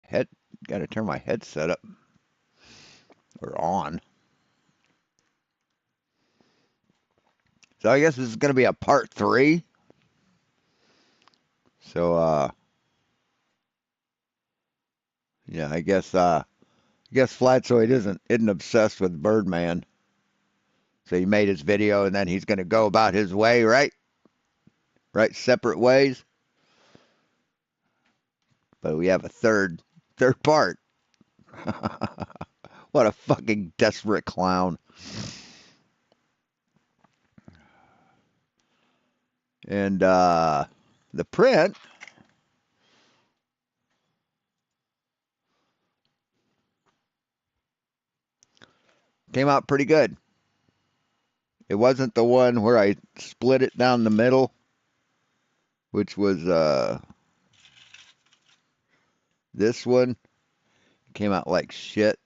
Head, gotta turn my headset up or on. So I guess this is gonna be a part 3. So yeah, I guess Flatzoid isn't obsessed with Birdman. So he made his video and then he's gonna go about his way, right? Right, separate ways. But we have a third part. What a fucking desperate clown. And the print came out pretty good. It wasn't the one where I split it down the middle, which was this one. It came out like shit.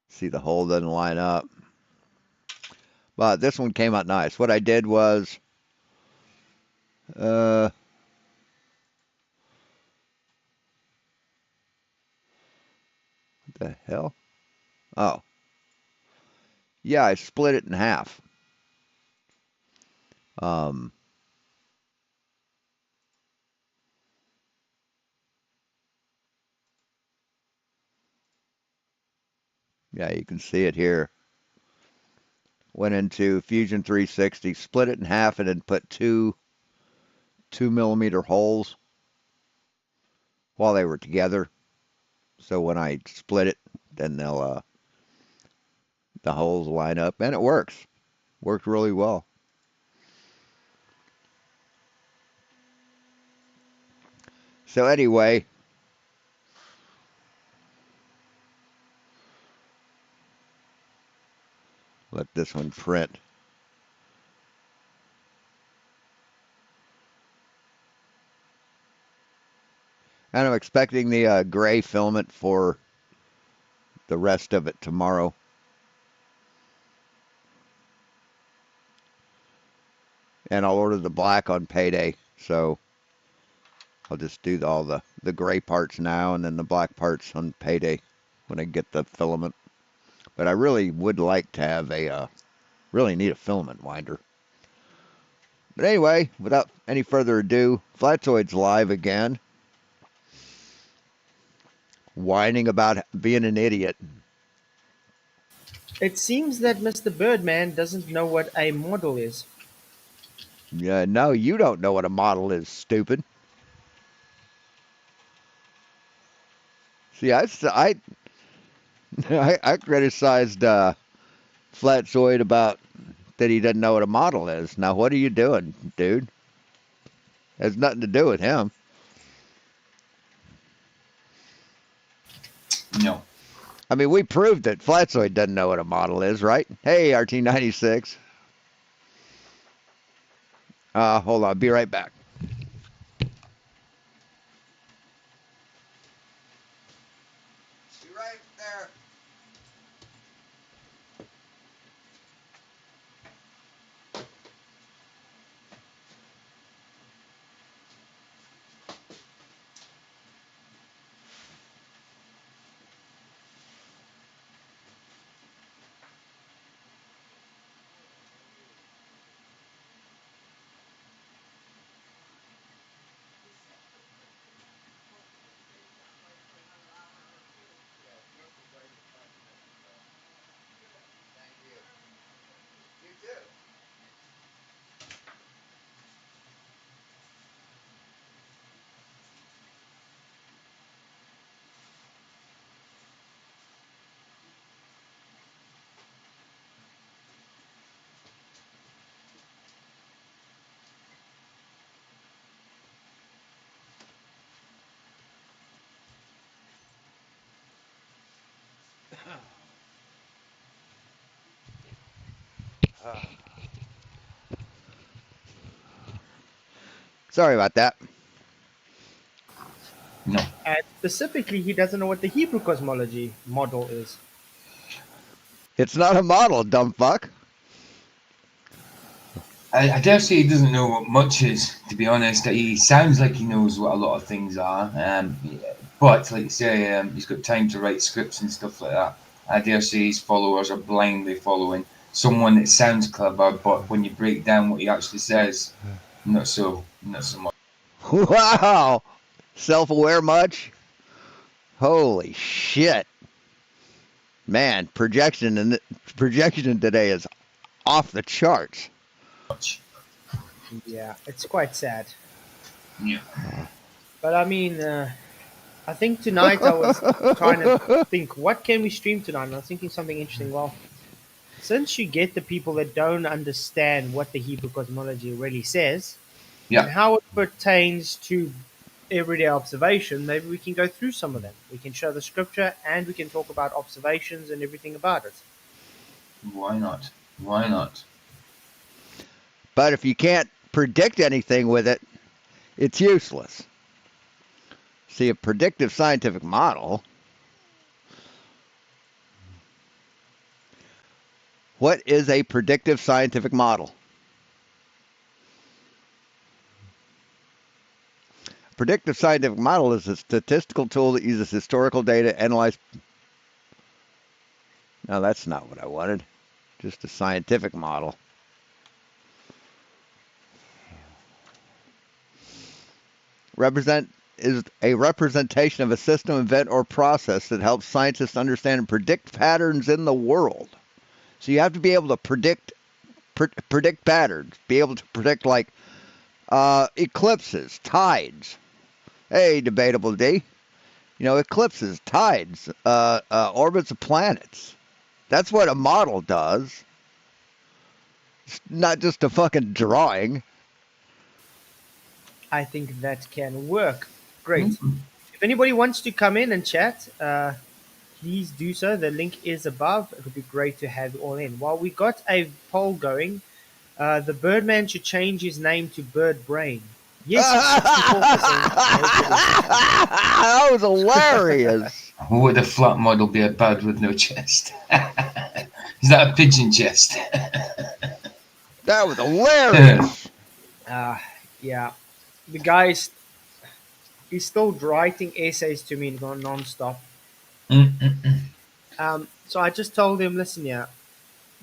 See, the hole doesn't line up. But this one came out nice. What I did was, what the hell? Oh, yeah, I split it in half. Um, yeah, you can see it here. Went into Fusion 360, split it in half, and then put two 2 millimeter holes while they were together. So when I split it, then the holes line up, and it works. Worked really well. So anyway, let this one print. And I'm expecting the gray filament for the rest of it tomorrow. And I'll order the black on payday. So I'll just do all the gray parts now and then the black parts on payday when I get the filament. But I really would like to have really need a filament winder. But anyway, without any further ado, Flatzoid's live again, whining about being an idiot. It seems that Mr. Birdman doesn't know what a model is. Yeah, no, you don't know what a model is, stupid. See, I criticized Flatzoid about that he doesn't know what a model is. Now, what are you doing, dude? Has nothing to do with him. No. I mean, we proved that Flatzoid doesn't know what a model is, right? Hey, RT96. Hold on, be right back. Be right there. Thank you. You too. Sorry about that. No. And specifically, he doesn't know what the Hebrew cosmology model is. It's not a model, dumb fuck. I dare say he doesn't know what much is, to be honest. He sounds like he knows what a lot of things are. But like you say, he's got time to write scripts and stuff like that. I dare say his followers are blindly following someone that sounds clever, but when you break down what he actually says, not so much. Wow. Self aware much? Holy shit. Man, projection today is off the charts. Yeah, it's quite sad. Yeah, But I mean, I think tonight I was trying to think, what can we stream tonight? And I was thinking something interesting. Well, since you get the people that don't understand what the Hebrew cosmology really says and yeah. how it pertains to everyday observation, maybe we can go through some of them. We can show the scripture and we can talk about observations and everything about it. Why not? Why not? But if you can't predict anything with it, it's useless. See, a predictive scientific model. What is a predictive scientific model? A predictive scientific model is a statistical tool that uses historical data to analyze. No, that's not what I wanted. Just a scientific model. Represent is a representation of a system, event, or process that helps scientists understand and predict patterns in the world. So you have to be able to predict patterns, be able to predict like eclipses, tides. Hey, debatable D. You know, eclipses, tides, orbits of planets. That's what a model does. It's not just a fucking drawing. I think that can work. Great. Mm, If anybody wants to come in and chat, please do so. The link is above. It would be great to have you all in. While we got a poll going, the Birdman should change his name to Bird Brain. Yes, 64%. No criticism. That was hilarious. would a flat model be a bird with no chest? Is that a pigeon chest? That was hilarious. Uh, yeah, the guy's he's still writing essays to me non-stop. So I just told him, listen, yeah,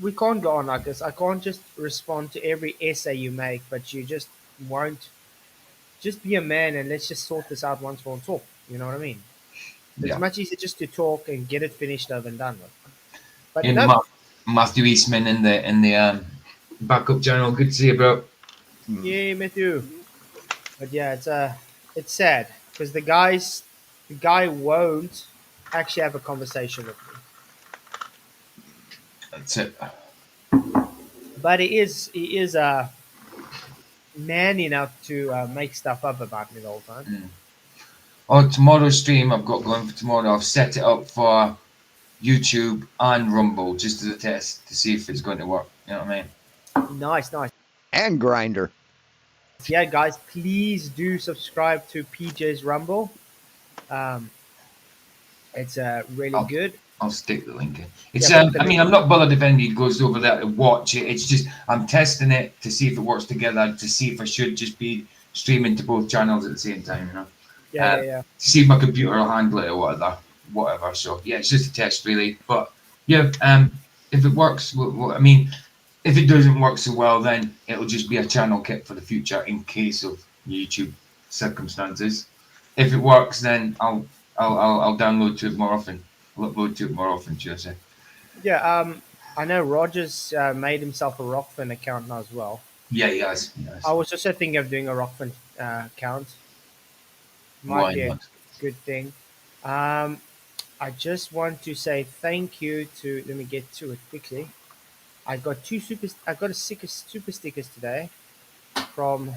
we can't go on like this. I can't just respond to every essay you make, but you just won't. Just be a man and let's just sort this out once for all. You know what I mean? It's Yeah. much easier just to talk and get it finished over and done with. But In no, Matthew Eastman in the backup channel. Good to see you, bro. yeah, Matthew. But yeah, it's sad because the guy won't actually have a conversation with me. That's it. But he is man enough to make stuff up about me the whole time. Mm. On tomorrow's stream I've got going for tomorrow, I've set it up for YouTube and Rumble just as a test to see if it's going to work. You know what I mean? Nice, nice. And Grinder. Yeah, guys, please do subscribe to PJ's Rumble. Um, it's really I'll good. I'll stick the link in. Yeah, It's put the I mean link. I'm not bothered if anybody goes over there to watch it. It's just I'm testing it to see if it works together, to see if I should just be streaming to both channels at the same time. You know, Yeah, yeah, yeah. to see if my computer will handle it or whatever. So yeah, it's just a test really. But yeah, if it works, I mean, if it doesn't work so well, then it'll just be a channel kit for the future in case of YouTube circumstances. If it works, then I'll download to it more often. I'll upload to it more often, should I say? Yeah, I know Rogers made himself a Rockfin account now as well. Yeah, he has. He I has. was also thinking of doing a Rockfin account. Might Why be a not? good thing. Um, I just want to say thank you to. Let me get to it quickly. I got two super. I got a super stickers today from.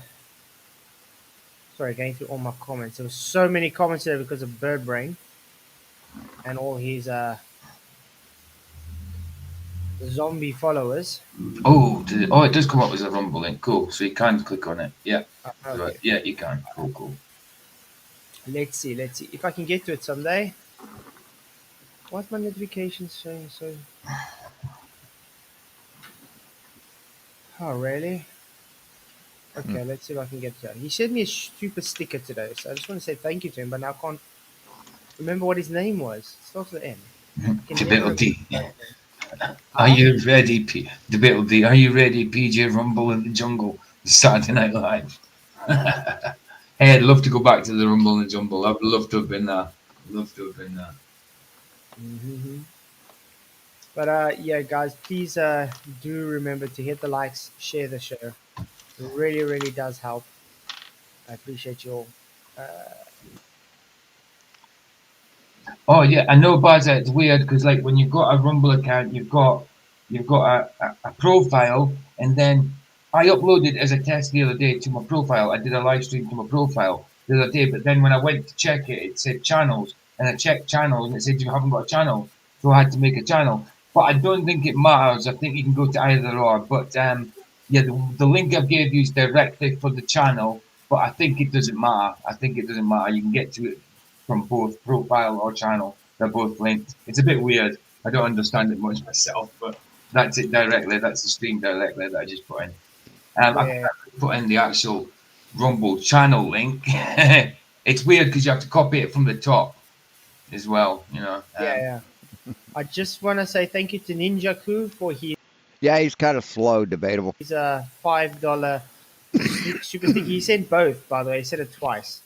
Sorry, going through all my comments. There was so many comments there because of Bird Brain and all his zombie followers. Oh, it does come up as a Rumble link. Cool. So you can click on it. Yeah. Right. Okay, Yeah, you can. Cool, cool. let's see. Let's see if I can get to it someday. What's my notifications saying? So, oh really? Okay, let's see if I can get to that. He sent me a stupid sticker today, so I just want to say thank you to him, but now I can't. remember what his name was. It starts with N. I can never Debatable remember D. his last name. Are Huh? you ready, Debatable D? Are you ready, PJ Rumble in the Jungle? Saturday Night Live. Hey, I'd love to go back to the Rumble and Jumble. I'd love to have been there. Love to have been there. Hmm. But yeah, guys, please do remember to hit the likes, share the show. It really, really does help. I appreciate you all. Uh, Oh yeah, I know, Baz. It's weird because like when you've got a Rumble account, you've got a profile, and then I uploaded as a test the other day to my profile. I did a live stream to my profile the other day, but then when I went to check it, it said channels, and I checked channels, and it said you haven't got a channel, so I had to make a channel. But I don't think it matters. I think you can go to either or. But yeah, the link I gave you is directly for the channel, but I think it doesn't matter. I think it doesn't matter. You can get to it from both profile or channel. They're both linked. It's a bit weird. I don't understand it much myself, but that's it directly. That's the stream directly that I just put in. I yeah, put in the actual Rumble channel link. It's weird because you have to copy it from the top as well. yeah, yeah. I just want to say thank you to Ninjaku for Yeah, he's kind of slow, debatable. his $5 super sticker. He sent both, by the way. He said it twice.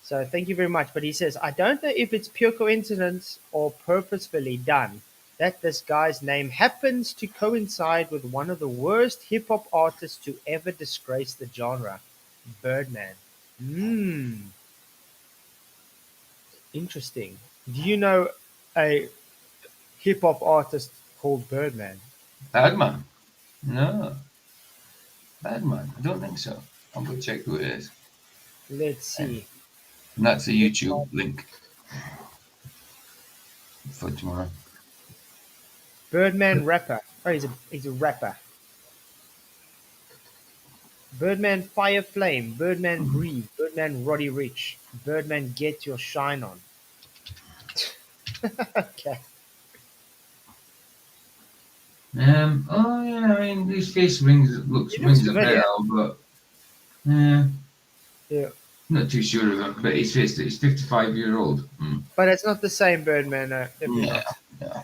So thank you very much. But he says, I don't know if it's pure coincidence or purposefully done that this guy's name happens to coincide with one of the worst hip hop artists to ever disgrace the genre, Birdman. Hmm, interesting. Do you know a hip hop artist called Birdman? Badman. No, Badman. I don't think so. I'm gonna check who it is. Let's And see. that's a Hip YouTube hop. link for tomorrow. Birdman rapper. Oh, he's a rapper. Birdman Fire Flame, Birdman Breathe, Birdman Roddy Rich, Birdman Get Your Shine On. Okay. Oh yeah, I mean, his face rings Looks a familiar. bell, but yeah, Yeah. not too sure of him. But he's 55-year old. But it's not the same Birdman, no, definitely Yeah, not. yeah.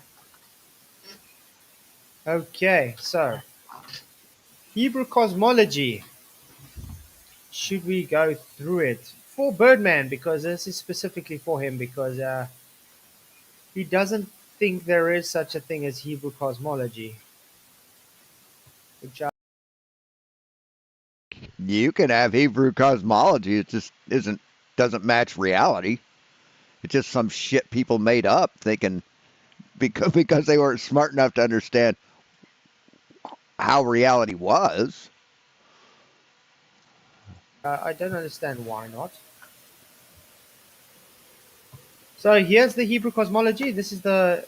Okay, so Hebrew cosmology. Should we go through it for Birdman? Because this is specifically for him because he doesn't think there is such a thing as Hebrew cosmology, which You can have Hebrew cosmology. It just isn't doesn't match reality. It's just some shit people made up thinking because they weren't smart enough to understand how reality was. I don't understand why not. So here's the Hebrew cosmology. This is the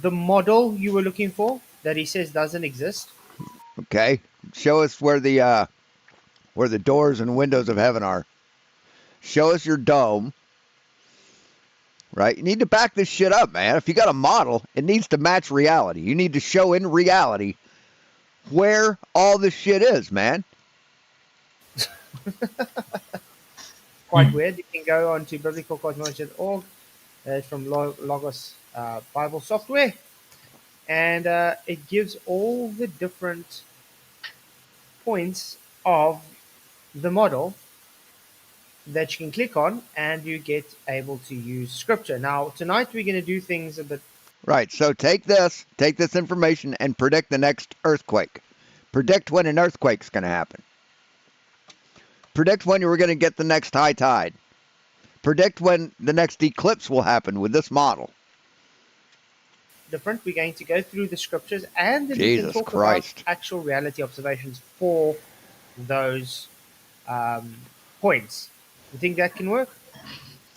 model you were looking for that he says doesn't exist. Okay, show us where the doors and windows of heaven are. Show us your dome. Right? You need to back this shit up, man. If you got a model, it needs to match reality. You need to show in reality where all this shit is, man. Quite weird. You can go on to biblicalcosmology.org. It's from Logos Bible software, and it gives all the different points of the model that you can click on, and you get able to use scripture. Now, tonight we're going to do things a bit. Right. So take this information and predict the next earthquake. Predict when an earthquake's going to happen. Predict when you're going to get the next high tide. Predict when the next eclipse will happen with this model. Different. We're going to go through the scriptures and then we can Jesus talk about Christ. actual reality observations for those um, points. You think that can work?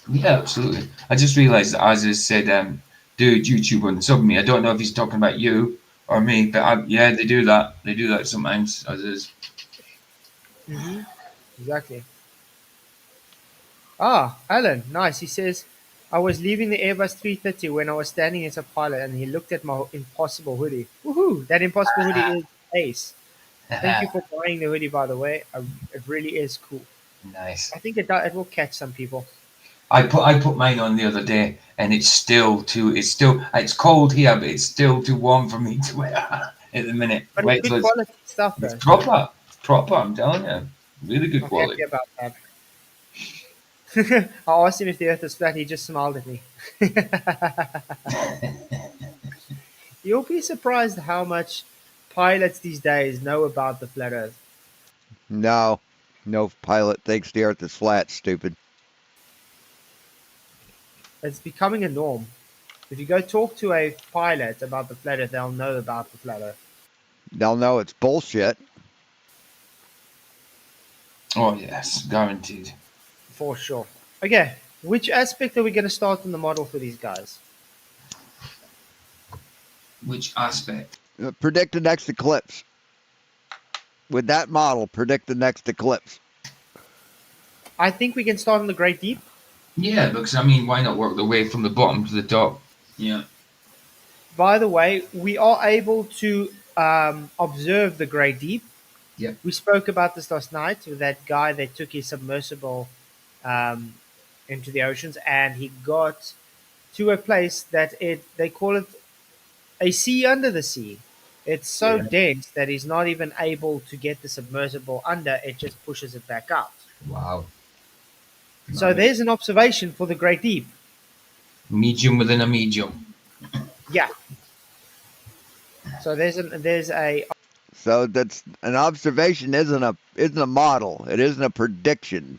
Yeah, absolutely. I just realised that Aziz said, "Dude, YouTube wouldn't sub me." I don't know if he's talking about you or me, but yeah, they do that. They do that sometimes. Aziz. Hmm. Exactly. Ah, Alan, nice. He says, I was leaving the Airbus 330 when I was standing as a pilot and he looked at my impossible hoodie. Woohoo! That impossible hoodie is ace. Thank you for buying the hoodie, by the way. It really is cool. Nice. I think it will catch some people. I put mine on the other day, and it's cold here, but it's still too warm for me to wear at the minute. But it's Wait good till quality stuff, it's though. proper. It's proper. I'm telling you, really good I'm quality. happy about that. I asked him if the Earth is flat. He just smiled at me. You'll be surprised how much pilots these days know about the flat Earth. No, no pilot thinks the Earth is flat. Stupid. It's becoming a norm. If you go talk to a pilot about the flat Earth, they'll know about the flat Earth They'll know it's bullshit. Oh yes, guaranteed. for sure. Okay, which aspect are we going to start in the model for these guys? Which aspect? Predict the next eclipse. With that model, predict the next eclipse. I think we can start in the Great Deep. Yeah, because I mean, why not work the way from the bottom to the top? Yeah. By the way, we are able to observe the Great Deep. Yep. We spoke about this last night with that guy that took his submersible um, into the oceans, and he got to a place that they call it a sea under the sea. It's so Yeah. dense that he's not even able to get the submersible under. It just pushes it back out. Wow. So Nice. there's an observation for the Great Deep. Medium within a medium. Yeah. So there's a So that's an observation isn't a model. It isn't a prediction.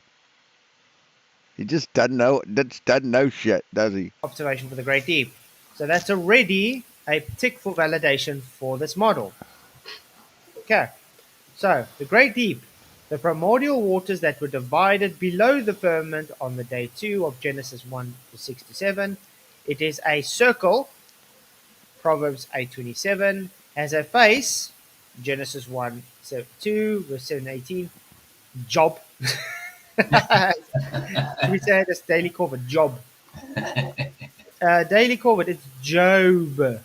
He just doesn't know shit, does he? observation for the Great Deep. So that's already a tick for validation for this model. Okay. So the Great Deep, the primordial waters that were divided below the firmament on the day 2 of Genesis 1 to 6 to 7. It is a circle, Proverbs 8:27, has a face, Genesis 1 2 verse 7 to 18, Job. We say this daily Corvid, Job. Daily Corvid, it's Job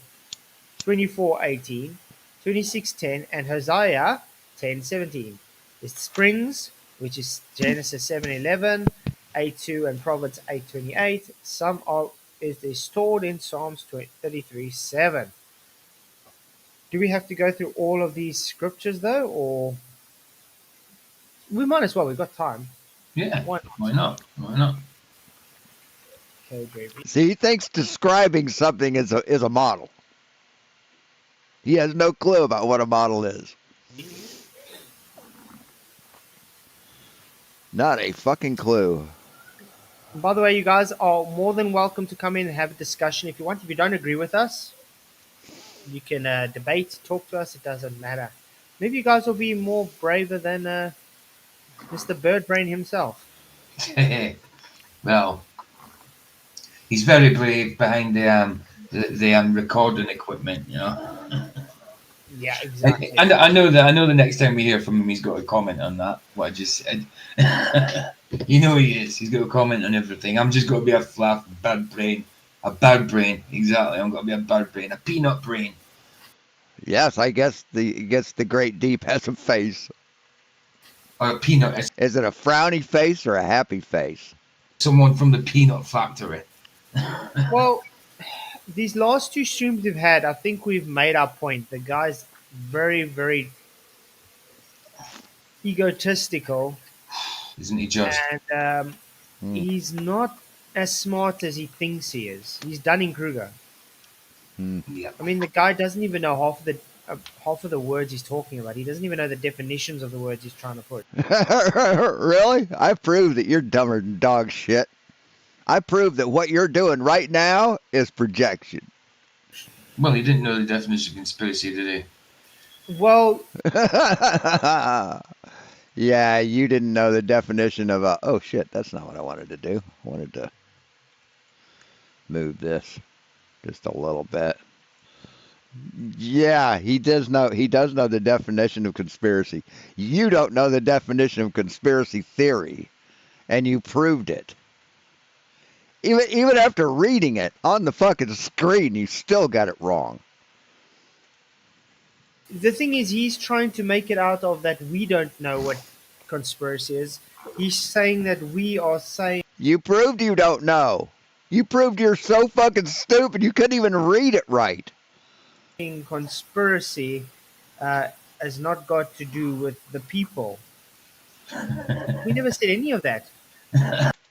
24:18, 26:10, and Hosea 10:17. It springs, which is Genesis 7:11, 8:2, and Proverbs 8:28. Some of it is stored in Psalms 33:7. Do we have to go through all of these scriptures though, or we might as well? We've got time. Yeah. Why not? Why not? Why not? Okay, baby. See, he thinks describing something is a model. He has no clue about what a model is. Not a fucking clue. By the way, you guys are more than welcome to come in and have a discussion if you want. If you don't agree with us, you can debate, talk to us. It doesn't matter. Maybe you guys will be more braver than Mr. Birdbrain himself. Well, he's very brave behind the recording equipment, you know. Yeah, And, exactly. and I know the next time we hear from him, he's got a comment on that. What I just said. You know he is. He's got a comment on everything. I'm just going to be a flat bad brain, a bad brain. Exactly. I'm going to be a bad brain, a peanut brain, Yes, I guess the Great Deep has a face. or a peanut. Is Is it a frowny face or a happy face? someone from the peanut factory. Well, these last two streams we've had, I think we've made our point. The guy's very, very egotistical, Isn't he just? and Hmm. he's not as smart as he thinks he is. He's Dunning Kruger. Hmm. Yep. I mean, the guy doesn't even know half of the words he's talking about. He doesn't even know the definitions of the words he's trying to put. Really? I proved that you're dumber than dog shit. I proved that what you're doing right now is projection. Well, he didn't know the definition of conspiracy, did Well, Yeah, you didn't know the definition of a. Oh shit, that's not what I wanted to do. I wanted to move this just a little bit. Yeah, he does know. He does know the definition of conspiracy. You don't know the definition of conspiracy theory, and you proved it. Even after reading it on the fucking screen, you still got it wrong. the thing is, he's trying to make it out of that we don't know what conspiracy is. He's saying that we are saying You proved you don't know. You proved you're so fucking stupid you couldn't even read it right. Conspiracy uh, has not got to do with the people. We never said any of that.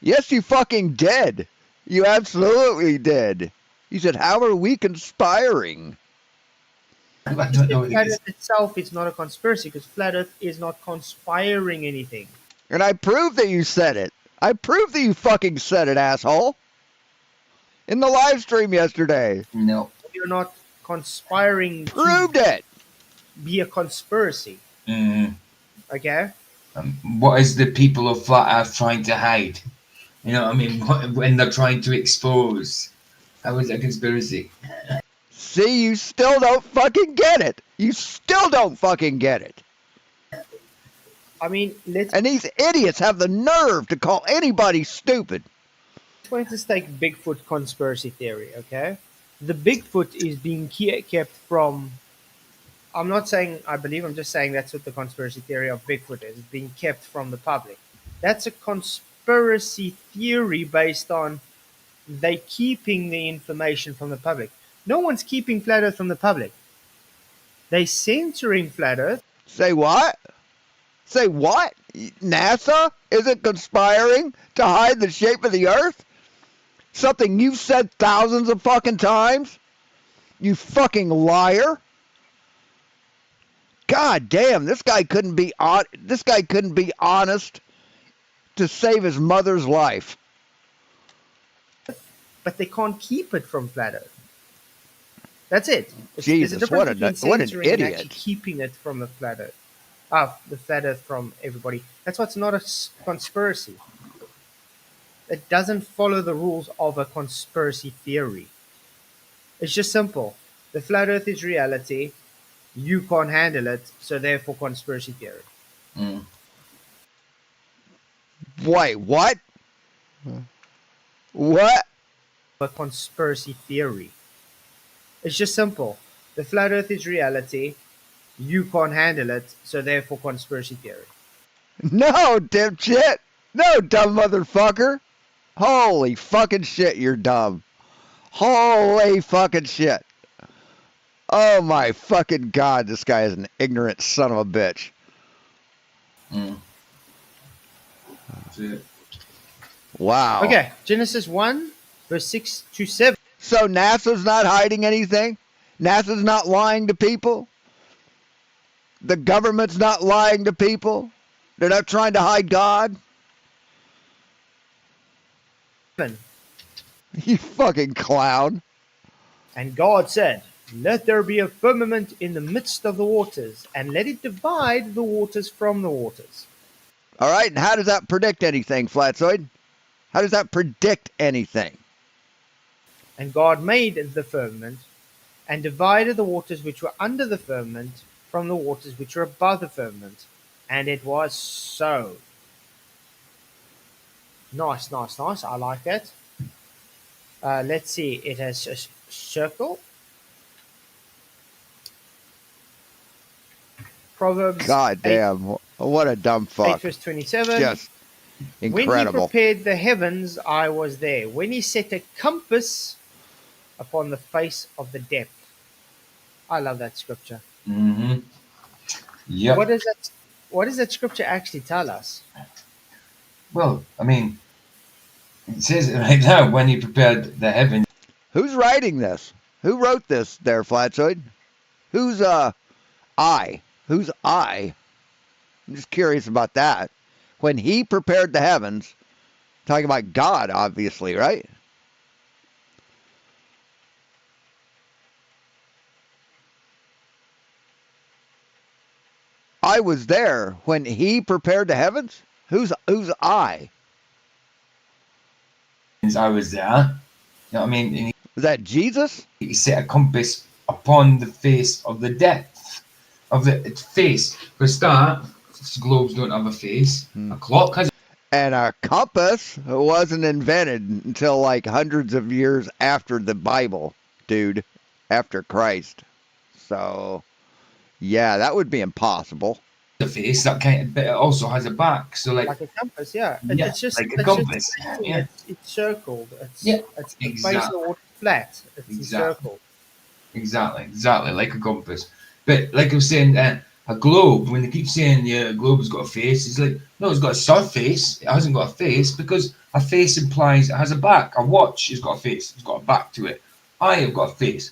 Yes, you fucking did. You absolutely did. You said, how are we conspiring? I You don't said know what it flat is. Earth itself is not a conspiracy because flat Earth is not conspiring anything. And I proved that you said it. I proved that you fucking said it, asshole. In the live stream yesterday. No. You're not conspiring to Proved it. be a conspiracy. Mm. Okay? What is the people of flat Earth trying to hide? You know what I mean? When they're trying to expose. How is it a conspiracy? See, you still don't fucking get it. You still don't fucking get it. I mean, let's And these idiots have the nerve to call anybody stupid. take Bigfoot conspiracy theory, okay? The Bigfoot is being kept from. I'm not saying I believe, I'm just saying that's what the conspiracy theory of Bigfoot is being kept from the public. That's a conspiracy theory based on they keeping the information from the public. No one's keeping Flat Earth from the public. They censoring Flat Earth. Say what? Say what? NASA isn't conspiring to hide the shape of the Earth? Something you've said thousands of fucking times? You fucking liar. God damn, this guy couldn't be honest to save his mother's life. But they can't keep it from Flat Earth. That's it. There's a Jesus, difference between what an censoring and actually idiot. keeping it from the Flat Earth. The Flat Earth from everybody. That's what's not a conspiracy. It doesn't follow the rules of a conspiracy theory. It's just simple. The Flat Earth is reality. You can't handle it, so therefore conspiracy theory. Mm. Wait, what? What? A conspiracy theory. It's just simple. The Flat Earth is reality. You can't handle it, so therefore conspiracy theory. No, dipshit. No, dumb motherfucker. Holy fucking shit, you're dumb. Holy fucking shit. Oh my fucking god, this guy is an ignorant son of a bitch. Mm. That's it. Wow. Okay, Genesis 1, verse 6 to 7. So NASA's not hiding anything? NASA's not lying to people? The government's not lying to people? They're not trying to hide God? You fucking clown. And God said, let there be a firmament in the midst of the waters, and let it divide the waters from the waters. All right, and how does that predict anything, Flatzoid? How does that predict anything? And God made the firmament, and divided the waters which were under the firmament from the waters which were above the firmament. And it was so. Nice, nice, nice. I like that. Let's see. It has a circle. Proverbs God 8, damn, what a dumb 8 fuck. verse 27. Just When he incredible. prepared the heavens, I was there. When he set a compass upon the face of the depth. I love that scripture. Mm-hmm. Yep. What does that scripture actually tell us? Well, I mean, it says it right now when he prepared the heavens. Who's writing this? Who wrote this there, Flatzoid? Who's I? Who's I? I'm just curious about that. When he prepared the heavens, talking about God, obviously, right? I was there when he prepared the heavens? Who's I? I was there. You know what I mean? And Was that Jesus? he set a compass upon the face of the depth of its face. For a start, globes don't have a face. A clock has. And a compass wasn't invented until like hundreds of years after the Bible, dude, after Christ. So, yeah, that would be impossible. the face that kind of, but it also has a back. So like, like a compass. Yeah, yeah, like a it's just compass. facing. Yeah, It's circled. yeah, It's the face of the exactly, water flat. It's exactly, encircled. exactly, like a compass. But like I was saying, a globe. When they keep saying yeah, a globe has got a face, it's like no, it's got a surface. It hasn't got a face because a face implies it has a back. A watch has got a face. It's got a back to it. I have got a face.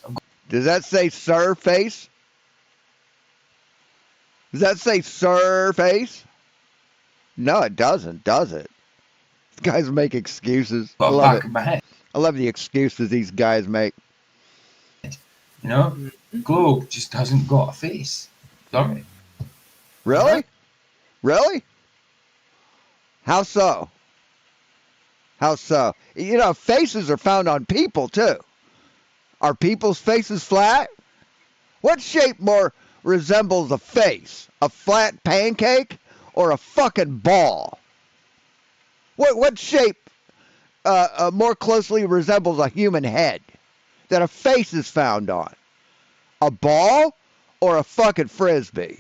Does that say surface? Does that say surface? No, it doesn't, does it? These guys make excuses. I Got a love back it. of my head. I love the excuses these guys make. You know, Mm-hmm. globe just hasn't got a face. Sorry. Uh-huh. Really? Really? How so? How so? You know, faces are found on people too. Are people's faces flat? What shape more resembles a face? A flat pancake or a fucking ball? What shape more closely resembles a human head that a face is found on? A ball or a fucking frisbee?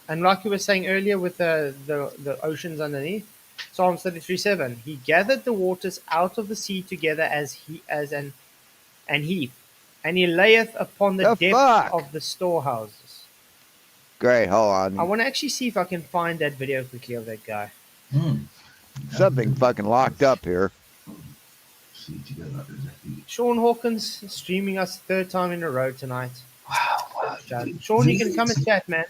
And like you were saying earlier with the oceans underneath, Psalms 33:7, he gathered the waters out of the sea together as an heap, and he layeth upon the The depths fuck? of the storehouses. Great, hold I on. want to actually see if I can find that video quickly of that guy. Hmm. Something fucking locked up here. See together as a heat. Sean Hawkins streaming us third time in a row tonight. Wow, wow. Chat. Sean, you can come and chat, man.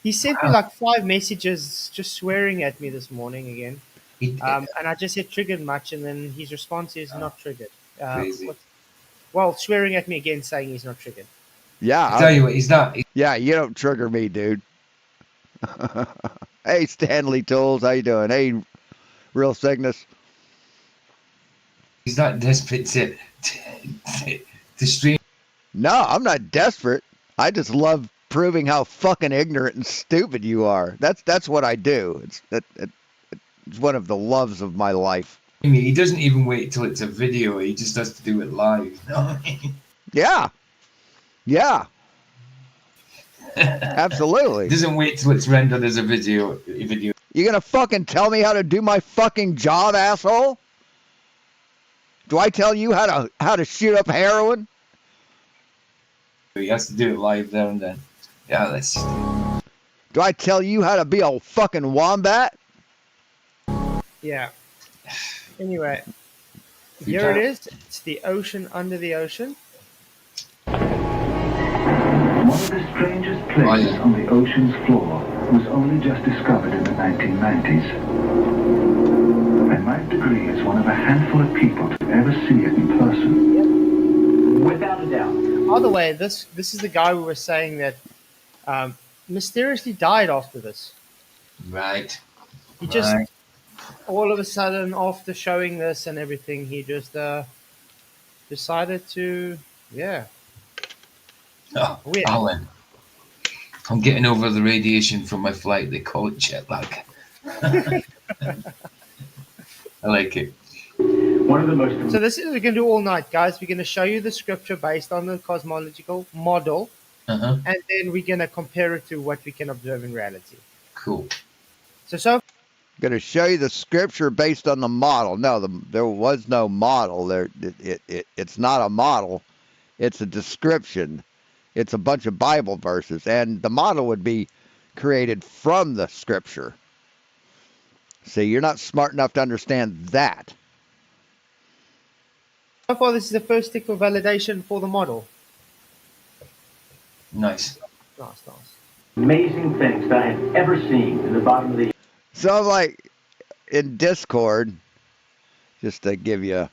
He sent me Wow. like 5 messages just swearing at me this morning again. It, And I just said triggered much, and then his response is oh, not triggered. crazy. What? Well, swearing at me again, saying he's not triggered. Yeah, I tell you what, he's that. yeah, you don't trigger me, dude. Hey, Stanley Tools, how you doing? Hey, Real Cygnus. He's that desperate to stream. No, I'm not desperate. I just love proving how fucking ignorant and stupid you are. That's what I do. It's one of the loves of my life. He doesn't even wait till it's a video. He just has to do it live. You know what I mean? Yeah, yeah, He absolutely. doesn't wait till it's rendered as a video. You gonna fucking tell me how to do my fucking job, asshole? Do I tell you how to shoot up heroin? He has to do it live there and then. Yeah, let's just. Do I tell you how to be a fucking wombat? Yeah. Anyway, You here it can't- is. It's the ocean under the ocean. One of the strangest places on the ocean's floor was only just discovered in the 1990s. I might agree as one of a handful of people to ever see it in person. Without a doubt. By the way, this is the guy we were saying that mysteriously died after this. Right. He just Right. all of a sudden, after showing this and everything, he just decided to, yeah, Oh, weird. Alan. I'm getting over the radiation from my flight. They call it jet lag. I like it. One of the most So this is we're gonna do all night, guys. We're gonna show you the scripture based on the cosmological model, Uh-huh. and then we're gonna compare it to what we can observe in reality. Cool. So Going to show you the scripture based on the model. No, there was no model. It's not a model. It's a description. It's a bunch of Bible verses, and the model would be created from the scripture. See, you're not smart enough to understand that. far, this is the first tick for validation for the model. Nice. Nice. Amazing things that I have ever seen in the bottom of the So, like in Discord, just to give you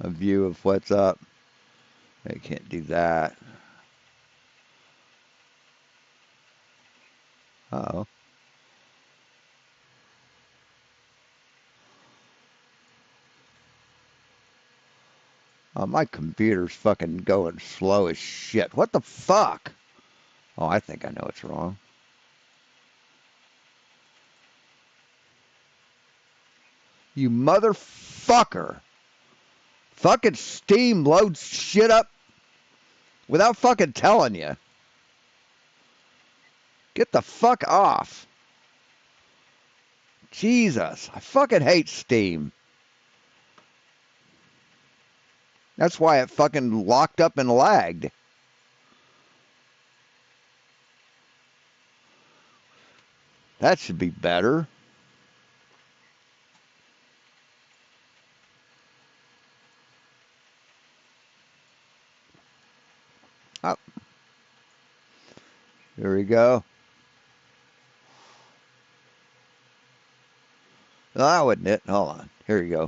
a view of what's up. I can't do that. Uh-oh. Oh, my computer's fucking going slow as shit. What the fuck? Oh, I think I know what's wrong. You motherfucker. Fucking Steam loads shit up without fucking telling you. Get the fuck off. Jesus, I fucking hate Steam. That's why it fucking locked up and lagged. That should be better. Oh, here we go. Oh, that wasn't it. Hold on. Here you go.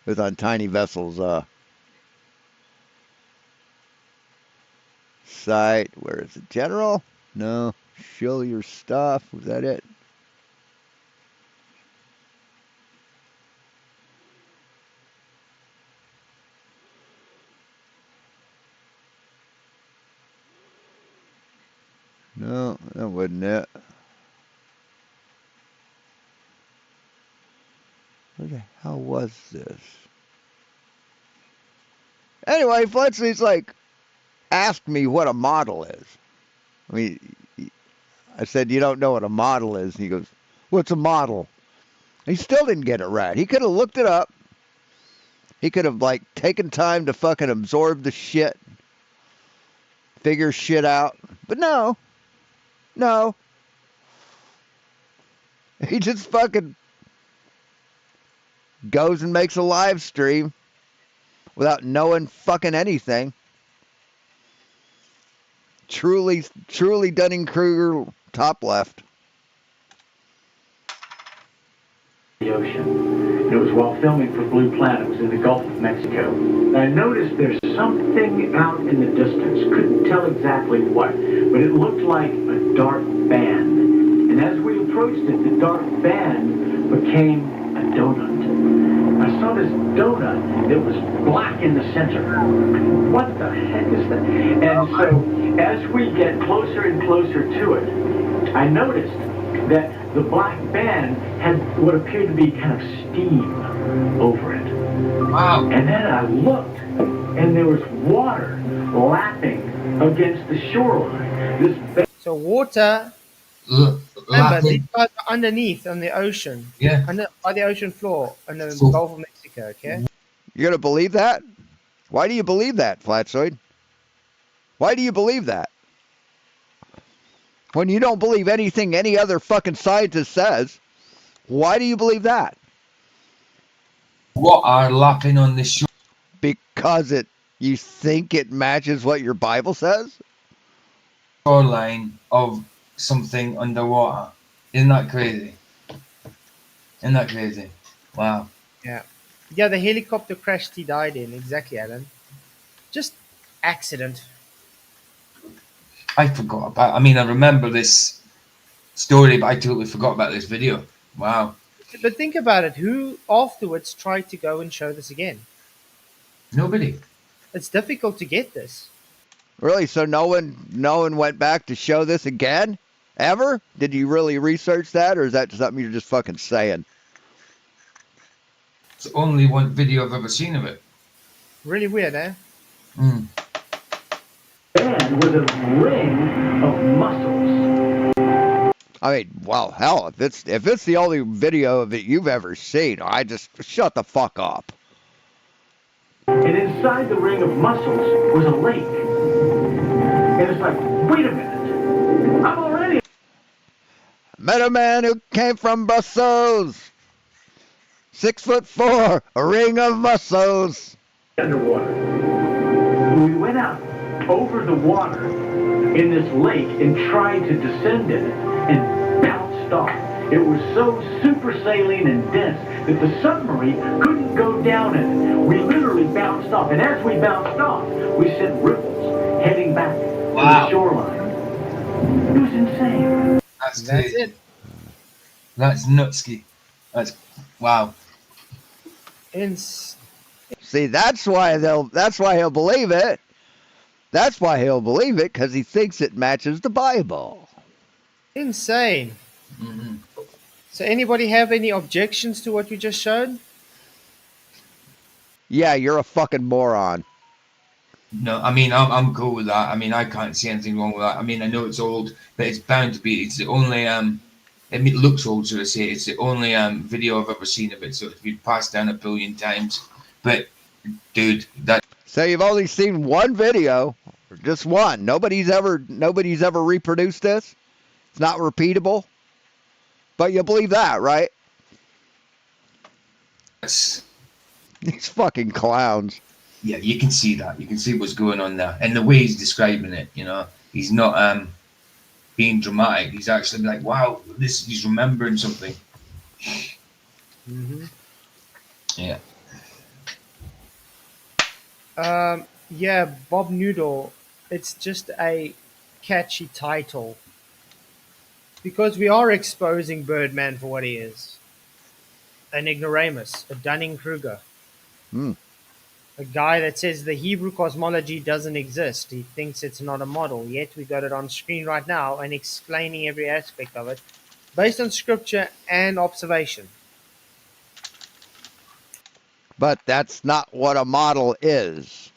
It was on Tiny Vessel's site. Where is it? General? No. Show your stuff. Was that it? No, that wasn't it. Where the hell was this? Anyway, Fletchley's like, asked me what a model is. I mean, I said, you don't know what a model is. And he goes, what's a model? He still didn't get it right. He could have looked it up. He could have, like, taken time to fucking absorb the shit, figure shit out. But no. No. He just fucking goes and makes a live stream without knowing fucking anything. Truly Dunning-Kruger, top left. The ocean. It was while filming for Blue Planet. It was in the Gulf of Mexico. I noticed there's something out in the distance. Couldn't tell exactly what, but it looked like a dark band. And as we approached it, the dark band became a donut. I saw this donut that was black in the center. What the heck is that? And so as we get closer and closer to it, I noticed that the black band had what appeared to be kind of steam over it. Wow. And then I looked, and there was water lapping against the shoreline. This So water. Remember, Lapping. these guys are underneath on the ocean, Yeah. by the ocean floor in the So- Gulf of Mexico. Okay. You're going to believe that? Why do you believe that, Flatsoid? Why do you believe that? When you don't believe anything any other fucking scientist says, why do you believe that? What are lapping on the Because you think it matches what your Bible says? shoreline of something underwater? Isn't that crazy? Isn't that crazy? Wow. Yeah, the helicopter crash he died in. Exactly, Alan. Just accident. I forgot about. I mean, I remember this story, but I totally forgot about this video. Wow. But think about it. Who afterwards tried to go and show this again? Nobody. It's difficult to get this. Really? So no one went back to show this again? Ever? Did you really research that, or is that something you're just fucking saying? It's the only one video I've ever seen of it. Really weird, eh? Mm. band was a ring of muscles. I mean, well, hell, if it's the only video that you've ever seen, I just shut the fuck up. And inside the ring of muscles was a lake. And it's like, wait a minute. I'm already Met a man who came from Brussels. 6'4", a ring of muscles. underwater. We went out over the water in this lake and tried to descend in it and bounced off. It was so super saline and dense that the submarine couldn't go down in it. We literally bounced off, and as we bounced off, we sent ripples heading back to Wow. the shoreline. It was insane. That's That's crazy. it. That's nutsky. That's wow. See, that's why he'll believe it. That's why he'll believe it, because he thinks it matches the Bible. Insane. Mm-hmm. So anybody have any objections to what we just showed? Yeah, you're a fucking moron. No, I mean I'm cool with that. I mean I can't see anything wrong with that. I mean I know it's old, but it's bound to be. It's the only it looks old, should I say? It's the only video I've ever seen of it. So it's been passed down a billion times. But dude, that So you've only seen one video, just one. Nobody's ever reproduced this. It's not repeatable. But you believe that, right? that's These fucking clowns. yeah, you can see that. You can see what's going on there, and the way he's describing it. You know, he's not being dramatic. He's actually like, wow, this he's remembering something. Mm-hmm. Yeah. Yeah, Bob Noodle. It's just a catchy title because we are exposing Birdman for what he is, an ignoramus, a Dunning-Kruger, Hmm. a guy that says the Hebrew cosmology doesn't exist. He thinks it's not a model. Yet we got it on screen right now and explaining every aspect of it based on scripture and observation. But that's not what a model is.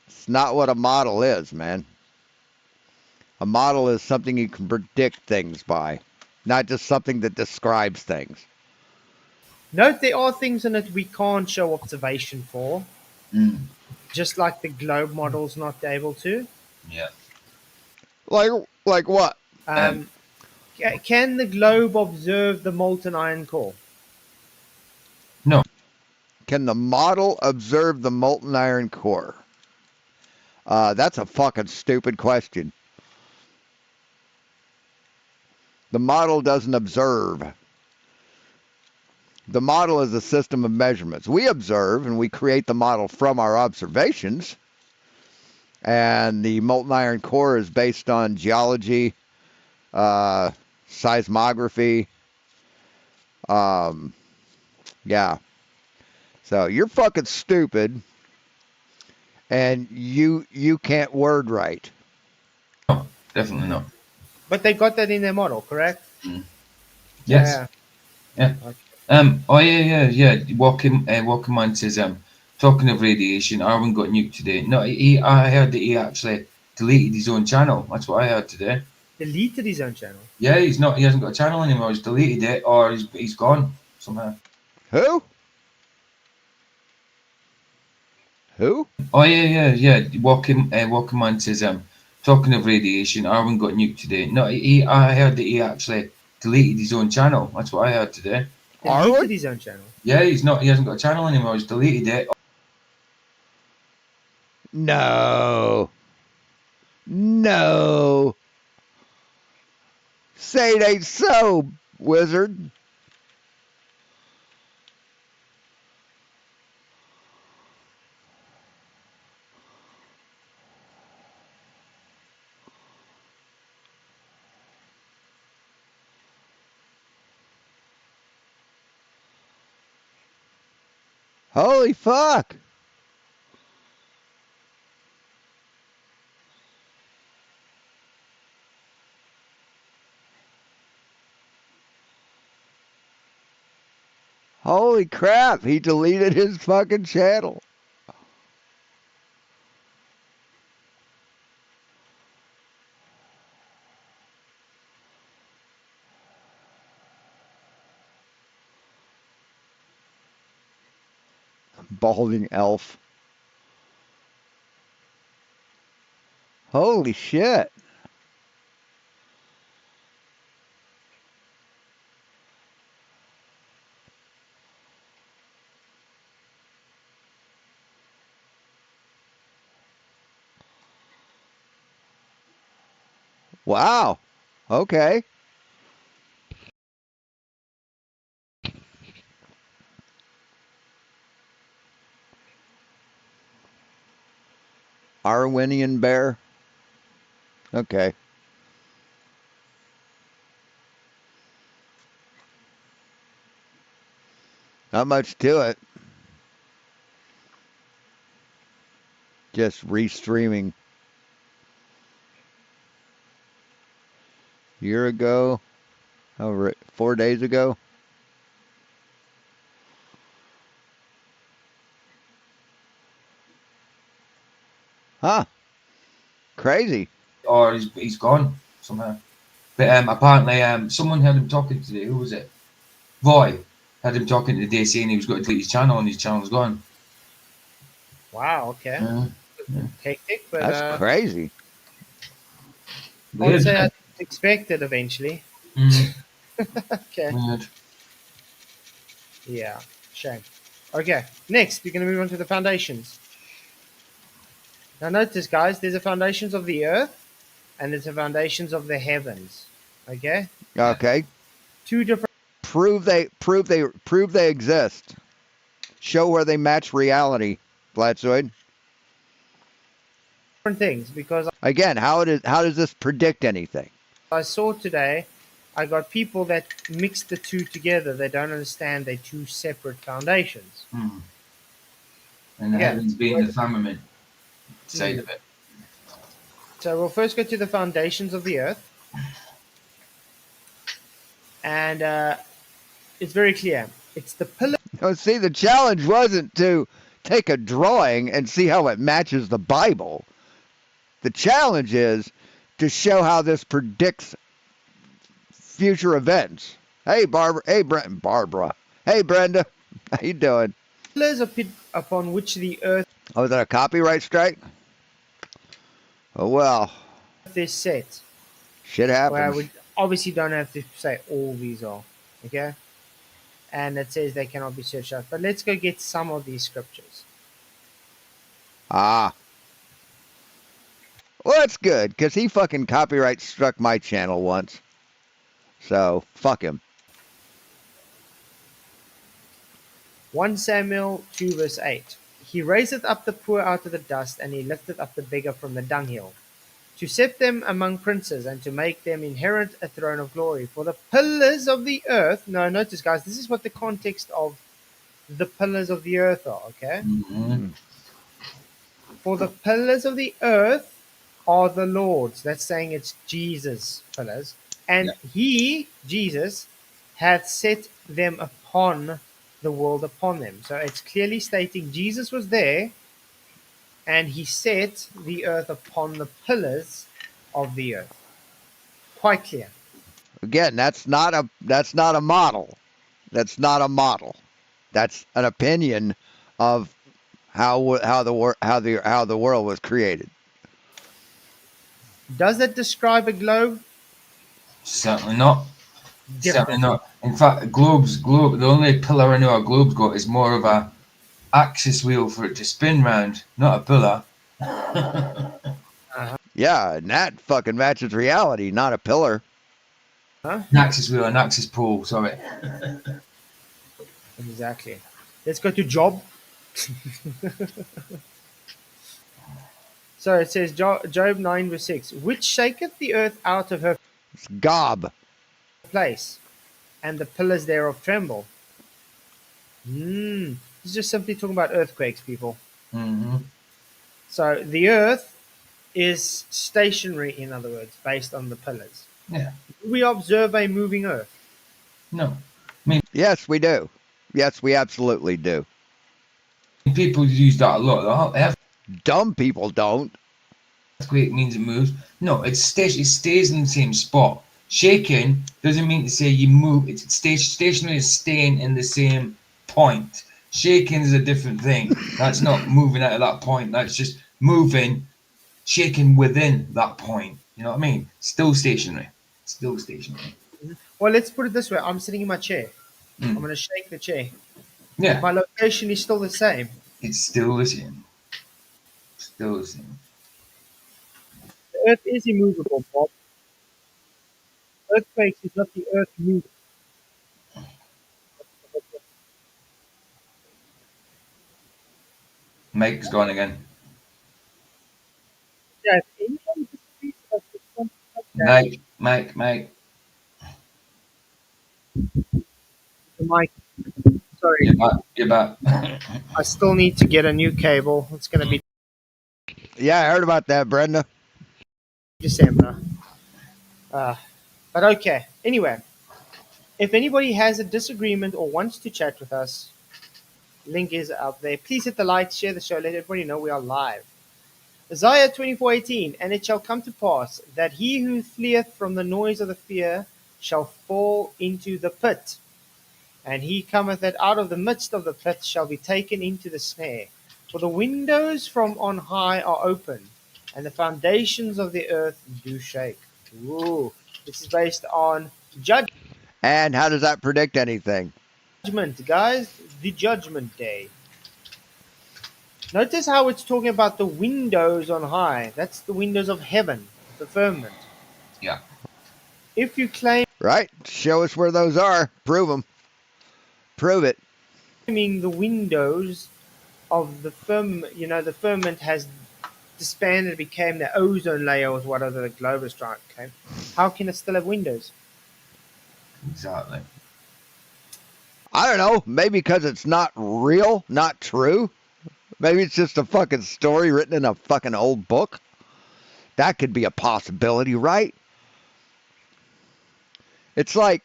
It's not what a model is, man. A model is something you can predict things by, not just something that describes things. Note there are things in it we can't show observation for, Mm, just like the globe model's not able to. yeah. Like like what? Um, Um, can the globe observe the molten iron core? no. Can the model observe the molten iron core? That's a fucking stupid question. The model doesn't observe. The model is a system of measurements. We observe and we create the model from our observations. And the molten iron core is based on geology, seismography. Um, yeah. So you're fucking stupid, and you can't word right. No, definitely not. But they got that in their model, correct? Mm. Yes. Yeah. Yeah. Okay. Oh yeah. Walking Man says talking of radiation, Arwen got nuked today. No, I heard that he actually deleted his own channel. That's what I heard today. Deleted his own channel. Yeah, he's not. He hasn't got a channel anymore. He's deleted it, or he's gone somehow. Who? Who? Oh yeah. Walking Man says talking of radiation, Arwen got nuked today. No, I heard that he actually deleted his own channel. That's what I heard today. Deleted Arwen? his own channel. Yeah, he's not. He hasn't got a channel anymore. He's deleted it. No. No. Say it ain't so, wizard. Holy fuck. Holy crap. He deleted his fucking channel. Balding elf. Holy shit. Wow. Okay. Arwinian bear. Okay. Not much to it. Just restreaming. Year ago. Over 4 days ago. Huh. Crazy. or he's gone somehow. But apparently, someone had him talking today. Who was it? Voy had him talking today, saying he was going to delete his channel, and his channel's gone. Wow. Okay. Yeah, yeah. Hectic, but That's crazy. I would Weird. say I expected eventually. Mm, Okay. weird. Yeah. Shame. Okay. Next, we're going to move on to the foundations. Now, notice, guys, there's the foundations of the earth and there's the foundations of the heavens. Okay. Okay. Two different Prove they exist. Show where they match reality, Blatzoid. things because Again, how does this predict anything? I saw today, I got people that mix the two together. They don't understand they're two separate foundations. Mm. And the Yeah. heavens being the firmament side of it. So we'll first go to the foundations of the earth. And it's very clear. It's the pillar. Oh, see, the challenge wasn't to take a drawing and see how it matches the Bible. The challenge is to show how this predicts future events. Hey, Barbara. Hey, Barbara. Hey, Brenda. How you doing? Pillars upon which the earth Oh, is that a copyright strike? Oh, well. is set. Shit Where happens. we obviously don't have to say all these are. Okay? And it says they cannot be searched out. But let's go get some of these scriptures. Ah. Well, that's good, because he fucking copyright struck my channel once. So, fuck him. 1 Samuel 2 verse 8. He raiseth up the poor out of the dust, and he lifteth up the beggar from the dunghill, to set them among princes, and to make them inherit a throne of glory. For the pillars of the earth, now notice guys, this is what the context of the pillars of the earth are, okay? Mm-hmm. For the pillars of the earth are the Lord's. That's saying it's Jesus' pillars. And he, Jesus, hath set them upon the world upon them. So it's clearly stating Jesus was there and he set the earth upon the pillars of the earth. Quite clear. Again, that's not a model. That's not a model. That's an opinion of how the world was created. Does that describe a globe? Certainly not. Certainly Different. not. In fact, the only pillar I know a globe's got is more of a axis wheel for it to spin round, not a pillar. Uh-huh. Yeah, and that fucking matches reality, not a pillar. Huh? An axis wheel, an axis pole, sorry. Exactly. Let's go to Job. So it says Job 9 verse 6, which shaketh the earth out of her It's gob. place, and the pillars thereof tremble. This is just simply talking about earthquakes, people. Mm-hmm. So the earth is stationary, in other words, based on the pillars. Yeah. Do we observe a moving earth? No. Yes, we do. Yes, we absolutely do. People use that a lot. Dumb people don't. Earthquake means it moves. No, it stays in the same spot. Shaking doesn't mean to say you move. It's stationary is staying in the same point. Shaking is a different thing. That's not moving out of that point. That's just moving, shaking within that point. You know what I mean? Still stationary. Still stationary. Well, let's put it this way. I'm sitting in my chair. I'm Mm. going to shake the chair. Yeah, My location is still the same. it's still the same. Still the same. The earth is immovable, Bob. Earthquakes is not the earth moving. Mike's gone again. Yeah, if anybody disagrees with us, just want to touch that. Mike. The mic. Sorry, You're back. I still need to get a new cable. It's going to be Yeah, I heard about that, Brenda. December. But okay. Anyway, if anybody has a disagreement or wants to chat with us, link is out there. Please hit the like, share the show, let everybody know we are live. Isaiah 24:18, and it shall come to pass that he who fleeth from the noise of the fear shall fall into the pit, and he cometh that out of the midst of the pit shall be taken into the snare. For the windows from on high are open, and the foundations of the earth do shake. Ooh, this is based on And how does that predict anything? judgment, guys. The judgment day. Notice how it's talking about the windows on high. That's the windows of heaven, the firmament. Yeah. If you claim Right? Show us where those are. Prove them. Prove it. the windows of the firmament, the firmament has disbanded, became the ozone layer, was what other the globe is trying to claim. How can it still have windows? Exactly. I don't know. Maybe because it's not real, not true. Maybe it's just a fucking story written in a fucking old book. That could be a possibility, right? It's like,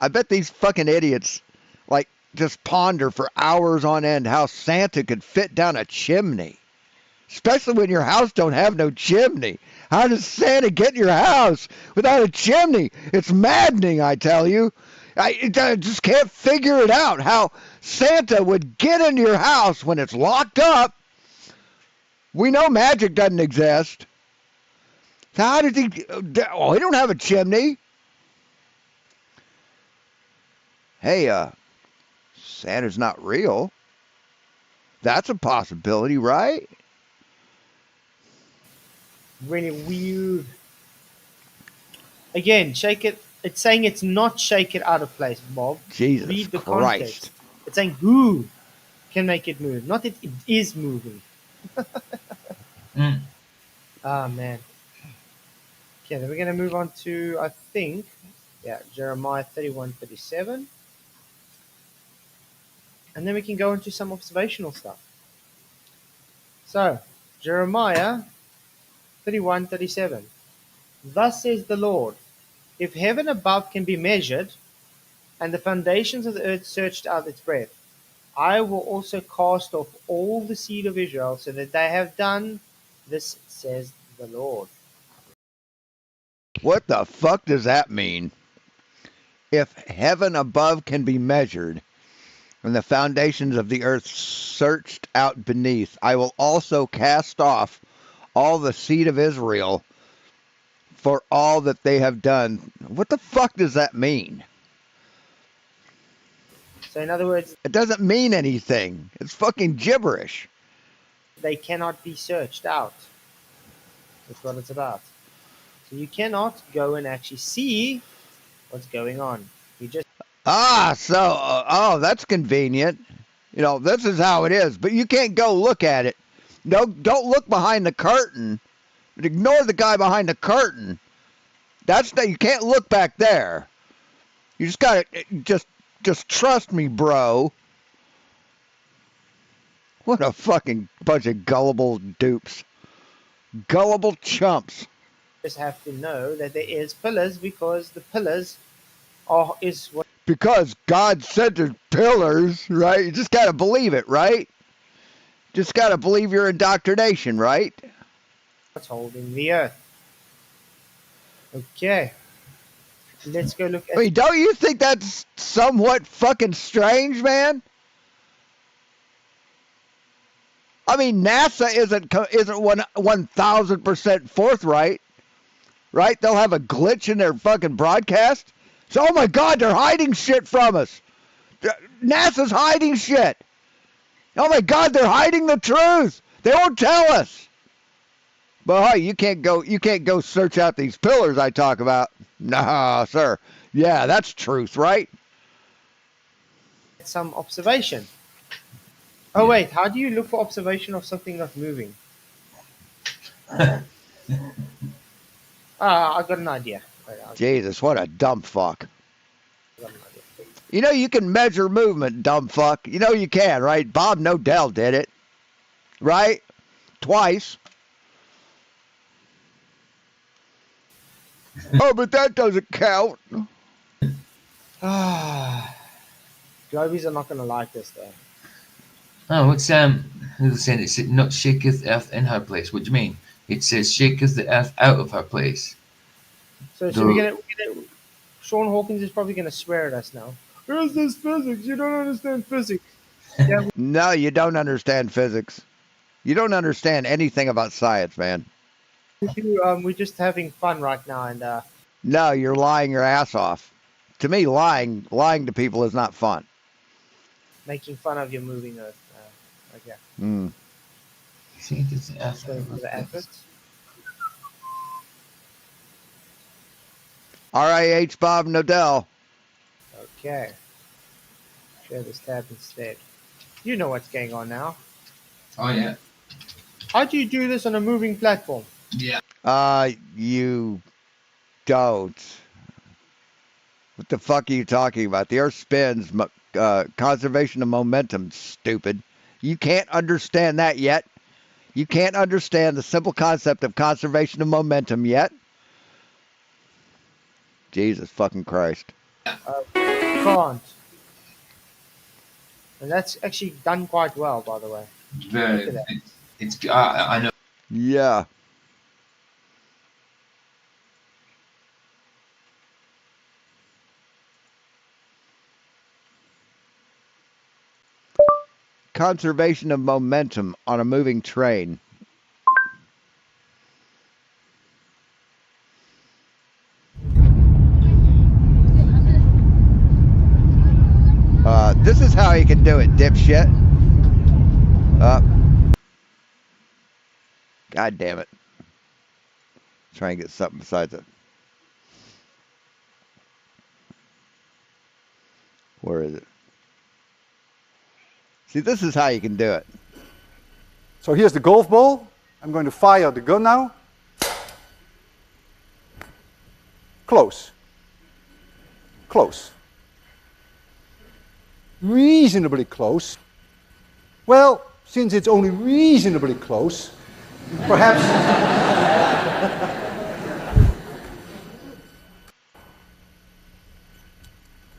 I bet these fucking idiots, like, just ponder for hours on end how Santa could fit down a chimney. Especially when your house don't have no chimney. How does Santa get in your house without a chimney? It's maddening, I tell you. I just can't figure it out, how Santa would get into your house when it's locked up. We know magic doesn't exist. So how did he... Oh, he don't have a chimney. Hey, Santa's not real. That's a possibility, right? Really weird. Again, shake it. It's saying it's not shake it out of place, Bob. Jesus Read the Christ. context. It's saying who can make it move, not that it is moving. Ah, man. Okay, then we're going to move on to, I think, Jeremiah 31:37. And then we can go into some observational stuff. So, Jeremiah 31:37. Thus says the Lord, if heaven above can be measured, and the foundations of the earth searched out its breadth, I will also cast off all the seed of Israel, so that they have done this, says the Lord. What the fuck does that mean? If heaven above can be measured, and the foundations of the earth searched out beneath, I will also cast off all the seed of Israel for all that they have done. What the fuck does that mean? So, in other words, It doesn't mean anything. It's fucking gibberish. they cannot be searched out. That's what it's about. So, you cannot go and actually see what's going on. You just That's convenient. You know, this is how it is, but you can't go look at it. No, don't look behind the curtain. Ignore the guy behind the curtain. You can't look back there. You just gotta just trust me, bro. What a fucking bunch of gullible dupes, gullible chumps. have to know that there is pillars, because the pillars is what Because God said there's pillars, right? You just gotta believe it, right? Just gotta believe your indoctrination, right? what's holding the earth. Okay, let's go look I at. mean, don't you think that's somewhat fucking strange, man? I mean, NASA isn't 1,000% forthright, right? They'll have a glitch in their fucking broadcast. So, oh my God, they're hiding shit from us. NASA's hiding shit. Oh my God, they're hiding the truth. They won't tell us. But hey, you can't go search out these pillars I talk about. Nah, sir. Yeah, that's truth, right? Some observation. Oh wait, how do you look for observation of something not moving? I got an idea. Jesus, what a dumb fuck. I got an idea. You know you can measure movement, dumb fuck. You know you can, right? Bob Nodell did it. Right? Twice. Oh, but that doesn't count. Globies are not going to like this though. Oh, it's saying it's not shaketh earth in her place. What do you mean? It says shaketh the earth out of her place. So Sean Hawkins is probably gonna swear at us now. Where's this physics? You don't understand physics. Yeah, No, you don't understand physics. You don't understand anything about science, man. we do. We're just having fun right now, and No, you're lying your ass off. To me, lying to people is not fun. making fun of your moving Earth. Okay, Mm. Shaketh the earth out going of for her the place. effort. RIH Bob Nodell. Okay, share this tab instead. You know what's going on now. Oh yeah. How do you do this on a moving platform? Yeah. You don't. What the fuck are you talking about? The Earth spins. Conservation of momentum, stupid. You can't understand that yet. You can't understand the simple concept of conservation of momentum yet. Jesus fucking Christ. Can't. And that's actually done quite well, by the way. Look at Very. that. It's I know. Yeah. Conservation of momentum on a moving train. This is how you can do it, dipshit. God damn it. Try and get something besides it. Where is it? See, this is how you can do it. So here's the golf ball. I'm going to fire the gun now. Close. Close. Reasonably close. Well, since it's only reasonably close, perhaps...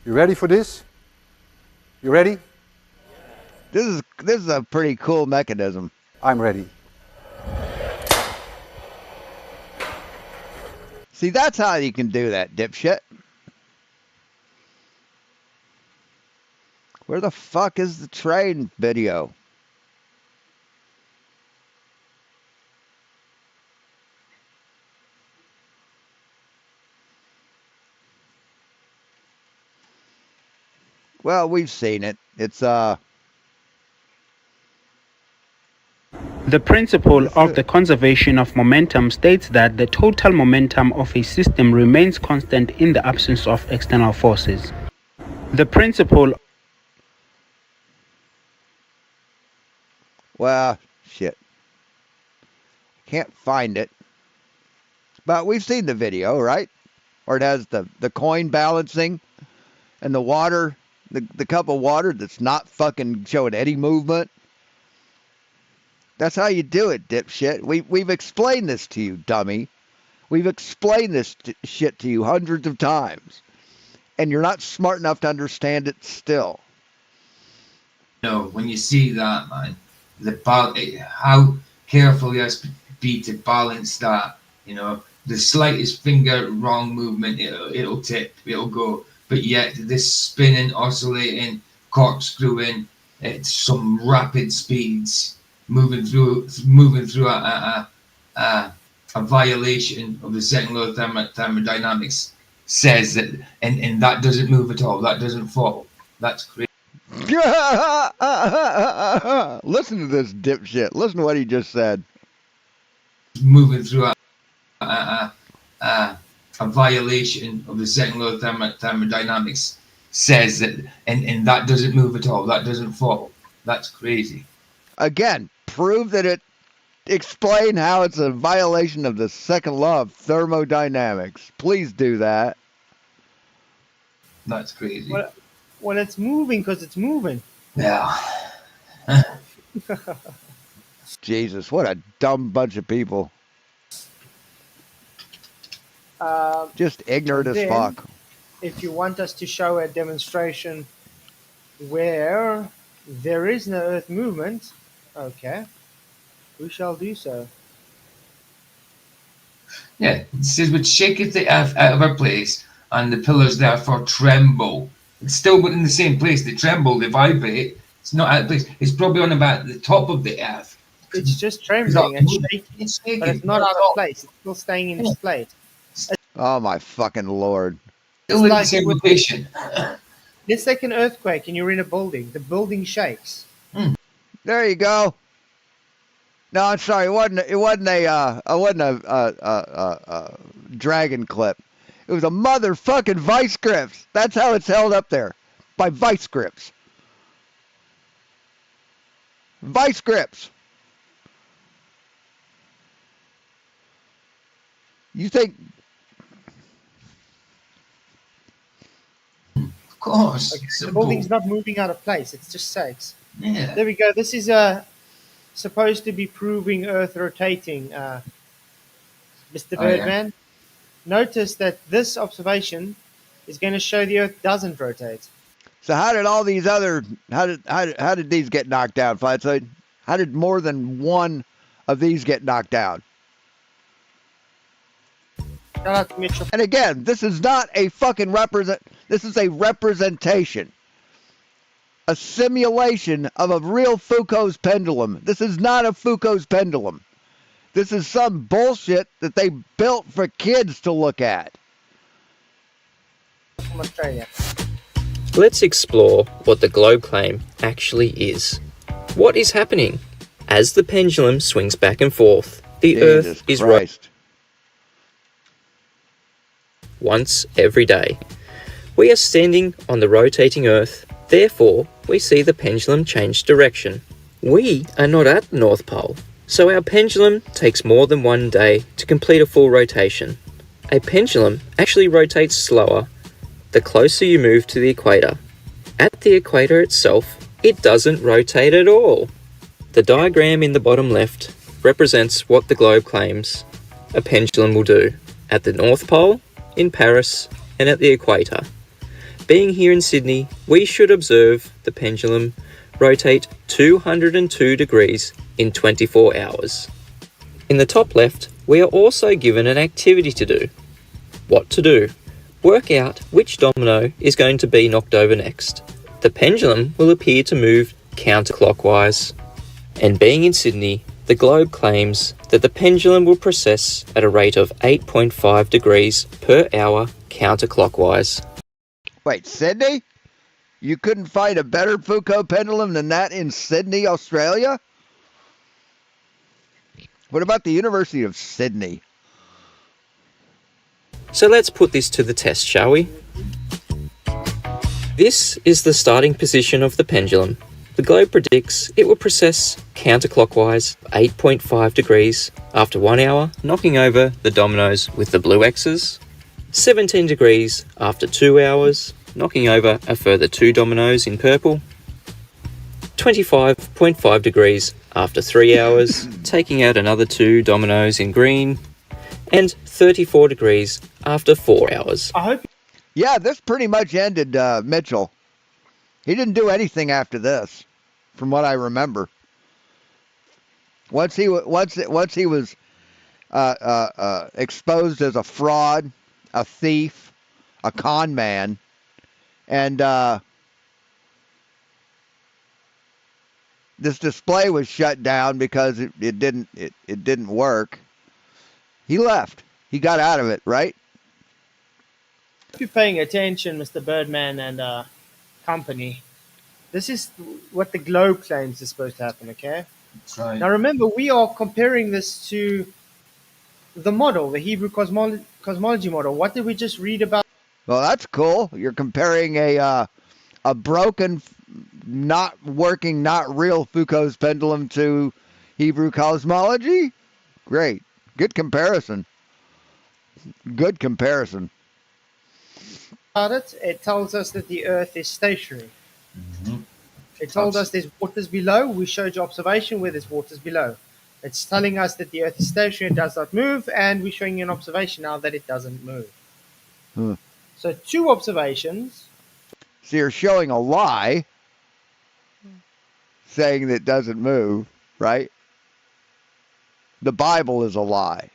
You ready for this? You ready? This is a pretty cool mechanism. I'm ready. See, that's how you can do that, dipshit. Where the fuck is the train video? Well, we've seen it. It's The principle this of is the conservation of momentum states that the total momentum of a system remains constant in the absence of external forces. The principle well, shit. Can't find it. But we've seen the video, right? Or it has the coin balancing and the water, the cup of water that's not fucking showing any movement. That's how you do it, dipshit. We've explained this to you, dummy. We've explained this shit to you hundreds of times. And you're not smart enough to understand it still. No, when you see that, man, how careful you have to be to balance that. You know, the slightest finger wrong movement, it'll tip, it'll go. But yet, this spinning, oscillating, corkscrewing at some rapid speeds, moving through a violation of the second law of thermodynamics, says that, and that doesn't move at all. That doesn't fall. That's crazy. Listen to this dipshit. Listen to what he just said. Moving through a violation of the second law of thermodynamics, says that, and that doesn't move at all. That doesn't fall. That's crazy. Again, prove that it. Explain how it's a violation of the second law of thermodynamics. Please do that. That's crazy. Well, it's moving because it's moving. Yeah. Jesus, what a dumb bunch of people. Just ignorant as then- fuck. If you want us to show a demonstration where There is no Earth movement. Okay, we shall do so. Yeah, it says, which shaketh the earth out of her place, and the pillars therefore tremble. It's still in the same place. They tremble, they vibrate. It's not out of place. It's probably on about the top of the earth. It's just It's not trembling and moving. shaking, It's but it's shaking. not Not out at of all. place. It's still staying in its place. Oh my fucking lord. Still in the like same with- location. Let's take an earthquake and you're in a building. The building shakes. There you go. No, I'm sorry. It wasn't a dragon clip. It was a motherfucking vice grips. That's how it's held up there, by vice grips. Vice grips. You think? Of course. Okay, the Simple. building's not moving out of place. It just shakes. Yeah. There we go. This is supposed to be proving Earth rotating, Mr. Oh, yeah. Birdman. Notice that this observation is going to show the Earth doesn't rotate. So how did all these other how did these get knocked down, Flatside? How did more than one of these get knocked down? Shout out to Mitchell. And again, this is not a fucking this is a representation. A simulation of a real Foucault's pendulum. This is not a Foucault's pendulum. This is some bullshit that they built for kids to look at. From Australia. Let's explore what the globe claim actually is. What is happening? As the pendulum swings back and forth, the Earth is rotating Christ. once every day. We are standing on the rotating Earth, therefore we see the pendulum change direction. We are not at the North Pole, so our pendulum takes more than one day to complete a full rotation. A pendulum actually rotates slower the closer you move to the equator. At the equator itself, it doesn't rotate at all. The diagram in the bottom left represents what the globe claims a pendulum will do at the North Pole, in Paris, and at the equator. Being here in Sydney, we should observe the pendulum rotate 202 degrees in 24 hours. In the top left, we are also given an activity to do. What to do? Work out which domino is going to be knocked over next. The pendulum will appear to move counterclockwise. And being in Sydney, the globe claims that the pendulum will precess at a rate of 8.5 degrees per hour counterclockwise. Wait, Sydney? You couldn't find a better Foucault pendulum than that in Sydney, Australia? What about the University of Sydney? So let's put this to the test, shall we? This is the starting position of the pendulum. The globe predicts it will precess counterclockwise 8.5 degrees after 1 hour, knocking over the dominoes with the blue X's, 17 degrees after 2 hours, knocking over a further 2 dominoes in purple, 25.5 degrees after 3 hours, taking out another 2 dominoes in green, and 34 degrees after 4 hours. I hope. Yeah, this pretty much ended Mitchell. He didn't do anything after this, from what I remember. Once he was exposed as a fraud, a thief, a con man, and this display was shut down because it didn't work. He left. He got out of it, right? If you're paying attention, Mr. Birdman and company, this is what the globe claims is supposed to happen, okay? That's right. Now remember, we are comparing this to the model, the Hebrew cosmology model. What did we just read about? Well, that's cool. You're comparing a broken, not working, not real Foucault's pendulum to Hebrew cosmology? Great. Good comparison. Good comparison. It? It tells us that the Earth is stationary. Mm-hmm. It told us there's waters below. We showed you observation where there's waters below. It's telling us that the Earth is stationary, it does not move, and we're showing you an observation now that it doesn't move. Huh. So 2 observations. So you're showing a lie. saying that it doesn't move, right? The Bible is a lie.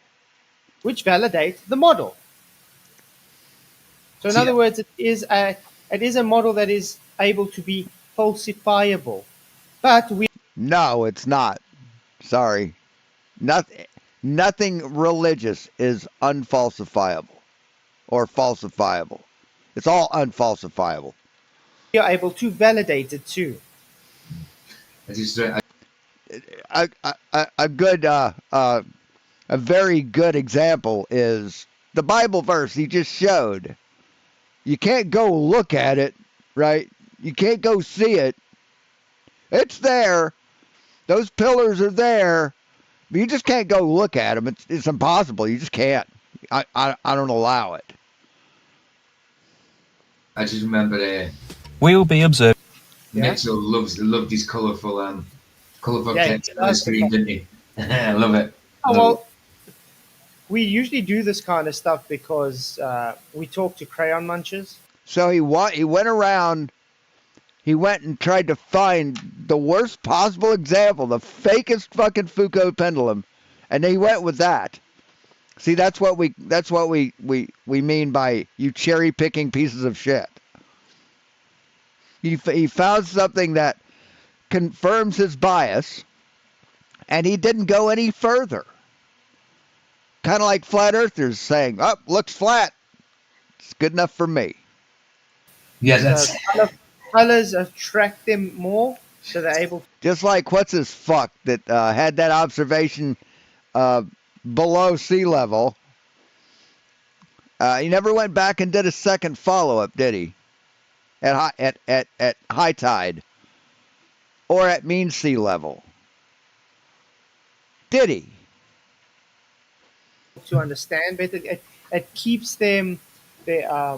which validate the model. So in See, other words, it is a model that is able to be falsifiable. But we No, it's not. Sorry. Nothing religious is unfalsifiable or falsifiable. It's all unfalsifiable. are able to validate it too. I just, A good, a very good example is the Bible verse he just showed. You can't go look at it, right? You can't go see it. It's there. Those pillars are there. But you just can't go look at them. It's impossible. You just can't. I don't allow it. I just remember We'll be observing. Yeah. Mitchell loved his colourful Yeah, text on the screen, didn't he? I love it. Oh, Love well, we usually do this kind of stuff because we talk to crayon munchers. So he went around. He went and tried to find the worst possible example, the fakest fucking Foucault pendulum, and he went with that. See, that's what we mean by you cherry picking pieces of shit. He found something that confirms his bias, and he didn't go any further. Kind of like flat earthers saying, "Oh, looks flat. It's good enough for me." Yeah, that's Colors attract them more, so they're able to. Just like what's his fuck that had that observation below sea level. He never went back and did a second follow up, did he? At high tide or at mean sea level, did he? To understand better. It keeps them their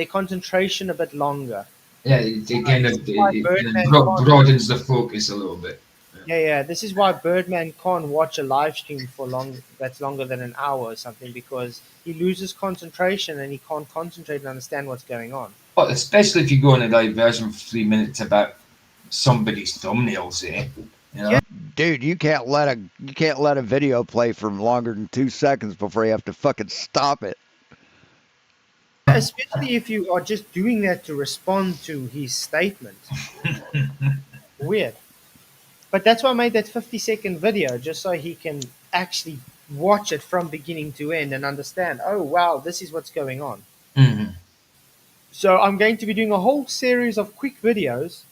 concentration a bit longer. yeah. It kind of Birdman broadens the focus a little bit. Yeah. This is why Birdman can't watch a live stream for that's longer than an hour or something, because he loses concentration and he can't concentrate and understand what's going on. But especially if you go on a live version for 3 minutes about somebody's thumbnail, say, you know. Yeah. Dude, you can't let a video play for longer than 2 seconds before you have to fucking stop it. Especially if you are just doing that to respond to his statement. Weird. But that's why I made that 50-second video, just so he can actually watch it from beginning to end and understand, oh, wow, this is what's going on. Mm-hmm. So I'm going to be doing a whole series of quick videos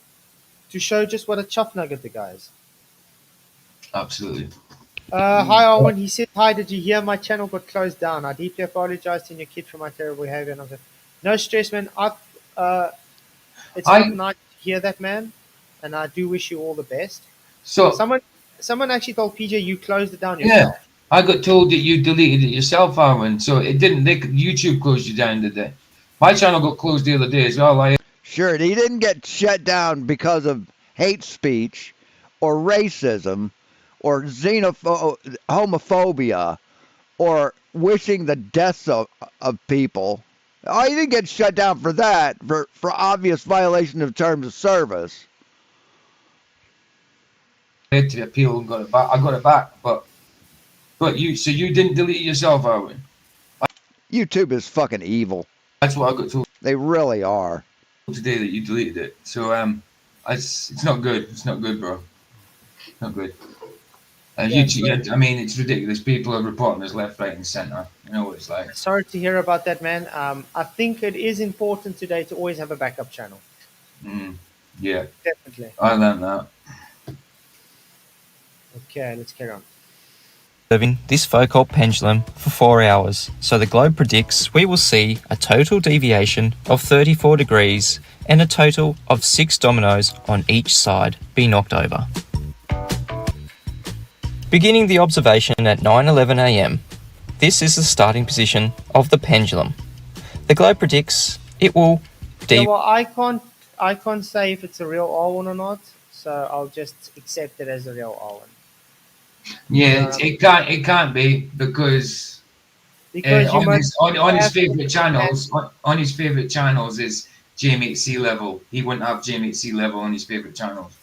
to show just what a chuff nugget the guy is. Absolutely. Hi, Owen. He said, hi, did you hear my channel got closed down? I deeply apologize to your kid for my terrible behavior. And I said, no stress, man. It's not nice to hear that, man. And I do wish you all the best. So someone actually told PJ you closed it down yourself. Yeah, I got told that you deleted it yourself, Arwen. So it didn't. YouTube closed you down, did they? My channel got closed the other day as well. Sure, he didn't get shut down because of hate speech or racism or homophobia or wishing the deaths of people. Oh, he didn't get shut down for that, for obvious violation of terms of service. I had to appeal and got it back. I got it back, but you didn't delete it yourself, Arwen. YouTube is fucking evil. That's what I got told. They really are. Today that you deleted it. So it's not good. It's not good, bro. Not good. YouTube, I mean, it's ridiculous. People are reporting us left, right, and centre. You know what it's like. Sorry to hear about that, man. I think it is important today to always have a backup channel. Yeah. Definitely. I learned that. Okay, let's carry on. Observing this Foucault pendulum for 4 hours, so the globe predicts we will see a total deviation of 34 degrees and a total of 6 dominoes on each side be knocked over. Beginning the observation at 9:11 a.m. This is the starting position of the pendulum. The globe predicts it will well, I can't say if it's a real R1 or not, so I'll just accept it as a real R1. Yeah, it can't be because on his favourite channels is Jamie at sea level. He wouldn't have Jamie at sea level on his favourite channels.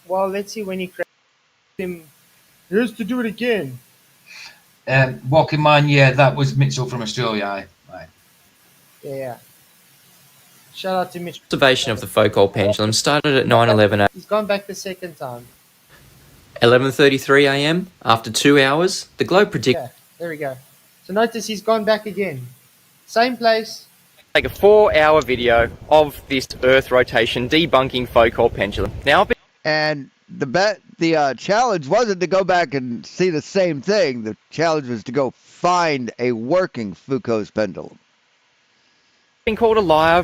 Well, let's see when he creates him. Here's to do it again. Walking Man, yeah, that was Mitchell from Australia. Aye. Yeah. Shout out to Mitch. Observation of the Foucault pendulum started at 9:11 He's gone back the second time. 11:33 a.m. After 2 hours, the globe predicted Yeah, there we go. So notice he's gone back again. Same place. take a 4-hour video of this Earth rotation debunking Foucault pendulum. Now, And the challenge wasn't to go back and see the same thing. The challenge was to go find a working Foucault's pendulum. been called a liar.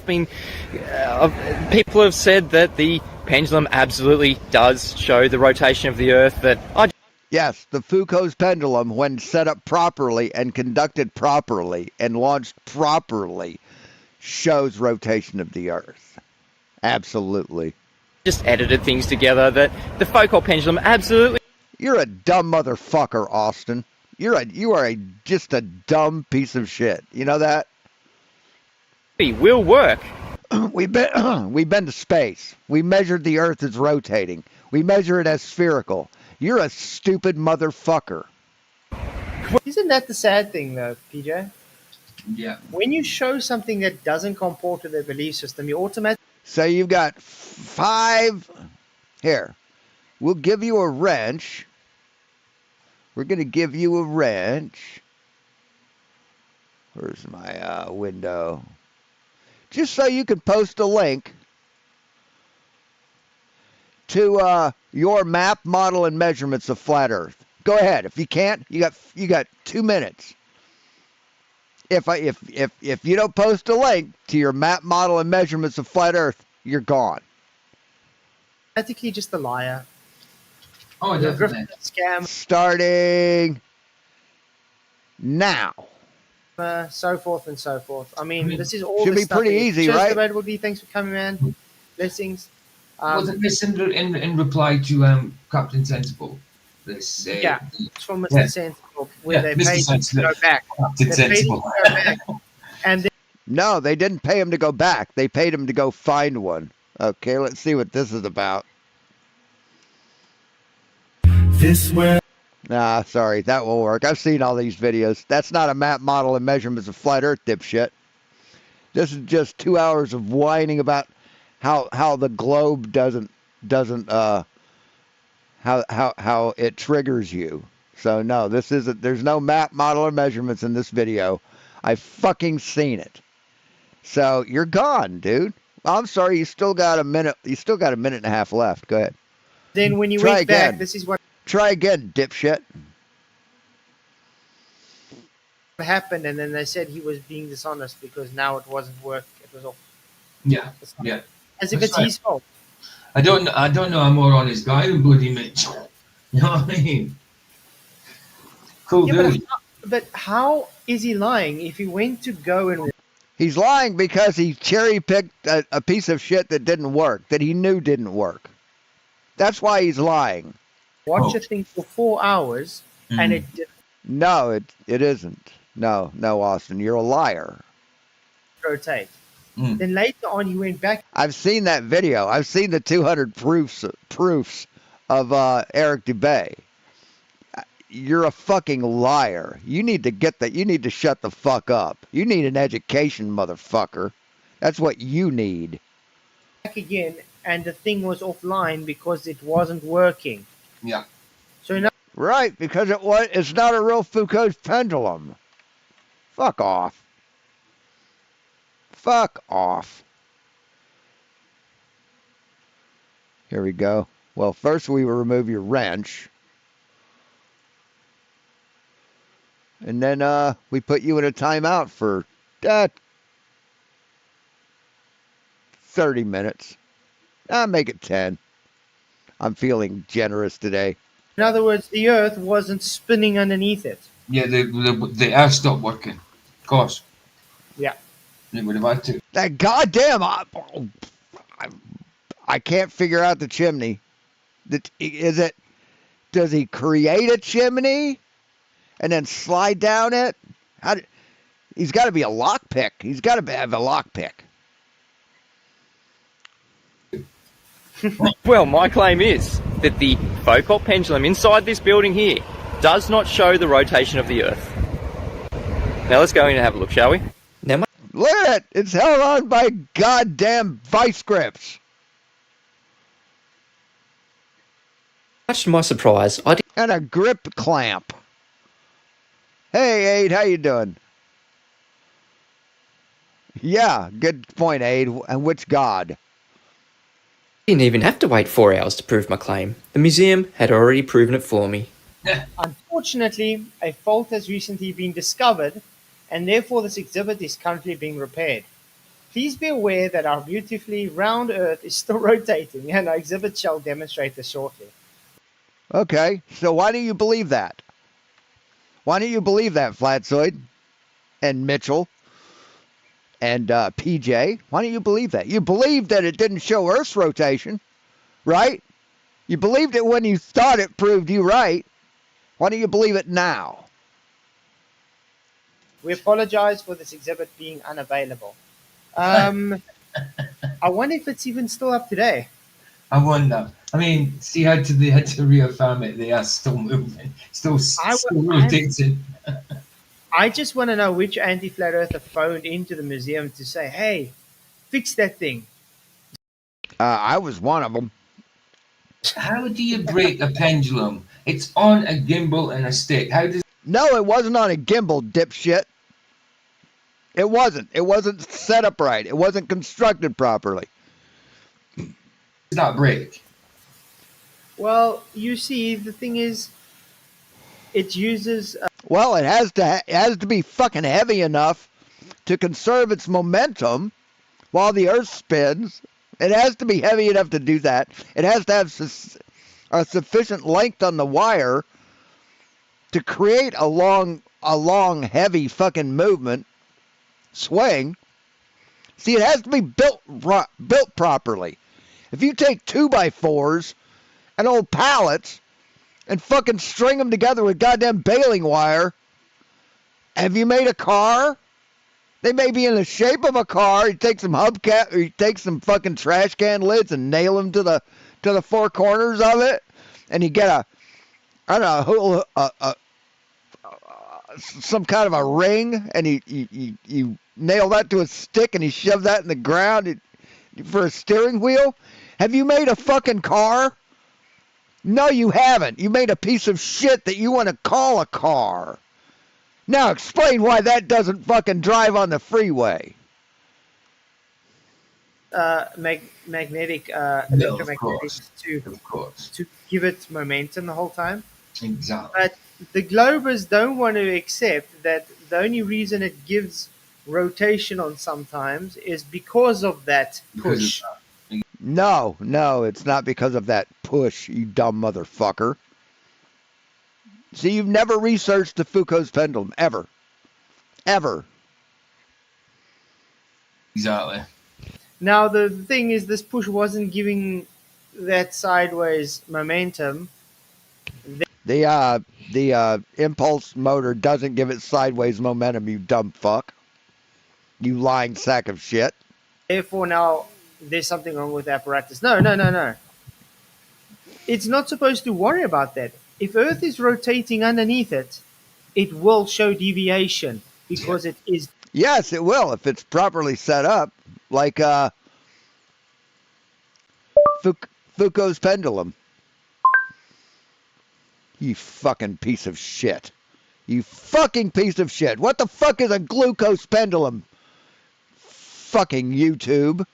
People have said that the pendulum absolutely does show the rotation of the Earth. Yes, the Foucault's pendulum, when set up properly and conducted properly and launched properly, shows rotation of the Earth. Absolutely. Just edited things together that the Foucault pendulum absolutely. You're a dumb motherfucker, Austin. You are just a dumb piece of shit. You know that? Will work. We've been to space. We measured the Earth as rotating. We measure it as spherical. You're a stupid motherfucker. Isn't that the sad thing, though, PJ? Yeah. When you show something that doesn't comport to their belief system, you automatically. So you've got 5. Here, we'll give you a wrench. We're going to give you a wrench. Where's my window? Just so you can post a link to your map, model, and measurements of flat Earth. Go ahead. If you can't, you got 2 minutes. If you don't post a link to your map, model, and measurements of flat Earth, you're gone. Automatically just a liar. Oh, You're a definitely. scam. Starting now. So forth and so forth. I mean, this is all. Should the be stuff pretty that- easy, Cheers, right? Debatable D. Thanks for coming, man. Blessings. Wasn't this in reply to Captain Sensible? This Yeah, it's from Mr. Yeah. Sensible, where Yeah, they Mr. paid him to Sensible. go back. Captain They paid him to Sensible. go back. And then No, they didn't pay him to go back. They paid him to go find one. Okay, let's see what this is about. This way. Nah, sorry, that won't work. I've seen all these videos. That's not a map, model, and measurements of flat Earth, dipshit. This is just 2 hours of whining about how the globe doesn't how it triggers you. So no, this isn't. There's no map, model, or measurements in this video. I fucking seen it. So you're gone, dude. I'm sorry. You still got a minute. You still got a minute and a half left. Go ahead. then when you Try went back, again. this is what Try again, dipshit. happened. And then they said he was being dishonest because now it wasn't work. It was off. Yeah. As if That's it's right. his fault. I don't know. I'm more honest guy than bloody Mitchell. You know what I mean? Cool Yeah, dude. but how is he lying if he went to go and He's lying because he cherry picked a piece of shit that didn't work, that he knew didn't work. That's why he's lying. watch a thing for 4 hours and it didn't No, it isn't. No, Austin, you're a liar. rotate? Then later on, he went back. I've seen that video. I've seen the 200 proofs of Eric Dubay. You're a fucking liar. You need to get that. You need to shut the fuck up. You need an education, motherfucker. That's what you need. Again, and the thing was offline because it wasn't working. Yeah. So now Right, because it's not a real Foucault's pendulum. Fuck off. Fuck off. Here we go. Well, first we will remove your wrench. And then we put you in a timeout for 30 minutes. Make it 10. I'm feeling generous today. in other words, the Earth wasn't spinning underneath it. Yeah, the air stopped working. Of course. Yeah. It would have had to. That goddamn... I can't figure out the chimney. Does he create a chimney and then slide down it? He's got to be a lockpick. He's got to have a lockpick. Well, my claim is that the Foucault pendulum inside this building here does not show the rotation of the Earth. Now let's go in and have a look, shall we? Now, Look at it! It's held on by goddamn vice grips. much to my surprise, I didn't And a grip clamp. Hey, Aid, how you doing? Yeah, good point, Aid. And which god? even have to wait 4 hours to prove my claim. The museum had already proven it for me. Unfortunately, a fault has recently been discovered, and therefore this exhibit is currently being repaired. Please be aware that our beautifully round Earth is still rotating, and our exhibit shall demonstrate this shortly. Okay, so why do you believe that? Why don't you believe that, Flatzoid? And Mitchell? And PJ? Why don't you believe that? You believed that it didn't show Earth's rotation, right? You believed it when you thought it proved you right. Why don't you believe it now? We apologize for this exhibit being unavailable. I wonder if it's even still up today. I wonder. I mean, see how they had to reaffirm it. They are still moving, still rotating. I just want to know which anti-flat earther phoned into the museum to say, "Hey, fix that thing." I was one of them. How do you break a pendulum? It's on a gimbal and a stick. How does? No, it wasn't on a gimbal, dipshit. It wasn't. It wasn't set up right. It wasn't constructed properly. That break? Well, you see, the thing is, it uses. Well, it has to be fucking heavy enough to conserve its momentum while the Earth spins. It has to be heavy enough to do that. It has to have a sufficient length on the wire to create a long, heavy fucking movement, swing. See, it has to be built properly. If you take 2x4s and old pallets and fucking string them together with goddamn baling wire, have you made a car? They may be in the shape of a car. You take some hubcap, or you take some fucking trash can lids and nail them to the four corners of it, and you get some kind of a ring, and you nail that to a stick, and you shove that in the ground for a steering wheel. Have you made a fucking car? No, you haven't. You made a piece of shit that you want to call a car. Now explain why that doesn't fucking drive on the freeway. Magnetic No, of electromagnetics course. to give it momentum the whole time. Exactly. But the Globers don't want to accept that the only reason it gives rotation on sometimes is because of that push. No, it's not because of that push, you dumb motherfucker. See, you've never researched the Foucault's pendulum, ever. Ever. Exactly. Now, the thing is, this push wasn't giving that sideways momentum. The impulse motor doesn't give it sideways momentum, you dumb fuck. You lying sack of shit. Therefore, now there's something wrong with the apparatus. No. It's not supposed to worry about that. If Earth is rotating underneath it, it will show deviation because it is. Yes, it will if it's properly set up, like Foucault's pendulum. You fucking piece of shit. You fucking piece of shit. What the fuck is a glucose pendulum? Fucking YouTube.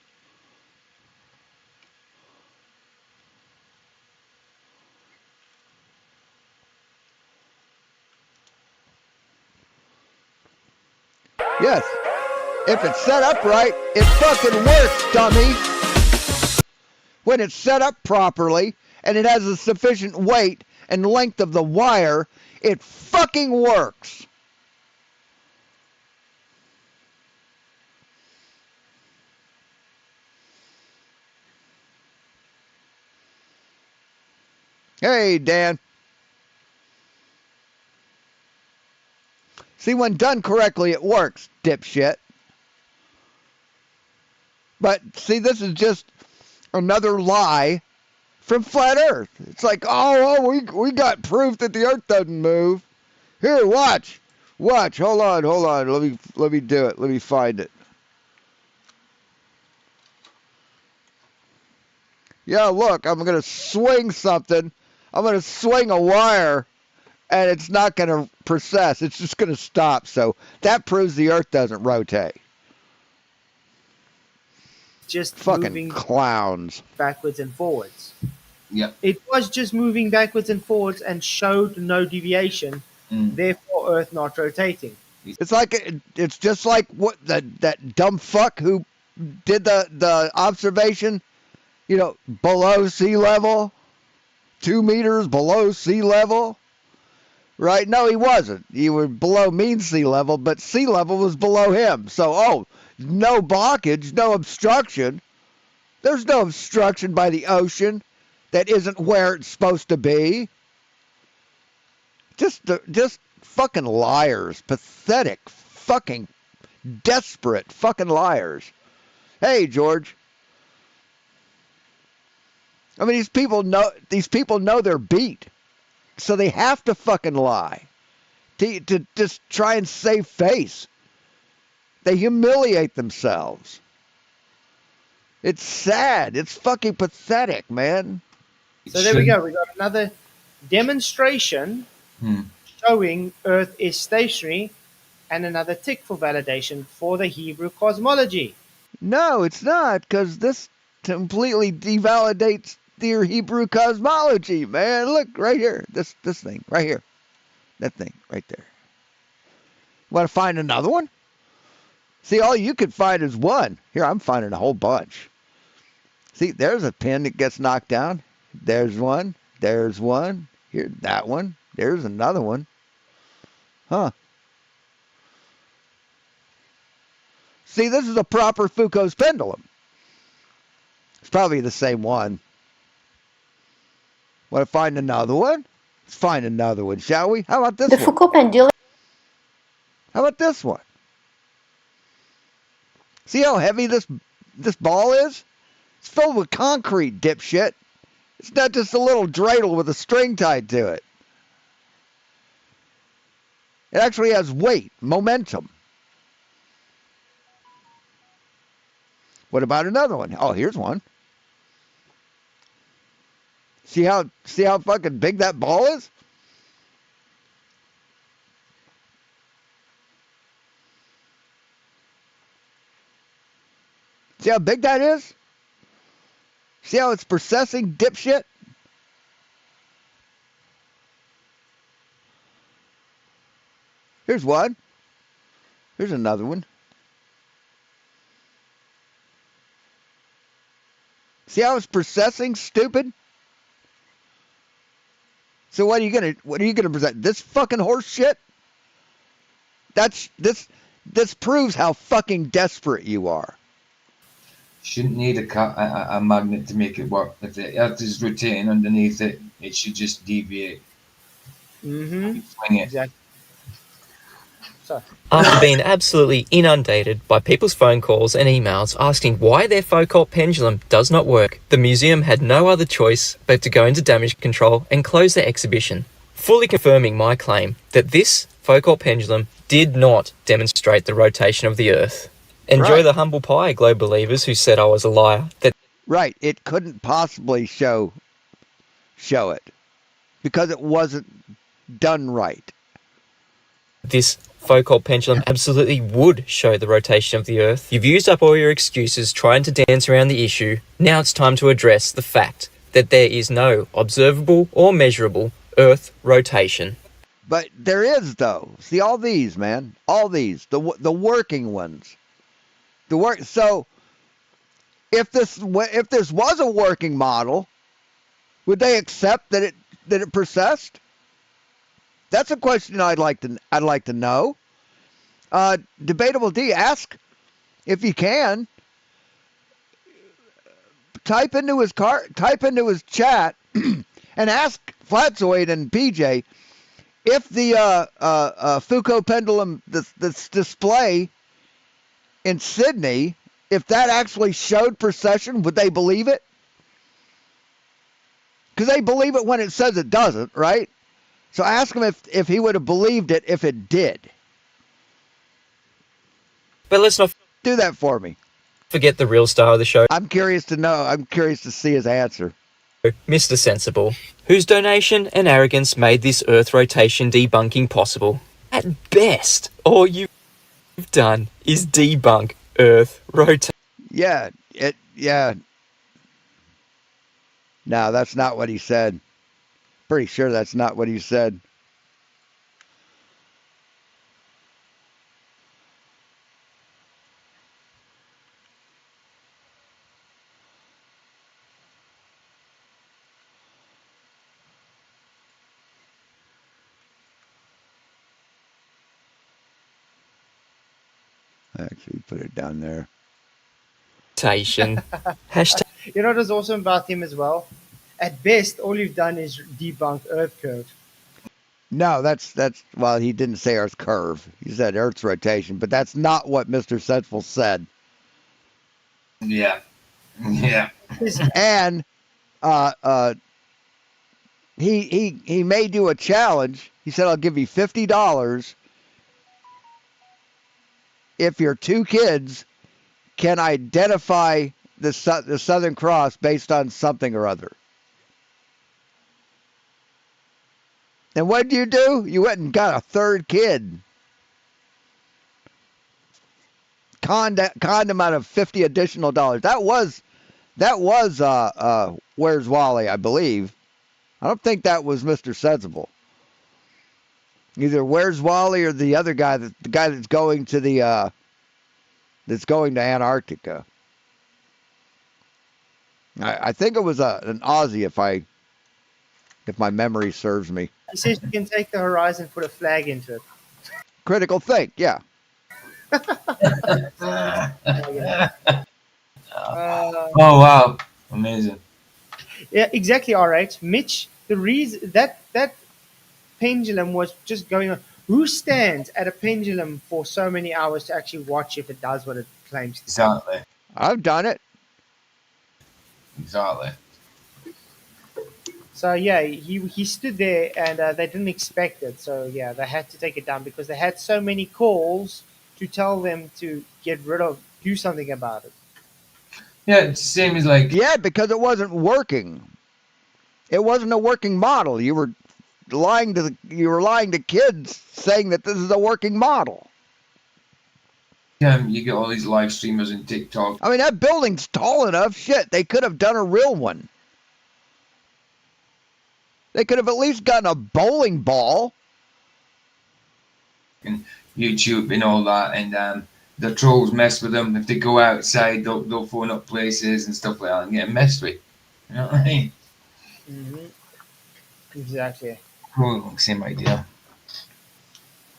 Yes. If it's set up right, it fucking works, dummy. When it's set up properly and it has a sufficient weight and length of the wire, it fucking works. Hey, Dan. See, when done correctly, it works, dipshit. But see, this is just another lie from Flat Earth. It's like, we got proof that the Earth doesn't move. Here, watch. Hold on. Let me do it. Let me find it. Yeah, look, I'm going to swing something. I'm going to swing a wire, and it's not going to process. It's just going to stop. So that proves the Earth doesn't rotate. Just Fucking moving clowns. backwards and forwards. Yep. It was just moving backwards and forwards and showed no deviation. Therefore, Earth not rotating. It's like it's just like what that dumb fuck who did the observation, below sea level, 2 meters below sea level. Right? No, he wasn't. He was below mean sea level, but sea level was below him. So, no blockage, no obstruction. There's no obstruction by the ocean that isn't where it's supposed to be. Just fucking liars. Pathetic, fucking desperate fucking liars. Hey, George. I mean, these people know they're beat. So they have to fucking lie. To just try and save face. They humiliate themselves. It's sad. It's fucking pathetic, man. So there we go. We got another demonstration showing Earth is stationary, and another tick for validation for the Hebrew cosmology. No, it's not, because this completely devalidates your Hebrew cosmology, man. Look, right here. This thing, right here. That thing, right there. Want to find another one? See, all you could find is one. Here, I'm finding a whole bunch. See, there's a pin that gets knocked down. There's one. There's one. Here, that one. There's another one. Huh. See, this is a proper Foucault's pendulum. It's probably the same one. Want to find another one? Let's find another one, shall we? How about this one? The Foucault pendulum. How about this one? See how heavy this ball is? It's filled with concrete, dipshit. It's not just a little dreidel with a string tied to it. It actually has weight, momentum. What about another one? Oh, here's one. See how fucking big that ball is? See how big that is? See how it's processing, dipshit? Here's one. Here's another one. See how it's processing, stupid? So what are you gonna present? This fucking horse shit? This proves how fucking desperate you are. Shouldn't need a magnet to make it work. If the Earth is rotating underneath it, it should just deviate. Mm-hmm. Swing it. Exactly. So. After being absolutely inundated by people's phone calls and emails asking why their Foucault pendulum does not work, the museum had no other choice but to go into damage control and close their exhibition, fully confirming my claim that this Foucault pendulum did not demonstrate the rotation of the Earth. Enjoy Right. the humble pie, Globe believers who said I was a liar. That Right, it couldn't possibly show it because it wasn't done right. this Foucault pendulum absolutely would show the rotation of the Earth. You've used up all your excuses trying to dance around the issue. Now it's time to address the fact that there is no observable or measurable Earth rotation. But there is, though. See, all these, man, all these, the working ones, So, if this was a working model, would they accept that it processed? That's a question I'd like to know. Debatable D, ask if you can. Type into his chat and ask Flatzoid and PJ if the Foucault pendulum, this display in Sydney, if that actually showed precession, would they believe it? because they believe it when it says it doesn't, right? So ask him if he would have believed it if it did. But let's not Do that for me. forget the real star of the show, I'm curious to know. I'm curious to see his answer. Mr. Sensible, whose donation and arrogance made this Earth rotation debunking possible. At best, all you've done is debunk Earth rotation. Yeah, yeah. No, that's not what he said. Pretty sure that's not what he said. Actually, put it down there. Hashtag You know what is awesome about him as well? At best, all you've done is debunk Earth curve. No, that's well, he didn't say Earth's curve. He said Earth's rotation, but that's not what Mr. Sensible said. Yeah. Yeah. And he made you a challenge. He said, "I'll give you $50 if your two kids can identify the Southern Cross based on something or other." And what did you do? You went and got a third kid. Conned him out of $50 additional. That was Where's Wally, I believe. I don't think that was Mr. Sensible. Either Where's Wally or the other guy, the guy that's going to Antarctica. I think it was an Aussie, if my memory serves me. He says you can take the horizon, put a flag into it. Critical think, yeah. Oh wow, amazing. Yeah, exactly. All right, Mitch. The reason that pendulum was just going on. Who stands at a pendulum for so many hours to actually watch if it does what it claims to do? Exactly. I've done it. Exactly. So yeah, he stood there and they didn't expect it. So yeah, they had to take it down because they had so many calls to tell them to do something about it. Yeah, it's the same as like Yeah, because it wasn't working. It wasn't a working model. You were lying to kids saying that this is a working model. you get all these live streamers and TikTok. I mean, that building's tall enough. Shit, they could have done a real one. They could have at least gotten a bowling ball. And YouTube and all that, and the trolls mess with them. If they go outside, they'll phone up places and stuff like that and get messed with. You know what I mean? Mm-hmm. Exactly. Well, same idea.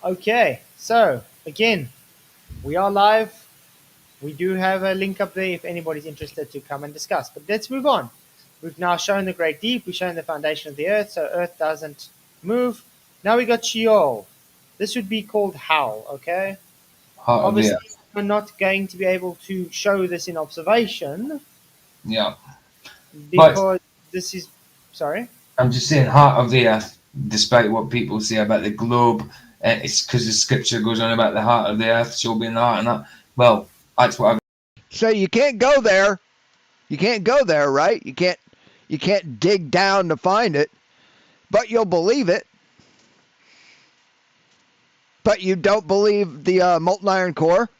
Okay, so again, we are live. We do have a link up there if anybody's interested to come and discuss. But let's move on. We've now shown the Great Deep. We've shown the foundation of the Earth, so Earth doesn't move. Now we got Sheol. This would be called Hell, okay? Obviously, we're not going to be able to show this in observation. Yeah. Because this is... Sorry? I'm just saying heart of the earth, despite what people say about the globe, it's because the scripture goes on about the heart of the earth shall be in the heart and that. Well, that's what I've... So you can't go there. You can't go there, right? You can't dig down to find it, but you'll believe it. But you don't believe the molten iron core?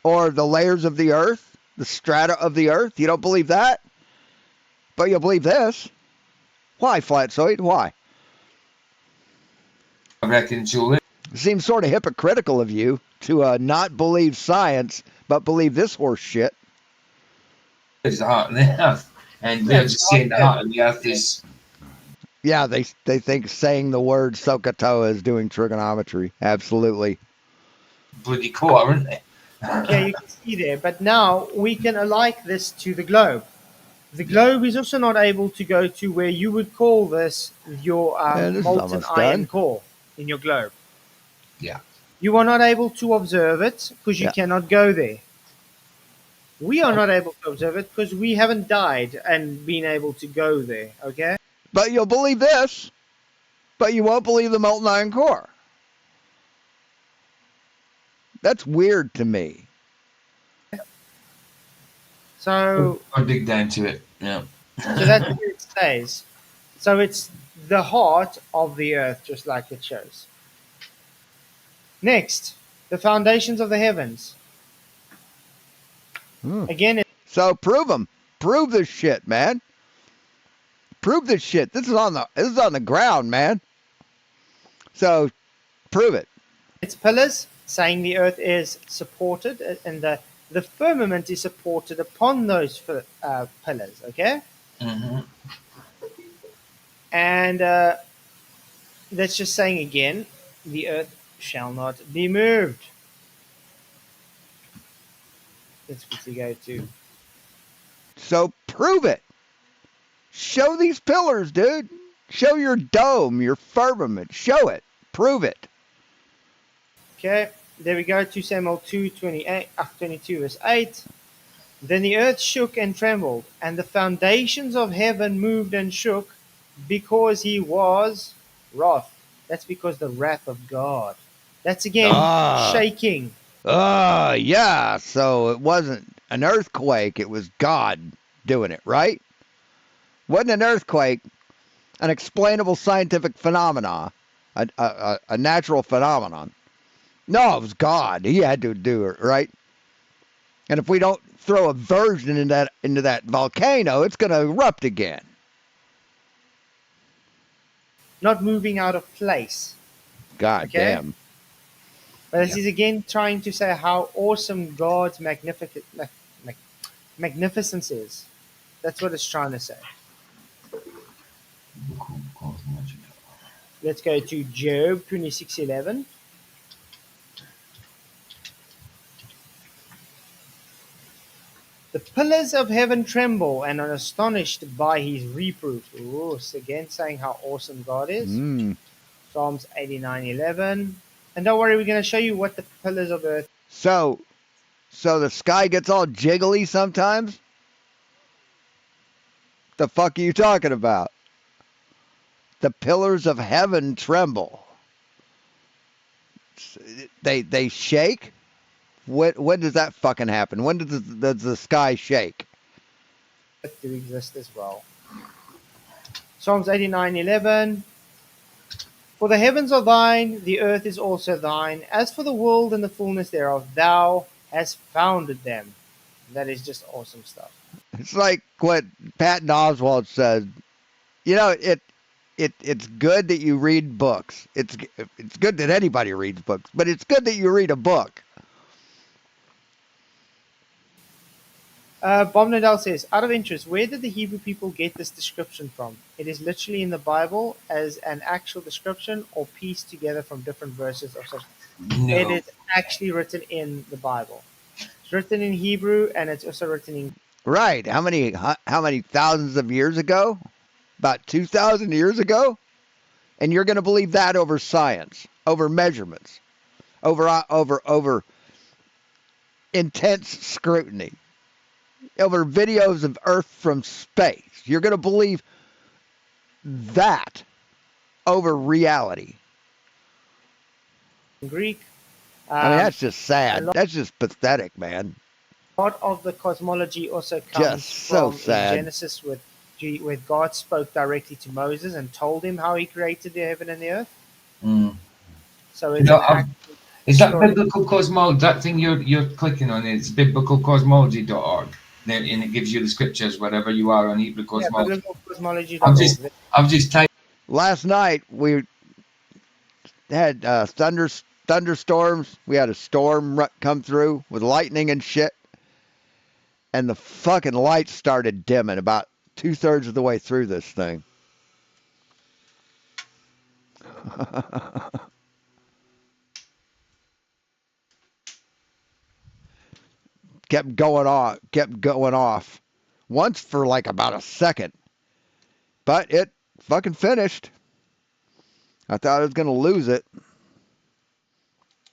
Or the layers of the earth? The strata of the earth? You don't believe that? But you'll believe this. Why, Flatsoid? Why? I reckon she'll... It seems sort of hypocritical of you to not believe science, but believe this horse shit. It's the heart of the earth. And they're just saying the heart of the earth is... Yeah, they think saying the word Sokoto is doing trigonometry. Absolutely. Bloody cool, aren't they? Okay, you can see there. But now we can alike this to the globe. The globe is also not able to go to where you would call this your this molten iron core in your globe. Yeah. You are not able to observe it because you cannot go there. We are not able to observe it because we haven't died and been able to go there, okay? But you'll believe this, but you won't believe the molten iron core. That's weird to me. So I'll dig down to it. Yeah. so that's where it stays. So it's the heart of the earth, just like it shows. Next, the foundations of the heavens. Again, So prove them. Prove this shit, man. Prove this shit. This is on the ground, man. So prove it. it's pillars, saying the earth is supported, and the firmament is supported upon those pillars, okay? Mm-hmm. And that's just saying again, the earth shall not be moved. Let's quickly go to. So prove it. Show these pillars, dude. Show your dome, your firmament. Show it. Prove it. Okay, there we go. 2 Samuel 22 verse 8. Then the earth shook and trembled, and the foundations of heaven moved and shook, because he was wrath. That's because the wrath of God. That's again shaking. Yeah. So it wasn't an earthquake. It was God doing it, right? Wasn't an earthquake an explainable scientific phenomena, a natural phenomenon? No, it was God. He had to do it, right? And if we don't throw a version into that volcano, it's going to erupt again. Not moving out of place. God Okay? damn. But this is again trying to say how awesome God's magnificence is. That's what it's trying to say. Let's go to Job 26:11. The pillars of heaven tremble and are astonished by his reproof. Ooh, it's again saying how awesome God is. Psalms 89:11. And don't worry, we're going to show you what the pillars of earth. So the sky gets all jiggly sometimes? The fuck are you talking about? The pillars of heaven tremble. They shake? When does that fucking happen? When does the sky shake? Do exist as well. Psalms 89:11. For the heavens are thine, the earth is also thine. As for the world and the fullness thereof, thou hast founded them. That is just awesome stuff. It's like what Patton Oswalt said. You know, it's good that you read books. It's good that anybody reads books, but it's good that you read a book. Bob Nadal says, out of interest, where did the Hebrew people get this description from? It is literally in the Bible as an actual description or pieced together from different verses of such. No. It is actually written in the Bible. It's written in Hebrew and it's also written in. Right. How many thousands of years ago? About 2,000 years ago? And you're going to believe that over science, over measurements, over intense scrutiny, over videos of Earth from space. You're going to believe that over reality. Greek. I mean, that's just sad. That's just pathetic, man. A lot of the cosmology also comes Just so from sad. Genesis, where God spoke directly to Moses and told him how he created the heaven and the earth. So it's is that biblical cosmology? That thing you're clicking on, it's biblicalcosmology.org, and it gives you the scriptures wherever you are on Hebrew cosmology. Yeah, biblicalcosmology.org. I've just typed. Last night we had thunderstorms. We had a storm come through with lightning and shit, and the fucking lights started dimming about 2/3 of the way through this thing. Kept going off. Once for like about a second. But it fucking finished. I thought I was going to lose it.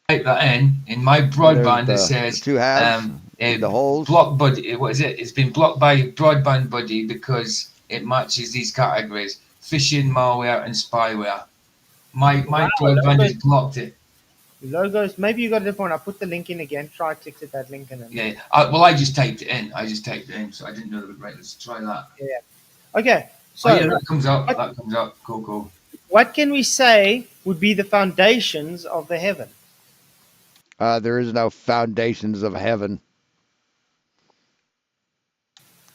Type that in my broadband. It says two halves. The holes. Block Buddy. What is it? It's been blocked by Broadband Buddy because it matches these categories: phishing, malware, and spyware. My Wow, broadband has blocked it. logos. Maybe you got a different one. I'll put the link in again. Try click to that link and then. Yeah. Well, I just typed it in. So I didn't know that. Right. Let's try that. Yeah. Okay. Oh yeah, So that comes up. what, That comes up. Cool, cool. what can we say would be the foundations of the heaven? There is no foundations of heaven.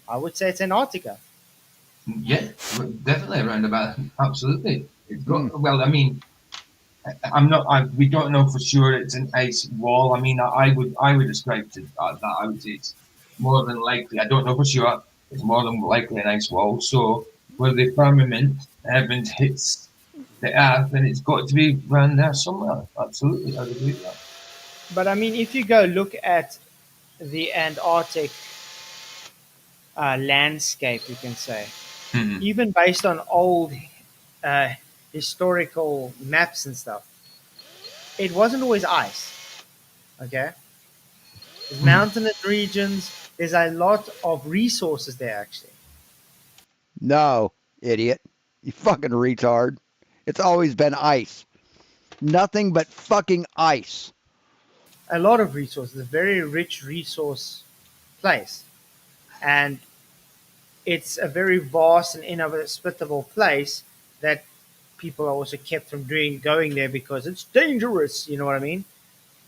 I would say it's Antarctica. Yeah, definitely around about. Absolutely. It's Hmm. got. Well, I mean, I'm not. We don't know for sure. It's an ice wall. I mean, I would describe to that. I would say it's more than likely. I don't know for sure. It's more than likely an ice wall. So where the firmament heavens hits the earth, then it's got to be around there somewhere. Absolutely, I would agree with that. But I mean, if you go look at the Antarctic landscape, you can say, Mhm. even based on old uh, historical maps and stuff, it wasn't always ice. Okay, there's mountainous regions. There's a lot of resources there actually. No, idiot. You fucking retard. It's always been ice. Nothing but fucking ice. A lot of resources. A very rich resource place, and it's a very vast and inhospitable place that people are also kept from going there because it's dangerous. You know what I mean?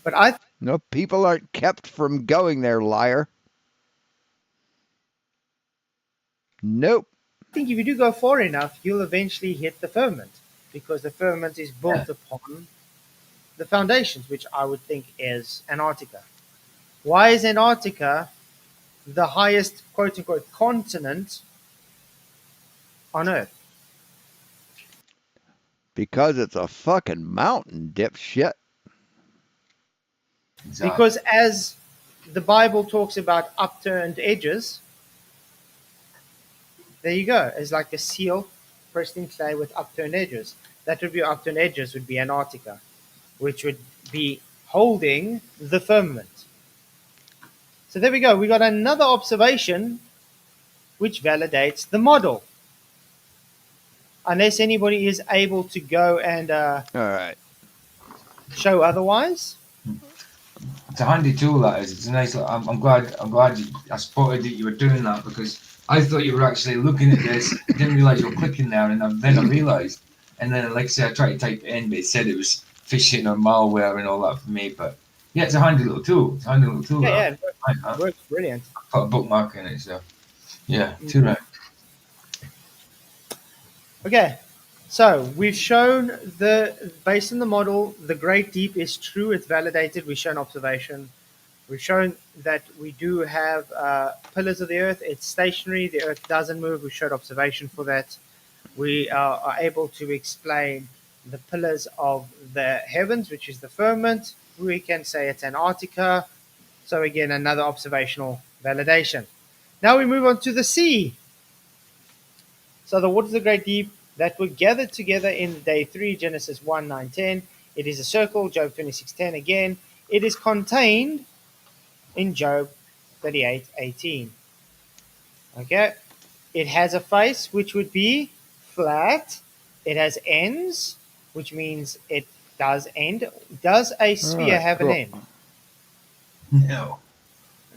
But I No, people aren't kept from going there, liar. Nope. think if you do go far enough, you'll eventually hit the firmament because the firmament is Yeah. built upon the foundations, which I would think is Antarctica. Why is Antarctica the highest quote unquote continent on Earth? Because it's a fucking mountain, dipshit. Exactly. Because as the Bible talks about upturned edges, there you go. It's like a seal pressed in clay with upturned edges. That would be upturned edges would be Antarctica, which would be holding the firmament. So there we go. We got another observation which validates the model. Unless anybody is able to go and All right. show otherwise. It's a handy tool, that is. It's a nice. I'm glad. I spotted that you were doing that because I thought you were actually looking at this. I didn't realize you were clicking there, and then I realized. And then, like I said, I tried to type it in, but it said it was phishing or malware and all that for me. But yeah, it's a handy little tool. It's a handy little tool. Yeah, yeah, That. it works brilliant. Put a bookmark in it. So yeah, too right. Okay, so we've shown based on the model, the Great Deep is true. It's validated. We've shown observation. We've shown that we do have pillars of the Earth. It's stationary. The Earth doesn't move. We showed observation for that. We are able to explain the pillars of the heavens, which is the firmament. We can say it's Antarctica. So again, another observational validation. Now we move on to the sea. So the waters of the great deep that were gathered together in day 3, Genesis 1, 9, 10. It is a circle, Job 26, 10 again. It is contained in Job 38, 18. Okay. It has a face, which would be flat. It has ends, which means it does end. Does a All sphere right. have an Cool. end? No,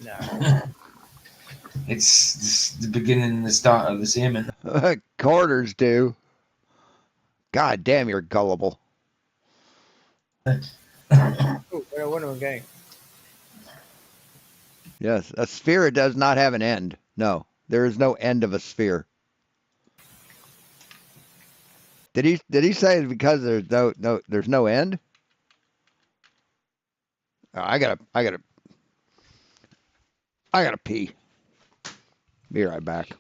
No. it's the beginning and the start of the same. Quarters do. God damn, you're gullible. Ooh, where am I going? Yes, a sphere does not have an end. No, there is no end of a sphere. Did he say because there's no end? Oh, I gotta pee. Be right back.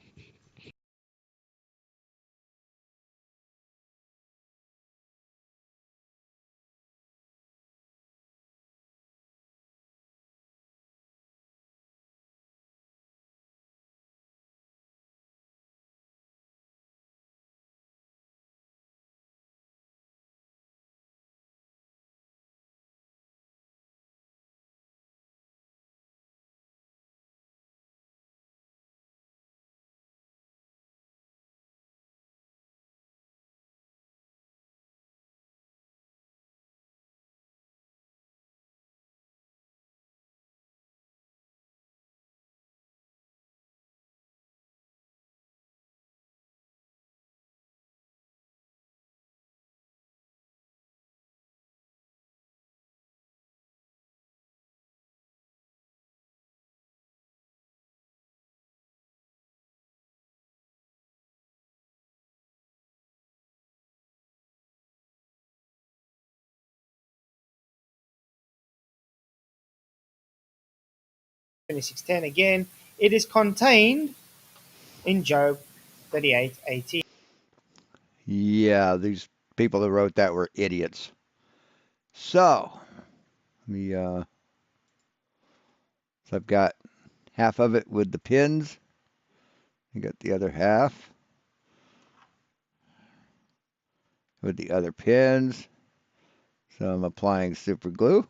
26:10 again. It is contained in Job 38:18. Yeah, these people that wrote that were idiots. So, so I've got half of it with the pins. I got the other half with the other pins. So I'm applying super glue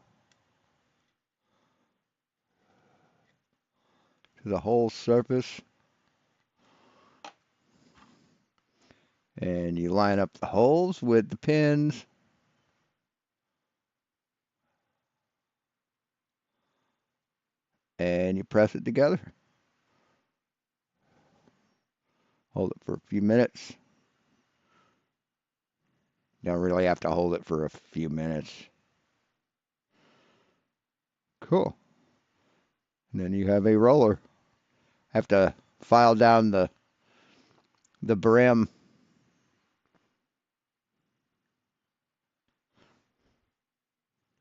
to the whole surface. And you line up the holes with the pins. And you press it together. Hold it for a few minutes. Don't really have to hold it for a few minutes. Cool. And then you have a roller. Have to file down the brim.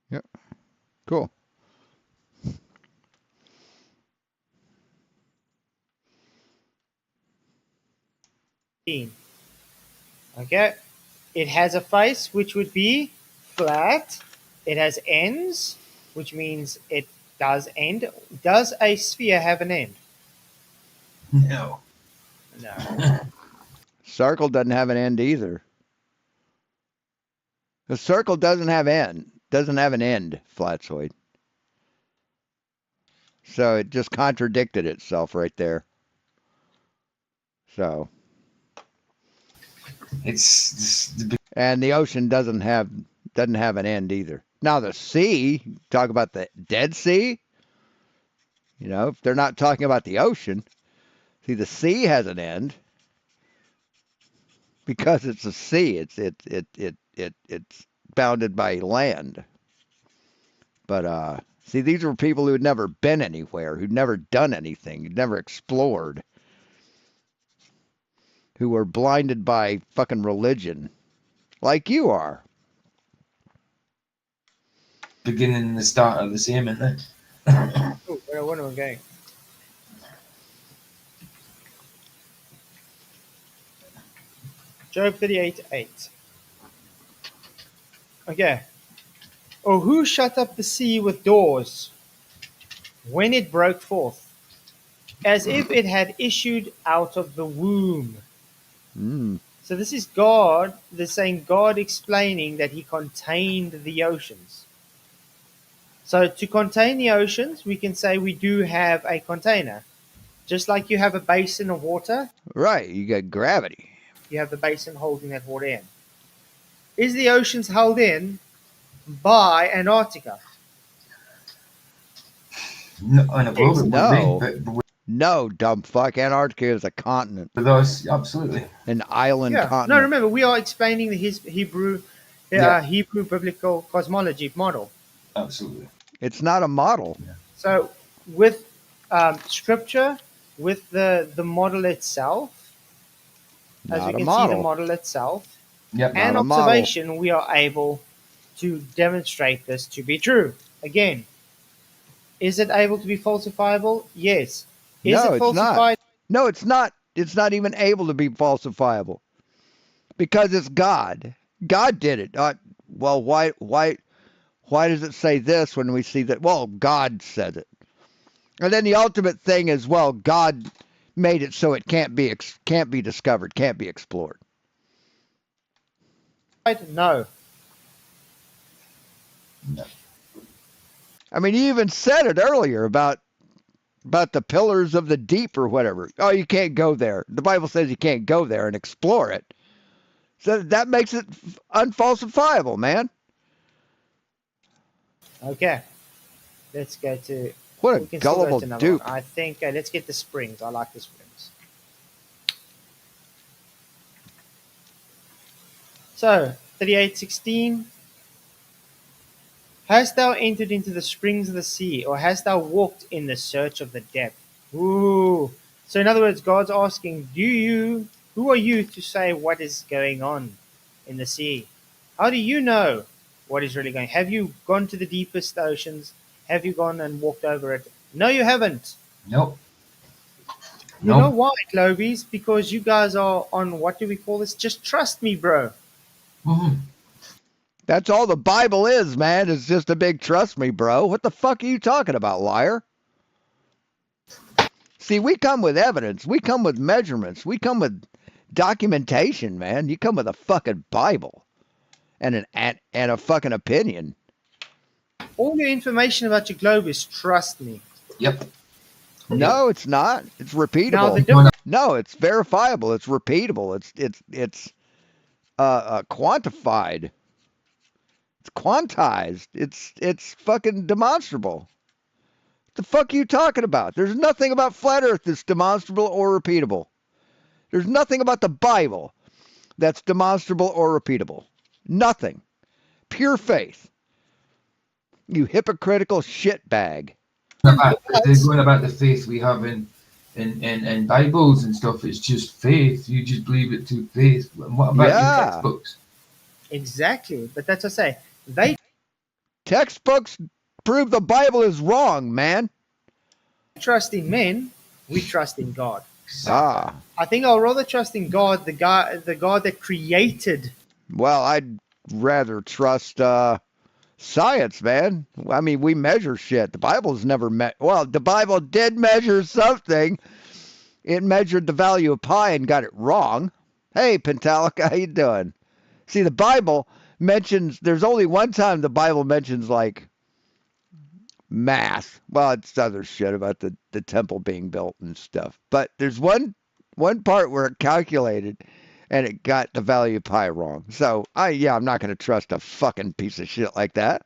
Yep. Cool. Okay. It has a face, which would be flat. It has ends, which means it does end. Does a sphere have an end? No. No. Circle doesn't have an end either. The circle doesn't have an end, Flatsoid. So it just contradicted itself right there. So. And the ocean doesn't have an end either. Now the sea, talk about the Dead Sea. If they're not talking about the ocean, see the sea has an end because it's a sea. It's bounded by land. But see, these were people who had never been anywhere, who'd never done anything, who'd never explored, who were blinded by fucking religion, like you are. Beginning and the start are the same, isn't they? Oh, where am I going? Job 38:8. Okay. Oh, who shut up the sea with doors when it broke forth, as if it had issued out of the womb? So this is God, they're saying God explaining that he contained the oceans. So to contain the oceans, we can say we do have a container. Just like you have a basin of water. Right, you got gravity. You have the basin holding that water in. Is the oceans held in by Antarctica? No, on a globe it would No. be. But No, dumb fuck. Antarctica is a continent. with us, absolutely. An island continent. No, remember, we are explaining the Hebrew biblical cosmology model. Absolutely. It's not a model. So with scripture, with the model itself, as we can see the model itself, and observation, we are able to demonstrate this to be true. Again, is it able to be falsifiable? Yes. Is it falsified? No, it's not. It's not even able to be falsifiable because it's God. God did it. Well, why does it say this when we see that? Well, God said it. And then the ultimate thing is, well, God made it so it can't be discovered, can't be explored. No. I mean, you even said it earlier about the pillars of the deep or whatever. Oh, you can't go there. The Bible says you can't go there and explore it. So that makes it unfalsifiable, man. Okay. Let's go to... What a gullible dupe. I think, let's get the springs. I like the springs. So, 38:16. Hast thou entered into the springs of the sea, or hast thou walked in the search of the depth? Ooh. So in other words, God's asking, who are you to say what is going on in the sea? How do you know what is really going on? Have you gone to the deepest oceans? Have you gone and walked over it? No, you haven't. Nope. You know Nope. why, Globies? Because you guys are on, what do we call this? Just trust me, bro. Mm-hmm. That's all the Bible is, man. It's just a big trust me, bro. What the fuck are you talking about, liar? See, we come with evidence. We come with measurements. We come with documentation, man. You come with a fucking Bible and a fucking opinion. All your information about your globe is trust me. Yep. No, it's not. It's Now repeatable. the difference. No, it's verifiable. It's repeatable. It's quantified. It's quantized. It's fucking demonstrable. The fuck are you talking about? There's nothing about flat Earth that's demonstrable or repeatable. There's nothing about the Bible that's demonstrable or repeatable. Nothing. Pure faith. You hypocritical shitbag. They're going about the faith we have in Bibles and stuff. It's just faith. You just believe it through faith. And what about your Yeah. textbooks? Exactly. But that's what I say. They Textbooks prove the Bible is wrong, man. trust in men, we trust in God. Ah. I think I'll rather trust in God, the God that created. Well, I'd rather trust science, man. I mean, we measure shit. The Bible's never met. Well, the Bible did measure something. It measured the value of pi and got it wrong. Hey, Pentalica, how you doing? See, the Bible mentions. There's only one time the Bible mentions like math. Well, it's other shit about the temple being built and stuff. But there's one part where it calculated and it got the value of pi wrong. So I'm not gonna trust a fucking piece of shit like that.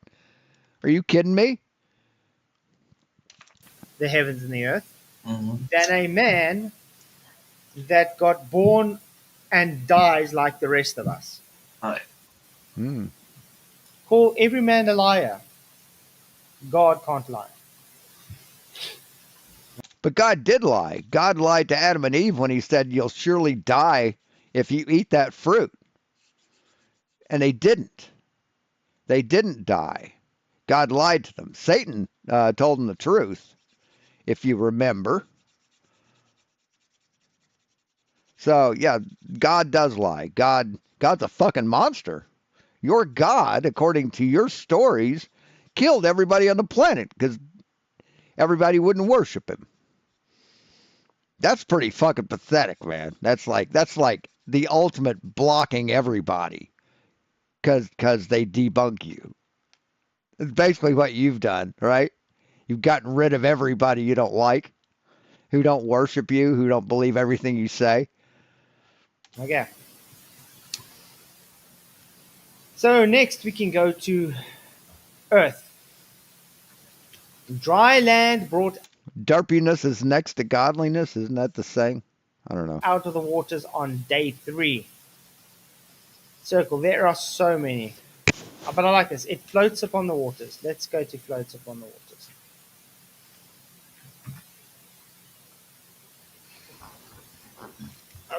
Are you kidding me? The heavens and the earth, Mm-hmm. than a man that got born and dies like the rest of us. Hmm. Call every man a liar. God can't lie. But God did lie. God lied to Adam and Eve when he said, "You'll surely die if you eat that fruit." And they didn't. They didn't die. God lied to them. Satan told them the truth, if you remember. So yeah, God does lie. God's a fucking monster. Your God, according to your stories, killed everybody on the planet because everybody wouldn't worship him. That's pretty fucking pathetic, man. That's like the ultimate blocking everybody because they debunk you. It's basically what you've done, right? You've gotten rid of everybody you don't like, who don't worship you, who don't believe everything you say. Okay. So next we can go to Earth. Dry land brought Darpiness is next to godliness, isn't that the saying? I don't know. out of the waters on day 3. Circle. There are so many. But I like this. It floats upon the waters. Let's go to floats upon the waters.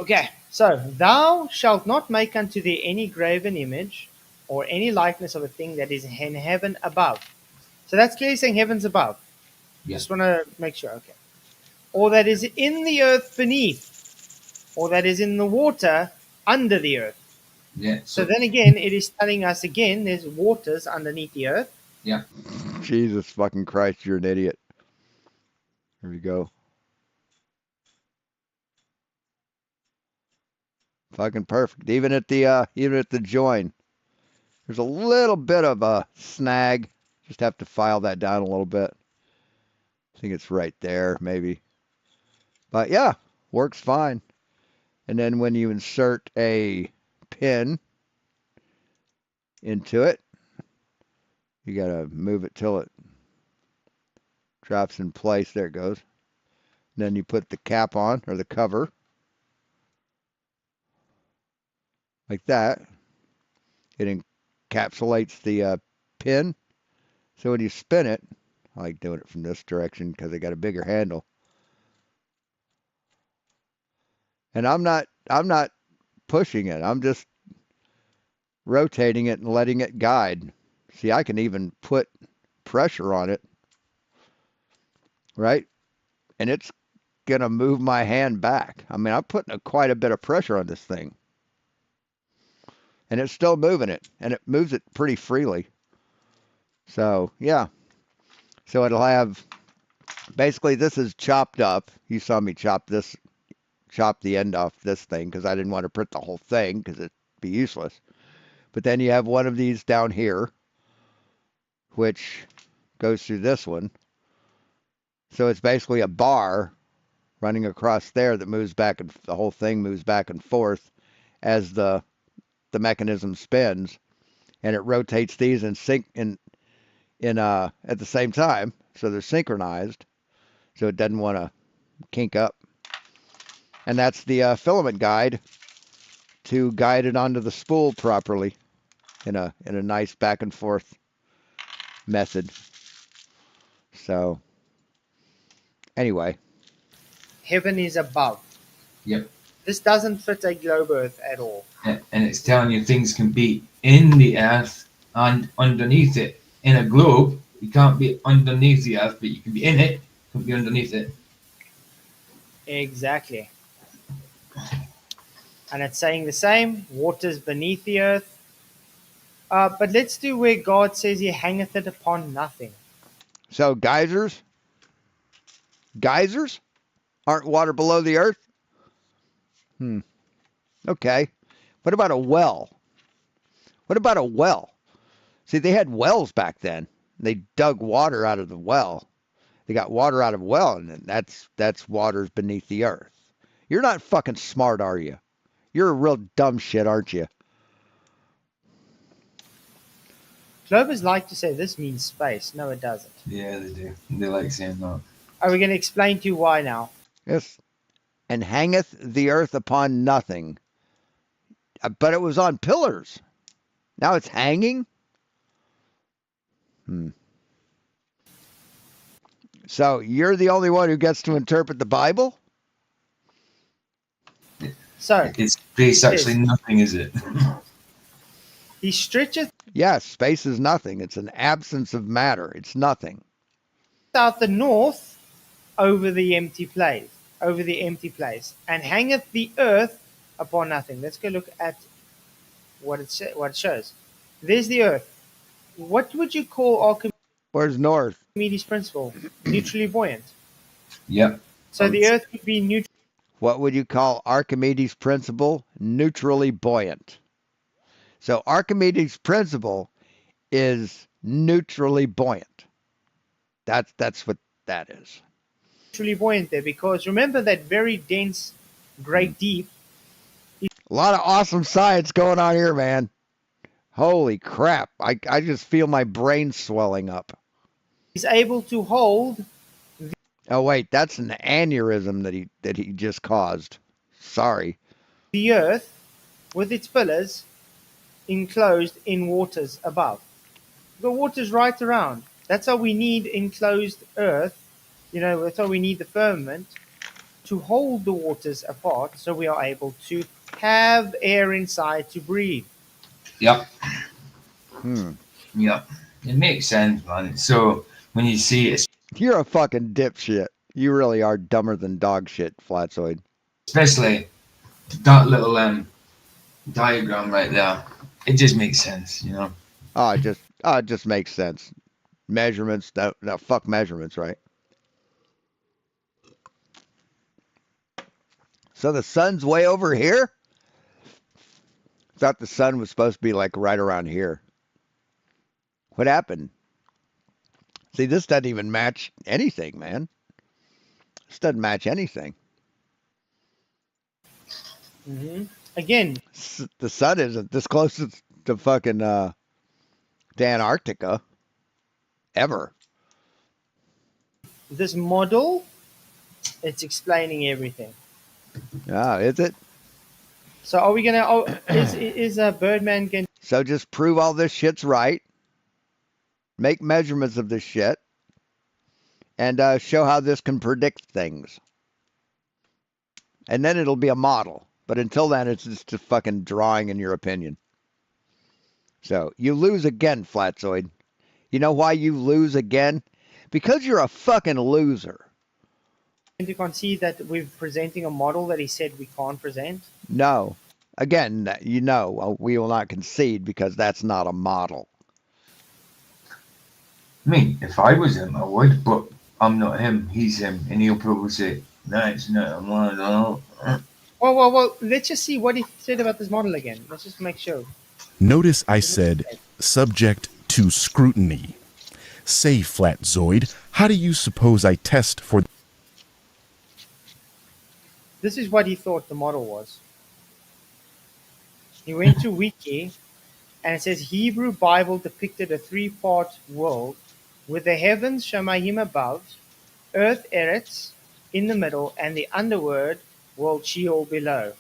Okay. So, thou shalt not make unto thee any graven image or any likeness of a thing that is in heaven above. So that's clearly saying heavens above. Yeah. Just want to make sure. Okay. Or that is in the earth beneath, or that is in the water under the earth. Yeah. So then again, it is telling us again there's waters underneath the earth. Yeah. Jesus fucking Christ, you're an idiot. Here we go. Fucking perfect. Even at the join, there's a little bit of a snag. Just have to file that down a little bit. I think it's right there, maybe. But yeah, works fine. And then when you insert a pin into it, you gotta move it till it drops in place. There it goes. And then you put the cap on, or the cover, like that. It encapsulates the pin. So when you spin it, I like doing it from this direction because I got a bigger handle. And I'm not pushing it. I'm just rotating it and letting it guide. See, I can even put pressure on it right? And it's going to move my hand back. I mean, I'm putting quite a bit of pressure on this thing. And it's still moving it. And it moves it pretty freely. So, yeah. So it'll have, basically this is chopped up. You saw me chop the end off this thing because I didn't want to print the whole thing because it'd be useless. But then you have one of these down here, which goes through this one. So it's basically a bar running across there that moves back, and the whole thing moves back and forth as the mechanism spins, and it rotates these in sync in at the same time, so they're synchronized, so it doesn't want to kink up. And that's the filament guide to guide it onto the spool properly in a nice back and forth method. So anyway, Heaven is above. Yep. This doesn't fit a globe Earth at all. And it's telling you things can be in the earth and underneath it. In a globe, you can't be underneath the earth, but you can be in it, you can be underneath it. Exactly. And it's saying the same, waters beneath the earth. But let's do where God says he hangeth it upon nothing. so geysers aren't water below the earth. Okay. What about a well? What about a well? See, they had wells back then. They dug water out of the well. They got water out of a well, and that's waters beneath the earth. You're not fucking smart, are you? You're a real dumb shit, aren't you? Globers like to say this means space. No, it doesn't. Yeah, they do. They like saying that. Are we going to explain to you why now? Yes. And hangeth the earth upon nothing. But it was on pillars. Now it's hanging? So you're the only one who gets to interpret the Bible? So, It's space actually nothing, is it? he stretcheth Yes, space is nothing. It's an absence of matter. It's nothing. out the north over the empty place, and hangeth the earth upon nothing. Let's go look at what it shows. There's the earth. What would you call Where's north? Archimedes' principle? Neutrally buoyant. Yep. So the earth would be neutral. What would you call Archimedes' principle? Neutrally buoyant. So Archimedes' principle is neutrally buoyant. That's what that is. Neutrally buoyant there because remember that very dense great deep A lot of awesome science going on here, man. Holy crap. I just feel my brain swelling up. is able to hold Oh wait, that's an aneurysm that he just caused. Sorry. the earth with its pillars enclosed in waters above. The water's right around. That's how we need enclosed earth. That's how we need the firmament to hold the waters apart so we are able to have air inside to breathe. Yep. Yep. It makes sense, man. So when you see it, You're a fucking dipshit. You really are dumber than dog shit, Flatzoid. especially that little diagram right there, it just makes sense, you know. It just makes sense. Measurements, no, fuck measurements, right? So the sun's way over here? Thought the sun was supposed to be like right around here. What happened? See, this doesn't even match anything, man. This doesn't match anything. Again, The sun isn't this close to fucking to Antarctica ever. this model, it's explaining everything. Ah, is it? So are we gonna? Oh, is Birdman going? So just prove all this shit's right. Make measurements of this shit. And show how this can predict things. And then it'll be a model. But until then, it's just a fucking drawing in your opinion. So you lose again, Flatzoid. You know why you lose again? Because you're a fucking loser. to concede that we're presenting a model that he said we can't present? No. Again, we will not concede because that's not a model. I mean, if I was him, I would, but I'm not him. He's him, and he'll probably say, "No, it's not a model." Well, let's just see what he said about this model again. Let's just make sure. Notice I said subject to scrutiny. Say, Flatzoid, how do you suppose I test for... This is what he thought the model was. He went to Wiki, and it says Hebrew Bible depicted a three-part world with the heavens Shamayim above, earth Eretz in the middle, and the underworld world Sheol below.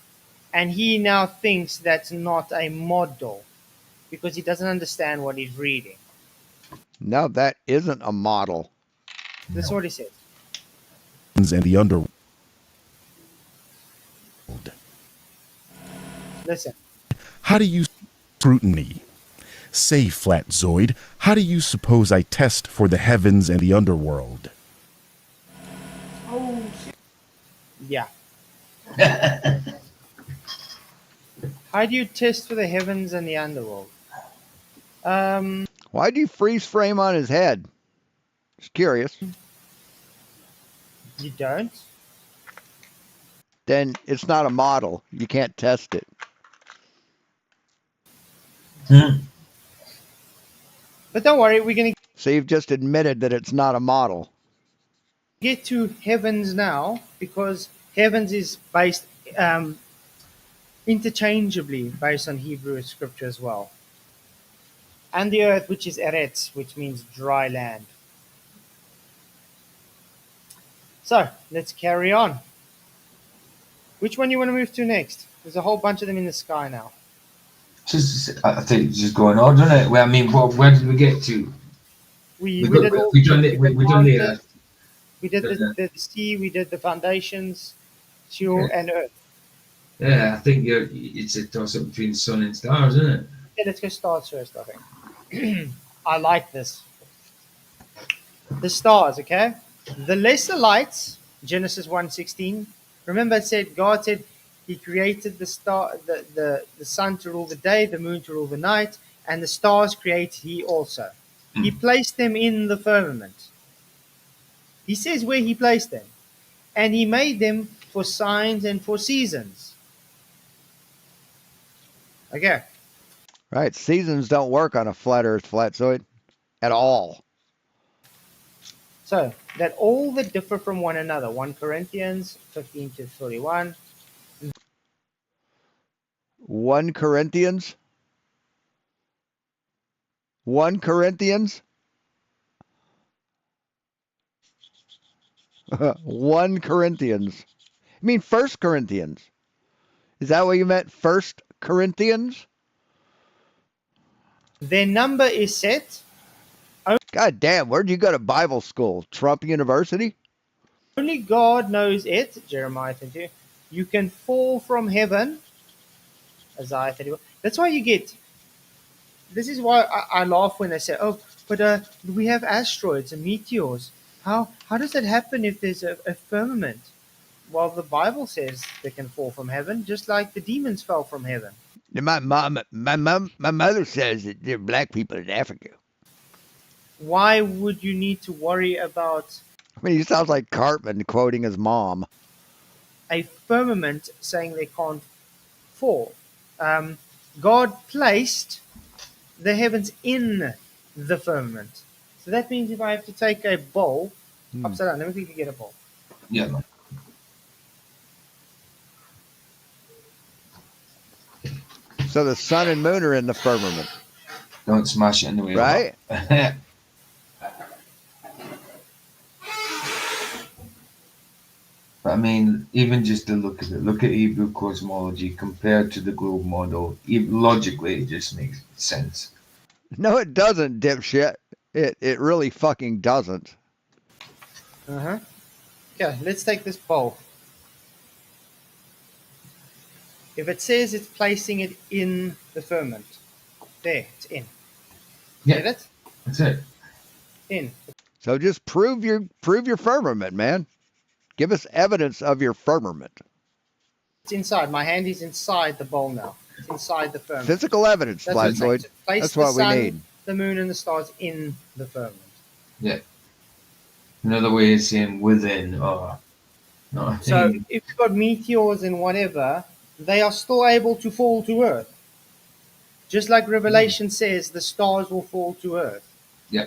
And he now thinks that's not a model because he doesn't understand what he's reading. No, that isn't a model. This is what he says. and the underworld? Listen. How do you scrutiny? Say, Flatzoid, how do you suppose I test for the heavens and the underworld? Oh, shit. Yeah. How do you test for the heavens and the underworld? Why do you freeze frame on his head? Just curious. You don't? Then it's not a model. You can't test it. But don't worry, we're going to So you've just admitted that it's not a model. get to heavens now because heavens is based interchangeably based on Hebrew scripture as well. And the earth, which is Eretz, which means dry land. So, let's carry on. Which one you want to move to next? There's a whole bunch of them in the sky now. I think it's just going on, doesn't it? Well, I mean, where did we get to? We did the earth. We did the sea, we did the foundations, Sheol, and earth. Yeah, I think it's a toss-up between the sun and stars, isn't it? Yeah, let's go stars first, I think. I like this. The stars, okay? The lesser lights, Genesis 1:16. Remember it said God said he created the sun to rule the day, the moon to rule the night, and the stars created he also. He placed them in the firmament. He says where he placed them. And he made them for signs and for seasons. Okay. Right. Seasons don't work on a flat earth flatzoid at all. So that all that differ from one another. 1 Corinthians 15-31. 1 Corinthians? 1 Corinthians? 1 Corinthians. You mean 1 Corinthians? Is that what you meant? 1 Corinthians? Their number is set. God damn, where'd you go to Bible school? Trump University? Only God knows it. Jeremiah 32. You can fall from heaven. Isaiah 31. That's why you get. This is why I laugh when they say, "Oh, but we have asteroids and meteors. How does that happen if there's a firmament?" Well, the Bible says they can fall from heaven, just like the demons fell from heaven. My mother says that there are black people in Africa. Why would you need to worry about? I mean, he sounds like Cartman quoting his mom. A firmament saying they can't fall. God placed the heavens in the firmament. So that means if I have to take a bowl upside down, let me quickly get a bowl. Yeah, man. So the sun and moon are in the firmament. Don't smash it in the way. Right? But I mean, even just to look at Hebrew cosmology compared to the globe model, logically it just makes sense. No, it doesn't, dipshit. It really fucking doesn't. Okay, let's take this bowl. If it says it's placing it in the firmament, there, it's in. Yeah, Get it? That's it. In. So just prove your firmament, man. Give us evidence of your firmament. It's inside. My hand is inside the bowl now. It's inside the firmament. Physical evidence, That's what it's saying. Flatzoid. To place That's the what we sun, need. the moon, and the stars in the firmament. Yeah. Another way is saying within or not. So if you've got meteors and whatever, they are still able to fall to Earth. Just like Revelation says, the stars will fall to Earth. Yeah.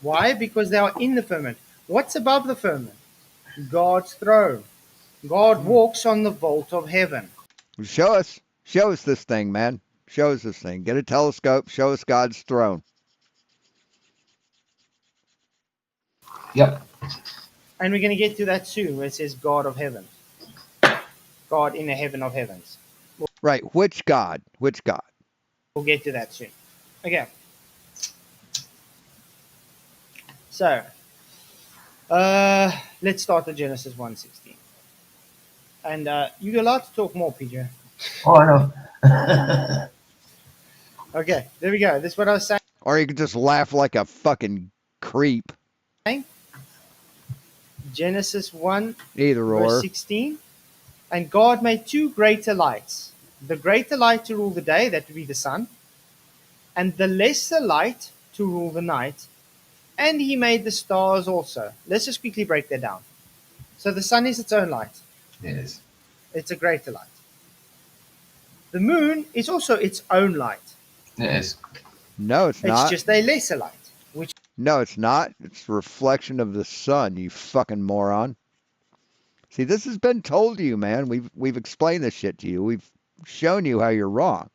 Why? Because they are in the firmament. What's above the firmament? God's throne. God walks on the vault of heaven. Show us this thing, man. Show us this thing. Get a telescope. Show us God's throne. Yep. And we're going to get to that soon, where it says God of heaven. God in the heaven of heavens. Right. Which God? Which God? We'll get to that soon. Okay. So, let's start with Genesis 1:16. And you're allowed to talk more, PJ. Oh, I know. Okay, there we go. This is what I was saying. Or you could just laugh like a fucking creep. Genesis 1, Either verse or. 16. And God made two greater lights. The greater light to rule the day, that would be the sun. And the lesser light to rule the night. And he made the stars also. Let's just quickly break that down. So the sun is its own light. Yes. It's a greater light. The moon is also its own light. Yes. No, it's not. It's just a lesser light. Which No, it's not. It's a reflection of the sun, you fucking moron. See, this has been told to you, man. We've explained this shit to you. We've shown you how you're wrong.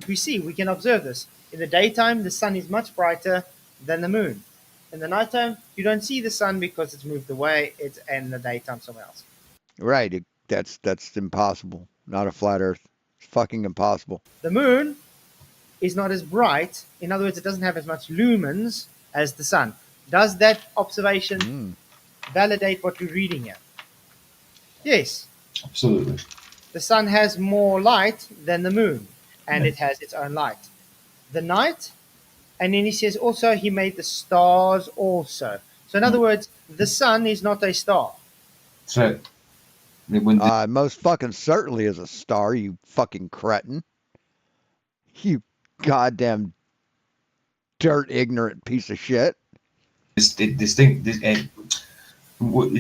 we see, we can observe this. In the daytime, the sun is much brighter than the moon. In the nighttime, you don't see the sun because it's moved away. It's in the daytime somewhere else. Right. That's impossible. Not a flat earth. It's fucking impossible. The moon is not as bright. In other words, it doesn't have as much lumens as the sun. Does that observation validate what we're reading here? Yes. Absolutely. The sun has more light than the moon, and it has its own light. The night, and then he says also he made the stars also. So in other words, the sun is not a star. That's right. It wouldn't Most fucking certainly is a star, you fucking cretin. You goddamn dirt ignorant piece of shit. it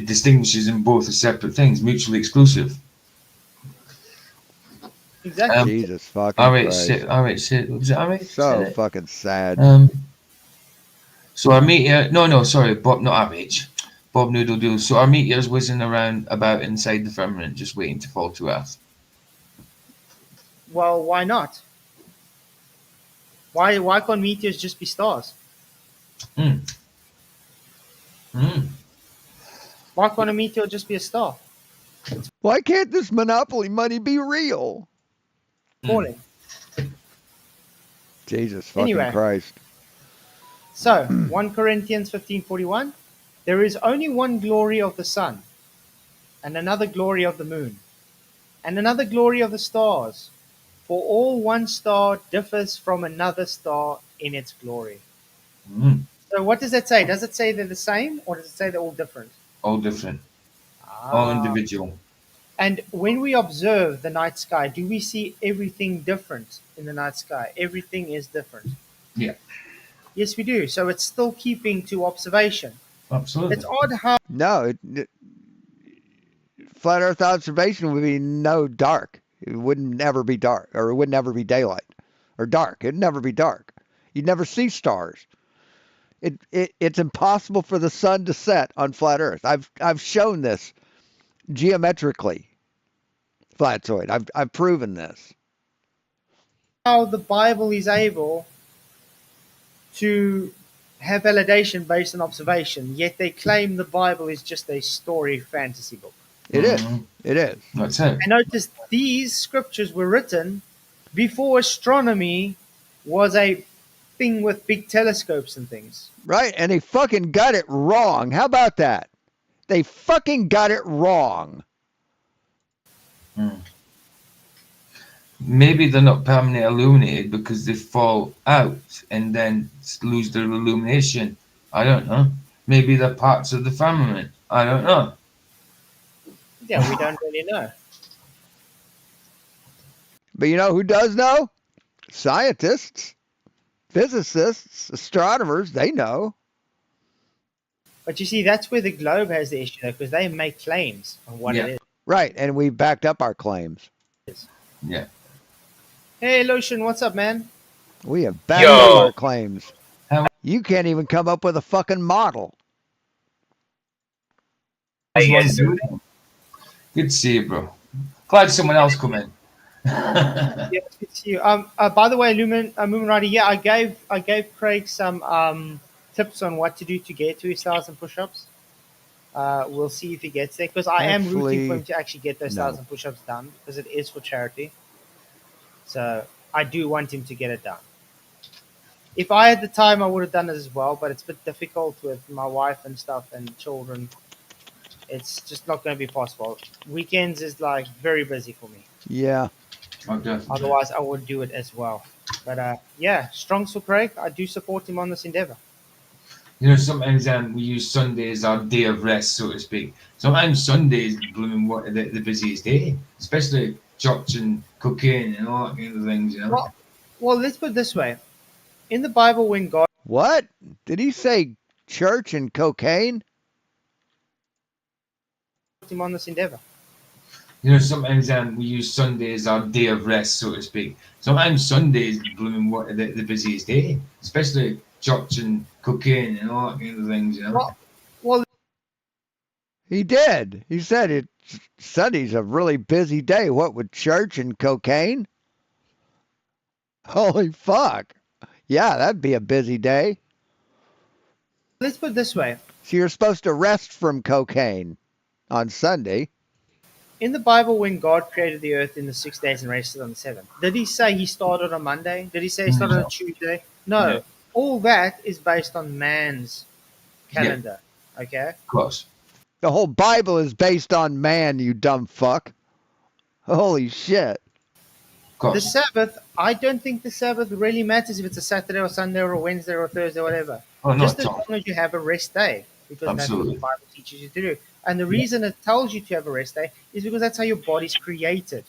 distinguishes them both as separate things, mutually exclusive. Exactly. Jesus fucking Christ. R.H. Was it R.H.? So fucking sad. So our meteor, sorry, Bob, not R.H. Bob Noodle Doo. So our meteor's whizzing around about inside the firmament, just waiting to fall to Earth. Well, why not? Why can't meteors just be stars? Why can't a meteor just be a star? Why can't this monopoly money be real? Falling. Jesus fucking Anyway. Christ. So, 1 Corinthians 15:41, there is only one glory of the sun, and another glory of the moon, and another glory of the stars, for all one star differs from another star in its glory. So what does that say? Does it say they're the same, or does it say they're all different? All different. All individual. And when we observe the night sky, do we see everything different in the night sky? Everything is different. Yeah. Yes, we do. So it's still keeping to observation. Absolutely. It's odd how No, flat Earth observation would be no dark. It would never be dark, or it would never be daylight, or dark. It'd never be dark. You'd never see stars. It's impossible for the sun to set on flat Earth. I've shown this geometrically. Flatzoid. I've proven this. how the Bible is able to have validation based on observation, yet they claim the Bible is just a story fantasy book. It is. It is. That's it. And notice these scriptures were written before astronomy was a thing with big telescopes and things. Right, and they fucking got it wrong. How about that? They fucking got it wrong. Maybe they're not permanently illuminated because they fall out and then lose their illumination. I don't know. Maybe they're parts of the firmament. I don't know. Yeah, we don't really know. But you know who does know? Scientists, physicists, astronomers, they know. But you see, that's where the globe has the issue, though, because they make claims on what Yeah, it Right, and we backed up our claims. is. yeah. Hey, Lotion, what's up, man? We have backed up Yo, our claims. How You can't even come up with a fucking model. how was you one guys doing? good? Good to see you, bro. Glad someone else come in. Yeah, it's good to see you. By the way, Lumen Rider, yeah, I gave Craig some tips on what to do to get to his 1,000 push-ups. We'll see if he gets there, because I am rooting for him Actually, to actually get those no. 1,000 push-ups done, because it is for charity. So I do want him to get it done. If I had the time, I would have done it as well, but it's a bit difficult with my wife and stuff and children. It's just not going to be possible. Weekends is like very busy for me. Yeah. Oh, definitely. Otherwise, I would do it as well. But yeah, Strong's for Craig. I do support him on this endeavor. You know, sometimes we use Sunday as our day of rest, so to speak. Sometimes Sunday is blooming what the busiest day, especially church and cooking and all that kind of things. You know. Well, let's put it this way. In the Bible, when God What? Did he say church and cocaine? put him on this endeavor. You know, sometimes we use Sunday as our day of rest, so to speak. Sometimes Sunday is blooming what the busiest day, especially church and cooking and all that kind of things. You know. Well, He did. He said it. Sunday's a really busy day. What with church and cocaine? Holy fuck. Yeah, that'd be a busy day. let's put it this way. So you're supposed to rest from cocaine on Sunday. In the Bible, when God created the earth in the 6 days and rested on the seventh, did he say he started on Monday? Did he say he started on Tuesday? No. No. All that is based on man's calendar. Okay? Of course. The whole Bible is based on man, you dumb fuck. Holy shit. Of course. The Sabbath, I don't think the Sabbath really matters if it's a Saturday or Sunday or a Wednesday or a Thursday or whatever. Oh, Just not as at all. long as you have a rest day, because that's what Absolutely. the Bible teaches you to do. And the reason it tells you to have a rest day is because that's how your body's created.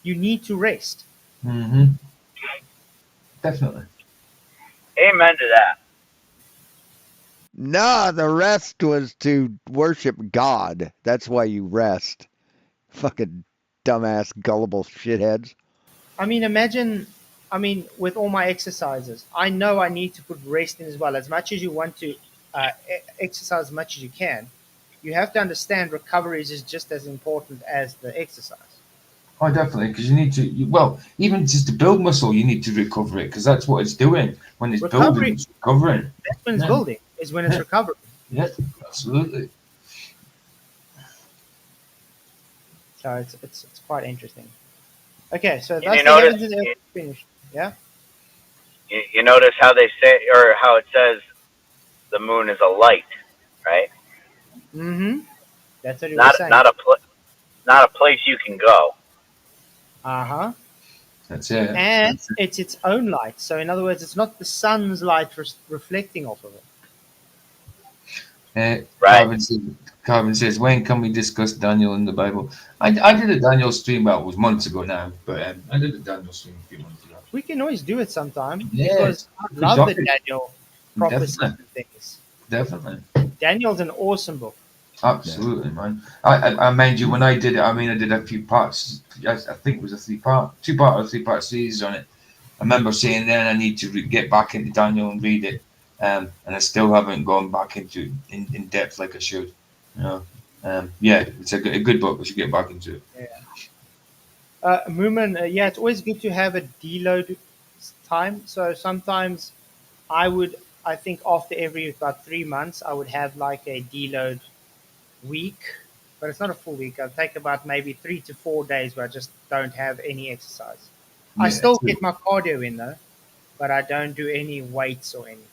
You need to rest. Mm-hmm. Definitely. Amen to that. Nah, the rest was to worship God. That's why you rest. Fucking dumbass, gullible shitheads. I mean, imagine, with all my exercises, I know I need to put rest in as well. As much as you want to exercise as much as you can, you have to understand recovery is just as important as the exercise. Oh, definitely, because you need to. Well, even just to build muscle, you need to recover it, because that's what it's doing. When it's Recovery, building, it's recovering. that's when it's Yeah. building, is when it's Yeah. recovering. Yeah, absolutely. So it's quite interesting. Okay, so You that's the notice- heavens and earth finished. Yeah? You notice how they say, or how it says, the moon is a light, right? Mm-hmm. That's what he was Not saying. not a place you can go. Uh-huh. That's it. And That's it. it's its own light. So in other words, it's not the sun's light reflecting off of it. Right. Carvin says, when can we discuss Daniel in the Bible? I did a Daniel stream, well, it was months ago now, but I did a Daniel stream a few months ago. We can always do it sometime, Yes. because I love the Definitely. Daniel prophecies Definitely. and things. Definitely. Daniel's an awesome book. Absolutely, man. I mind you, when I did it, I did a few parts. I think it was a two-part or three-part series on it. I remember saying then I need to get back into Daniel and read it, and I still haven't gone back into in depth like I should. You know, yeah, it's a good book. I should get back into it. Moomin, yeah, it's always good to have a deload time. So sometimes I think after every about 3 months, I would have like a deload week, but it's not a full week. I'll take about maybe 3 to 4 days where I just don't have any exercise. I Yeah, still true. get my cardio in though, but I don't do any weights or anything.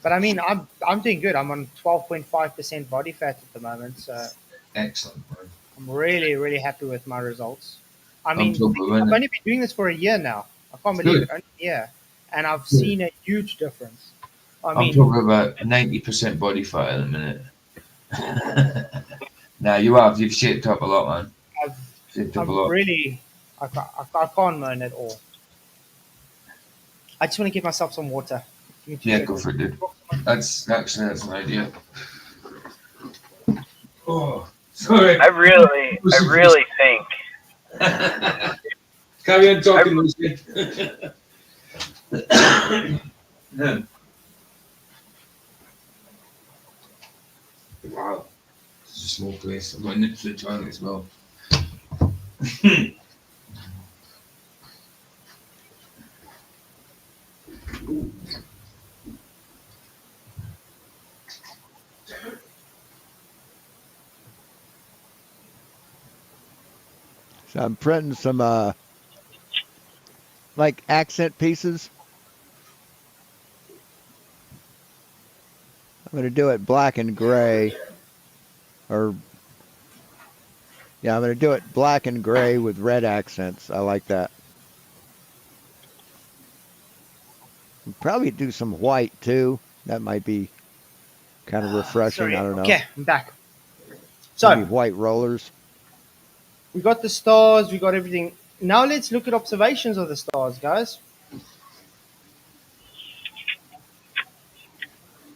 But I mean, I'm doing good. I'm on 12.5% body fat at the moment, so Excellent, man. I'm really, really happy with my results. I I'm mean, so good, I've man. only been doing this for a year now. I can't believe Good. it, only a year, and I've Good. seen a huge difference. I I'm mean, probably about 90% body fat at the minute. Now you have. You've shaped up a lot, man. I've, Shaped up a I'm lot. really, I can't moan at all. I just want to give myself some water. Give me 2 Yeah, go seconds. for it, dude. That's an idea. Oh, sorry. I really think Carry on I, talking, Lucy. Yeah. Wow. It's a small place. I've got a nip to the toilet as well. So I'm printing some like accent pieces. I'm going to do it black and gray, or yeah, I'm going to do it black and gray with red accents. I like that. Probably do some white too. That might be kind of refreshing. I Sorry. don't know. Okay, I'm back. Maybe So white rollers. we got the stars, we got everything. Now let's look at observations of the stars, guys.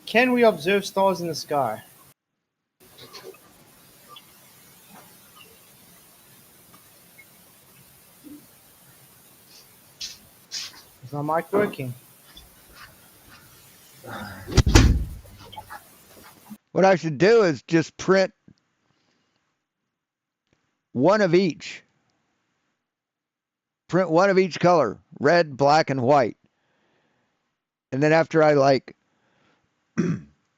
Can we observe stars in the sky? Is my mic working? What I should do is just print one of each. Print one of each color, red, black, and white. And then after I like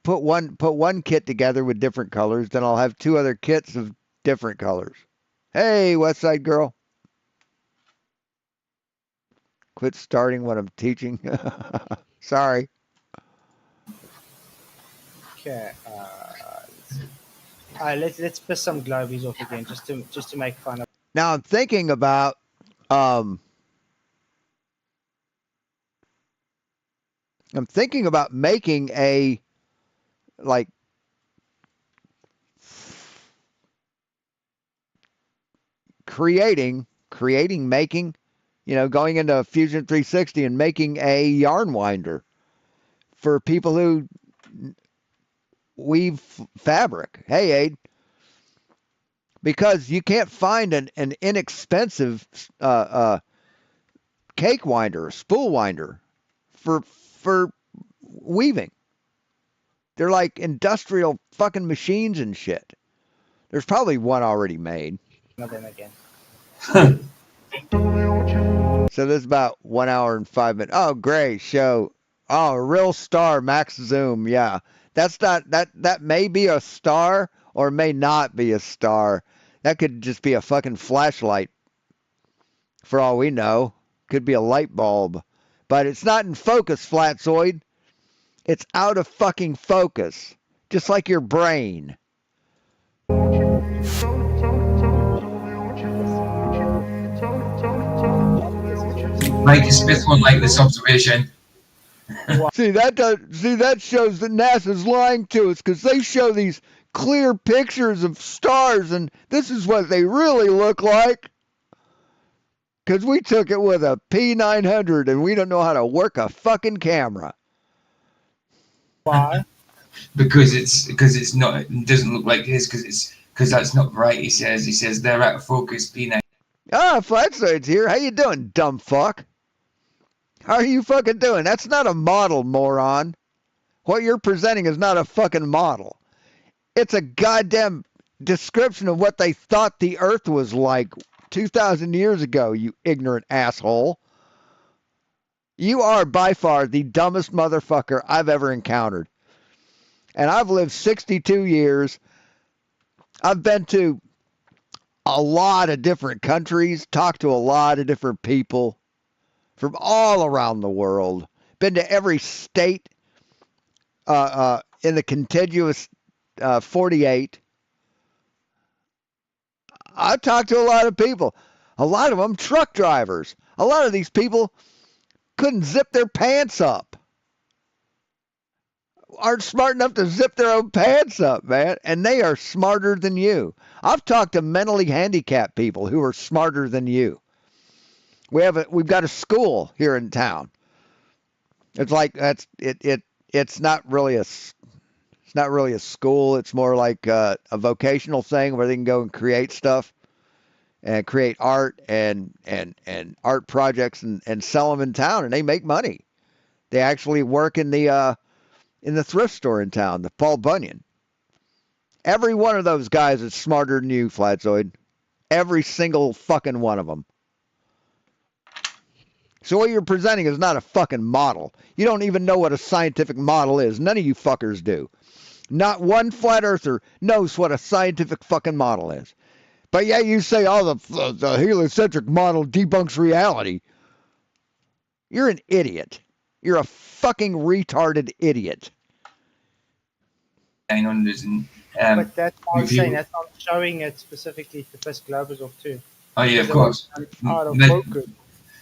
put one kit together with different colors, then I'll have two other kits of different colors. Hey, West Side Girl. Quit starting when I'm teaching. Sorry. Okay. Let's piss some globies off again, just to make fun of. Now I'm thinking about um making a like making, going into Fusion 360 and making a yarn winder for people who weave fabric. Hey, Aid, because you can't find an inexpensive cake winder, or spool winder for weaving. They're like industrial fucking machines and shit. There's probably one already made. Them again. So this is about 1 hour and 5 minutes. Oh, great show. Oh, a real star, max zoom. Yeah, that's not that may be a star or may not be a star. That could just be a fucking flashlight. For all we know, could be a light bulb, but it's not in focus, Flatzoid. It's out of fucking focus, just like your brain. Mikey Smith won't like this observation. See that shows that NASA's lying to us, because they show these clear pictures of stars, and this is what they really look like. Because we took it with a P900 and we don't know how to work a fucking camera. Why? because it's not. It doesn't look like his because that's not right. He says they're out of focus. P9. Ah, Flatside's here. How you doing, dumb fuck? How are you fucking doing? That's not a model, moron. What you're presenting is not a fucking model. It's a goddamn description of what they thought the Earth was like 2,000 years ago, you ignorant asshole. You are by far the dumbest motherfucker I've ever encountered. And I've lived 62 years. I've been to a lot of different countries, talked to a lot of different people from all around the world, been to every state in the contiguous 48. I've talked to a lot of people. A lot of them truck drivers. A lot of these people couldn't zip their pants up. aren't smart enough to zip their own pants up, man. And they are smarter than you. I've talked to mentally handicapped people who are smarter than you. We've got a school here in town. It's like it's not really a school. It's more like a vocational thing where they can go and create stuff and create art and art projects and sell them in town, and they make money. They actually work in the thrift store in town, the Paul Bunyan. Every one of those guys is smarter than you, Flatzoid. Every single fucking one of them. So what you're presenting is not a fucking model. You don't even know what a scientific model is. None of you fuckers do. Not one flat earther knows what a scientific fucking model is. But yeah, you say, oh, the heliocentric model debunks reality. You're an idiot. You're a fucking retarded idiot. 900s and but that's what I'm saying. That's not showing it specifically to piss Globers off too. Oh yeah, of course. Out of focus.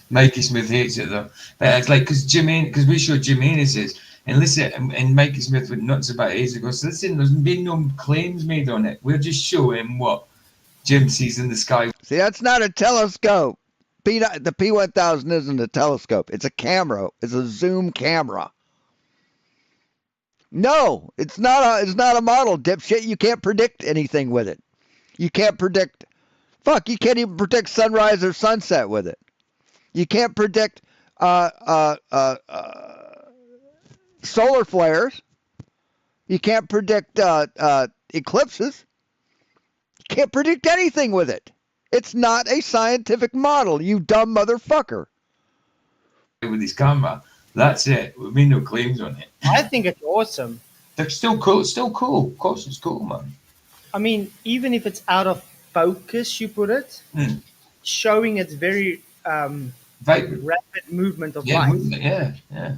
Mikey Smith hates it though. But it's like because we showed Jimenez's and listen, and Mikey Smith went nuts about it ages ago. So listen, there's been no claims made on it. We're just showing what Jim sees in the sky. See, that's not a telescope. The P1000 isn't a telescope. It's a camera. It's a zoom camera. No, it's not a model, dipshit. You can't predict anything with it. You can't predict. Fuck, you can't even predict sunrise or sunset with it. You can't predict solar flares. You can't predict eclipses. You can't predict anything with it. It's not a scientific model, you dumb motherfucker. With his camera, that's it. We've made no claims on it. I think it's awesome. They're still cool. It's still cool. Of course, it's cool, man. I mean, even if it's out of focus, you put it, showing its very rapid movement of light. Yeah.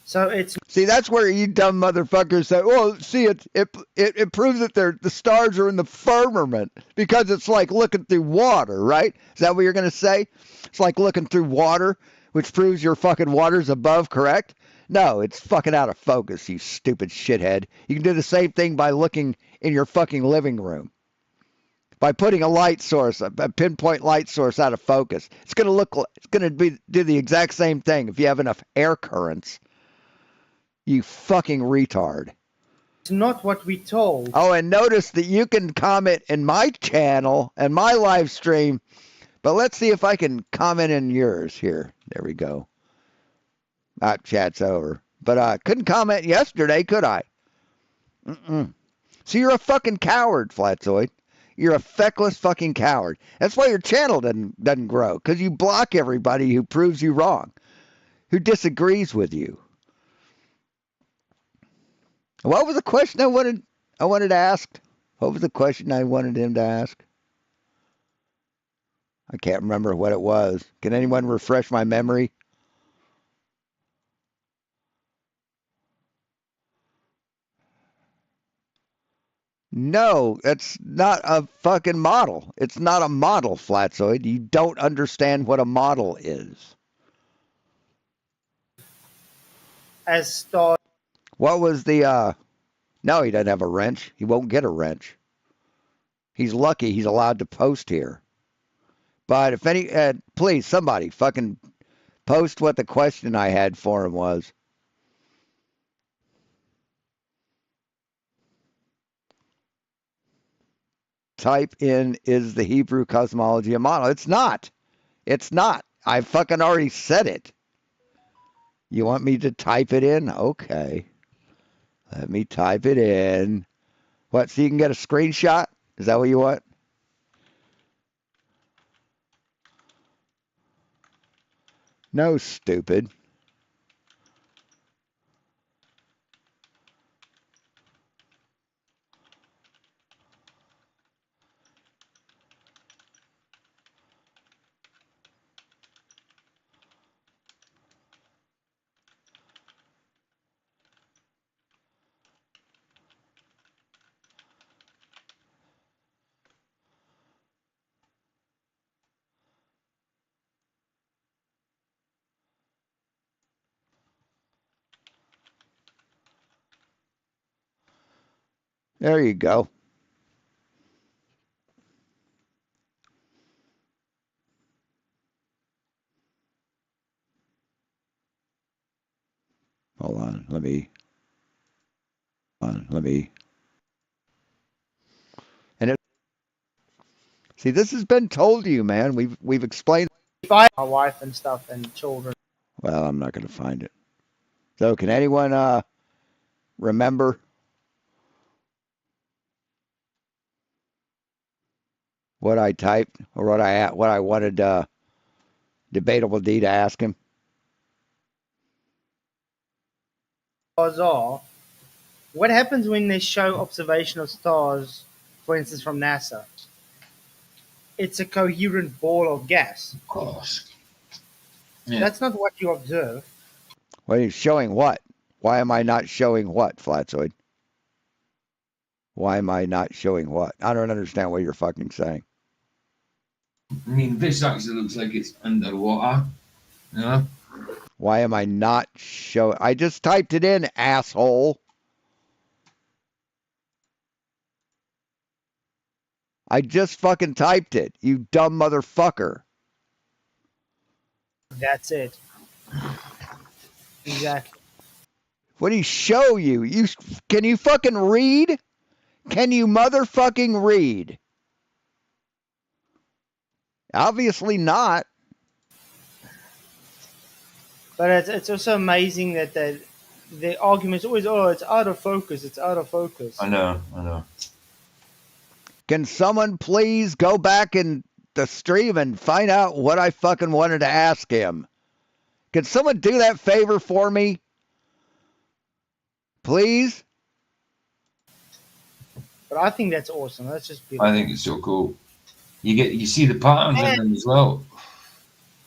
So it's that's where you dumb motherfuckers say, well, see, it proves that the stars are in the firmament because it's like looking through water, right? Is that what you're going to say? It's like looking through water, which proves your fucking water's above, correct? No, it's fucking out of focus, you stupid shithead. You can do the same thing by looking in your fucking living room. By putting a light source, a pinpoint light source out of focus. It's going to do the exact same thing if you have enough air currents. You fucking retard. It's not what we told. Oh, and notice that you can comment in my channel and my live stream, but let's see if I can comment in yours here. There we go. Chat's over. But I couldn't comment yesterday, could I? So you're a fucking coward, Flatzoid. You're a feckless fucking coward. That's why your channel doesn't grow, because you block everybody who proves you wrong, who disagrees with you. What was the question I wanted to ask? What was the question I wanted him to ask? I can't remember what it was. Can anyone refresh my memory? No, it's not a fucking model. It's not a model, Flatzoid. You don't understand what a model is. What was the No, he doesn't have a wrench. He won't get a wrench. He's lucky he's allowed to post here. But if please, somebody fucking post what the question I had for him was. Type in, is the Hebrew cosmology a model? It's not. It's not. I fucking already said it. You want me to type it in? Okay. Let me type it in. What, so you can get a screenshot? Is that what you want? No, stupid. There you go. Hold on. Let me. And see, this has been told to you, man. We've explained. If I my wife and stuff and children. Well, I'm not going to find it. So, can anyone remember what I typed or what I wanted Debatable D to ask him? Stars are. What happens when they show observational stars, for instance, from NASA? It's a coherent ball of gas. Of course. Yeah. That's not what you observe. Well, he's showing what? Why am I not showing what, Flatzoid? Why am I not showing what? I don't understand what you're fucking saying. I mean, this actually looks like it's underwater. You know? Why am I not showing? I just typed it in, asshole. I just fucking typed it, you dumb motherfucker. That's it. Exactly. What did he show you? Can you fucking read? Can you motherfucking read? Obviously not. But it's also amazing that the argument is always, oh, it's out of focus. It's out of focus. I know. Can someone please go back in the stream and find out what I fucking wanted to ask him? Can someone do that favor for me? Please? But I think that's awesome. That's just beautiful. I think it's so cool. You see the patterns in them as well.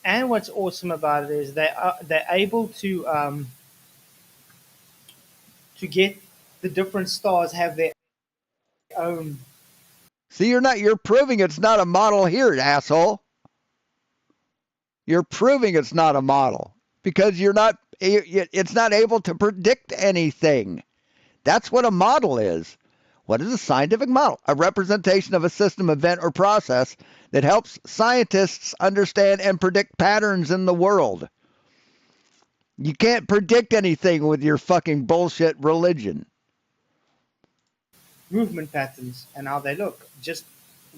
And what's awesome about it is they're able to get the different stars have their own. See, you're proving it's not a model here, asshole. You're proving it's not a model because it's not able to predict anything. That's what a model is. What is a scientific model? A representation of a system, event, or process that helps scientists understand and predict patterns in the world. You can't predict anything with your fucking bullshit religion. Movement patterns and how they look, just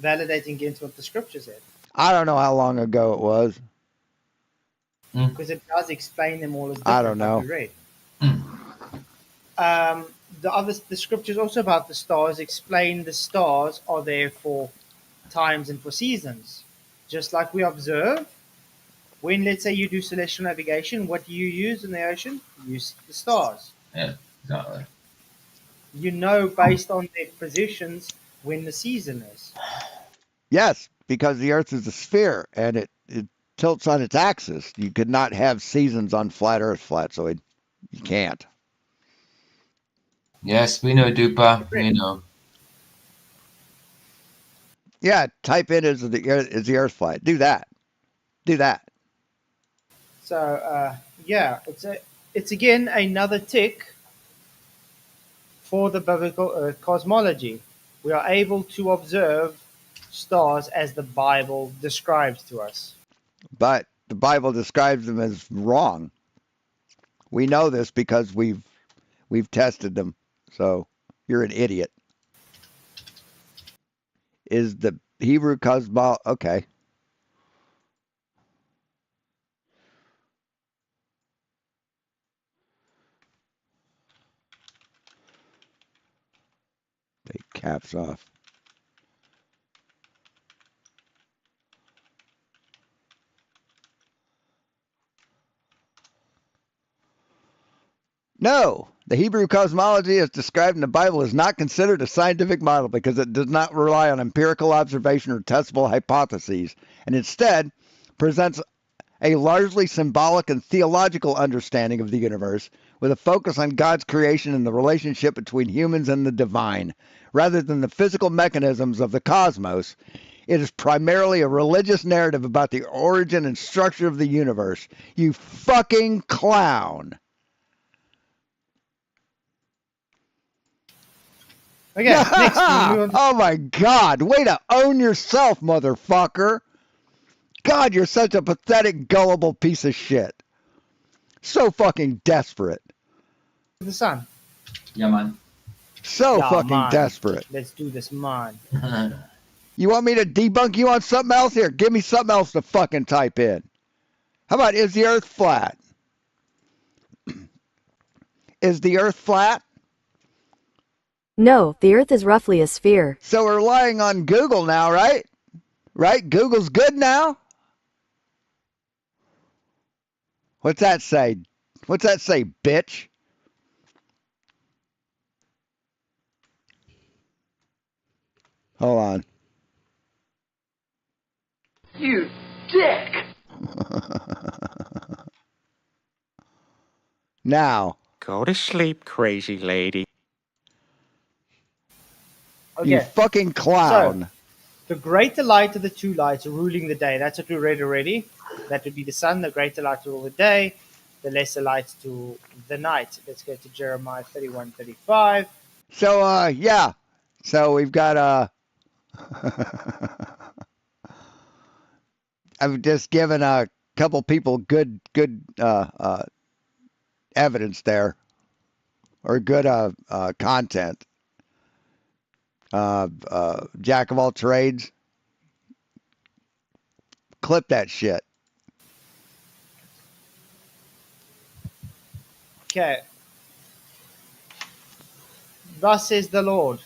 validating against what the scripture said. I don't know how long ago it was. Because it does explain them all as different. I don't know. Like we read. The scriptures also about the stars explain the stars are there for times and for seasons. Just like we observe, when let's say you do celestial navigation, what do you use in the ocean? You use the stars. Yeah, exactly. You know based on their positions when the season is. Yes, because the Earth is a sphere and it tilts on its axis. You could not have seasons on flat Earth, Flatzoid. You can't. Yes, we know, Dupa. We know. Yeah, type in is the Earth flat. Do that. So yeah, it's again another tick for the biblical Earth cosmology. We are able to observe stars as the Bible describes to us. But the Bible describes them as wrong. We know this because we've tested them. So you're an idiot. Is the Hebrew cosmology okay? Take caps off. No, the Hebrew cosmology as described in the Bible is not considered a scientific model because it does not rely on empirical observation or testable hypotheses, and instead presents a largely symbolic and theological understanding of the universe with a focus on God's creation and the relationship between humans and the divine. Rather than the physical mechanisms of the cosmos, it is primarily a religious narrative about the origin and structure of the universe. You fucking clown. Okay, next we're gonna move on to Oh my God! Way to own yourself, motherfucker! God, you're such a pathetic, gullible piece of shit. So fucking desperate. the sun. Yeah, man. So Yeah, fucking man. desperate. Let's do this, man. You want me to debunk you on something else? Here, give me something else to fucking type in. How about, is the earth flat? Is the earth flat? No, the Earth is roughly a sphere. So we're relying on Google now, right? Right? Google's good now? What's that say? What's that say, bitch? Hold on. You dick! Now, Go to sleep, crazy lady. you Okay, fucking so clown. the greater light of the two lights ruling the day. That's what we read already. That would be the sun. The greater light to rule the day. The lesser light to the night. Let's go to Jeremiah 31:35. So, yeah. So we've got, I've just given a couple people good evidence there, or good content. Jack of all trades, clip that shit. Okay. Thus says the Lord,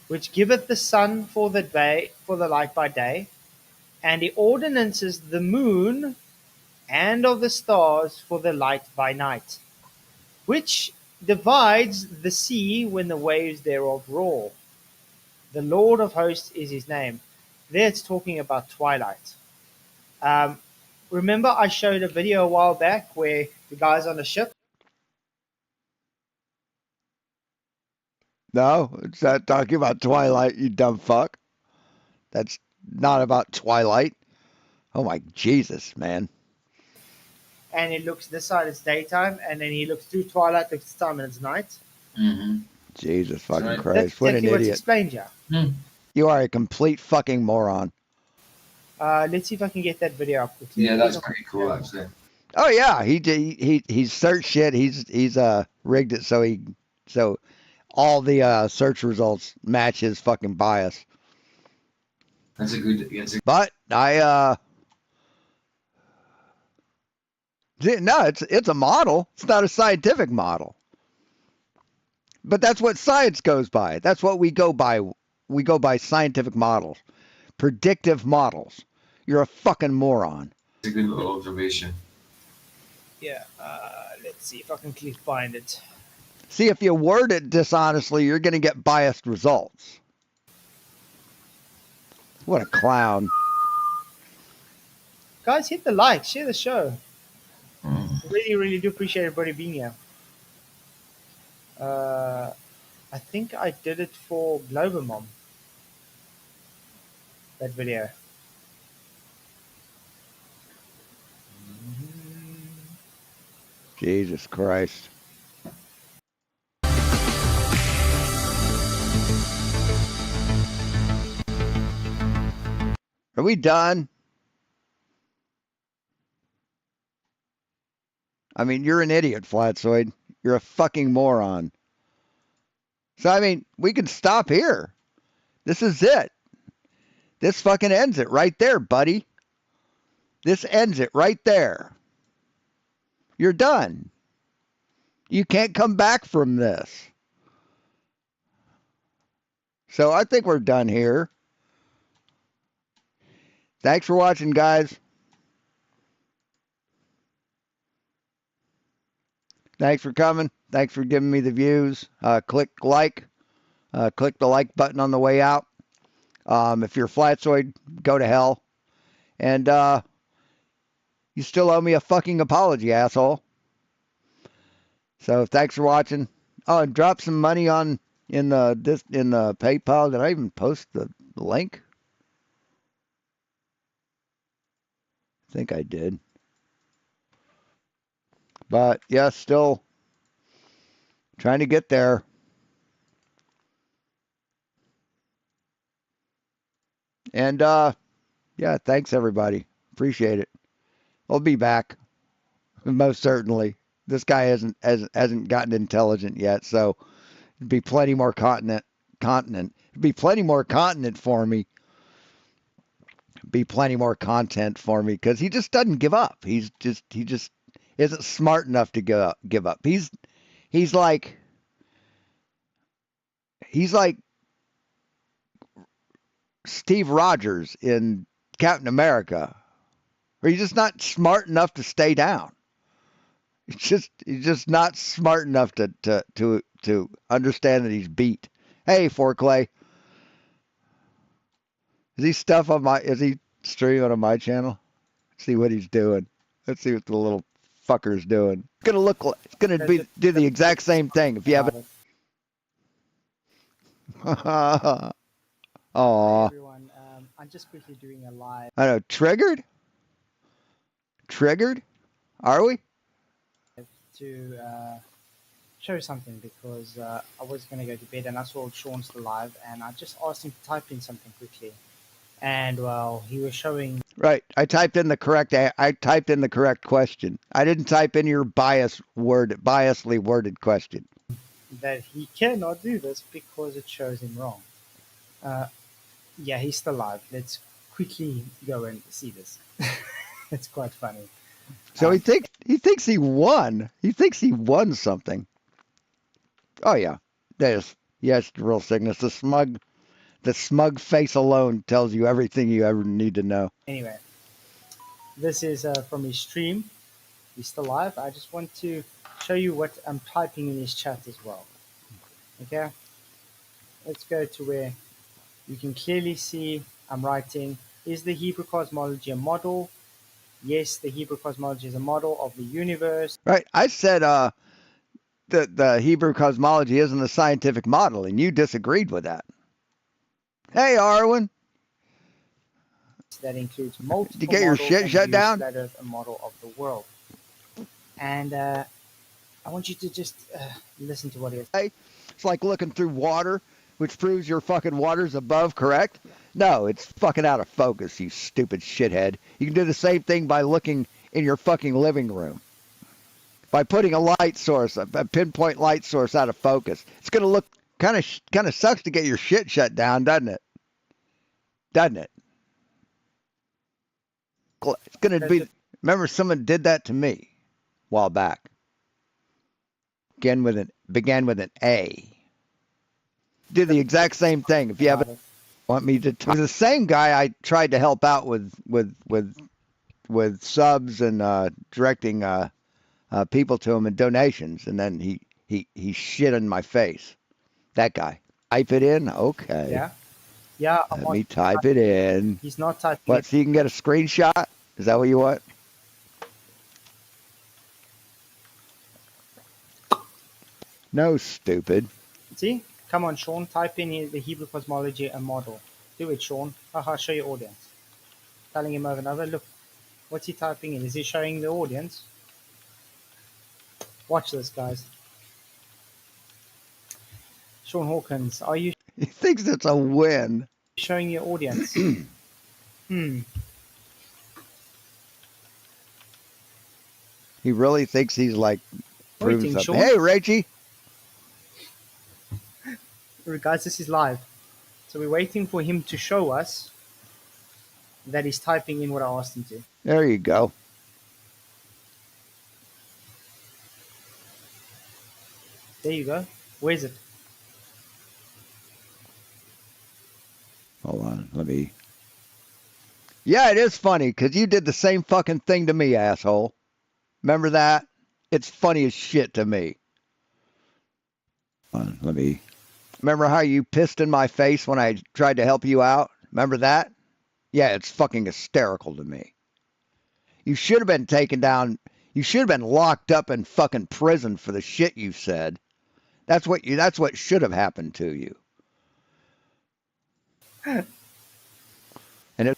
which giveth the sun for the day, for the light by day, and he ordinances the moon and of the stars for the light by night, which divides the sea when the waves thereof roar. The Lord of hosts is his name. There it's talking about twilight. Um, remember I showed a video a while back where the guy's on a ship. No, it's not talking about Twilight, you dumb fuck. That's not about Twilight. Oh my Jesus, man. And he looks this side, it's daytime, and then he looks through twilight, looks time, and it's night. Mm-hmm. Jesus fucking Right. That's Christ. What an exactly what's idiot. explained here. Mm. You are a complete fucking moron. Let's see if I can get that video up quickly. Yeah, that's pretty cool, actually. Oh yeah, he searched shit. He's rigged it so all the search results match his fucking bias. That's a good. But no, it's a model. It's not a scientific model. But that's what science goes by. That's what we go by. We go by scientific models, predictive models. You're a fucking moron. It's a good little observation. Yeah, let's see if I can find it. See, if you word it dishonestly, you're going to get biased results. What a clown. Guys, hit the like, share the show. Really, really do appreciate everybody being here. I think I did it for Global Mom. That video. Jesus Christ. Are we done? I mean, you're an idiot, Flatsoid. You're a fucking moron. So, I mean, we can stop here. This is it. This fucking ends it right there, buddy. This ends it right there. You're done. You can't come back from this. So I think we're done here. Thanks for watching, guys. Thanks for coming. Thanks for giving me the views. Click like. Click the like button on the way out. If you're Flatsoid, go to hell. And you still owe me a fucking apology, asshole. So thanks for watching. Oh, and drop some money in the PayPal. Did I even post the link? I think I did. But yeah, still trying to get there. And yeah, thanks everybody. Appreciate it. I'll be back. Most certainly. This guy hasn't gotten intelligent yet, so it'd be plenty more continent. It'd be plenty more continent for me. Be plenty more content for me because he just doesn't give up. He just isn't smart enough to give up. He's like Steve Rogers in Captain America, where he's just not smart enough to stay down. He's just not smart enough to understand that he's beat. Hey, Forklay, is he streaming on my channel? Let's see what he's doing. Let's see what the little fucker's doing. It's gonna do the exact same thing if you haven't. Aw. Everyone, I'm just quickly doing a live. I know. Triggered? Are we? To show something because I was going to go to bed and I saw Sean still live and I just asked him to type in something quickly. And well, he was showing. Right. I typed in the correct question. I didn't type in your biasly worded question. That he cannot do this because it shows him wrong. Yeah, he's still live. Let's quickly go and see this. It's quite funny. So he thinks he won. He thinks he won something. Oh yeah, yes, real sickness. The smug face alone tells you everything you ever need to know. Anyway, this is from his stream. He's still live. I just want to show you what I'm typing in his chat as well. Okay, let's go to where you can clearly see I'm writing, is the Hebrew cosmology a model? Yes, the Hebrew cosmology is a model of the universe. Right. I said the Hebrew cosmology isn't a scientific model, and you disagreed with that. Hey, Arwen. That includes multiple Did you get your shit shut down? That is a model of the world. And I want you to just listen to what he has. It's like looking through water, which proves your fucking water's above, correct? No, it's fucking out of focus, you stupid shithead. You can do the same thing by looking in your fucking living room. By putting a light source, a pinpoint light source out of focus. It's going to look kind of sucks to get your shit shut down, doesn't it? Doesn't it? It's going to be, remember someone did that to me a while back. Began with an A. Did the exact same thing. If you haven't want me to talk, the same guy I tried to help out with subs and directing people to him and donations, and then he shit in my face. That guy. Type it in. Okay. Yeah. Let me type it in. He's not typing. What? So you can get a screenshot? Is that what you want? No, stupid. See? Come on, Sean. Type in here the Hebrew cosmology a model. Do it, Sean. Show your audience. Telling him over and over. Look, what's he typing in? Is he showing the audience? Watch this, guys. Sean Hawkins, are you? He thinks it's a win. Showing your audience. He really thinks he's like proving something. Sean. Hey, Rachie. Guys, this is live. So we're waiting for him to show us that he's typing in what I asked him to. There you go. There you go. Where's it? Hold on, let me. Yeah, it is funny because you did the same fucking thing to me, asshole. Remember that? It's funny as shit to me. Hold on, let me. Remember how you pissed in my face when I tried to help you out? Remember that? Yeah, it's fucking hysterical to me. You should have been taken down. You should have been locked up in fucking prison for the shit you said. That's what should have happened to you. And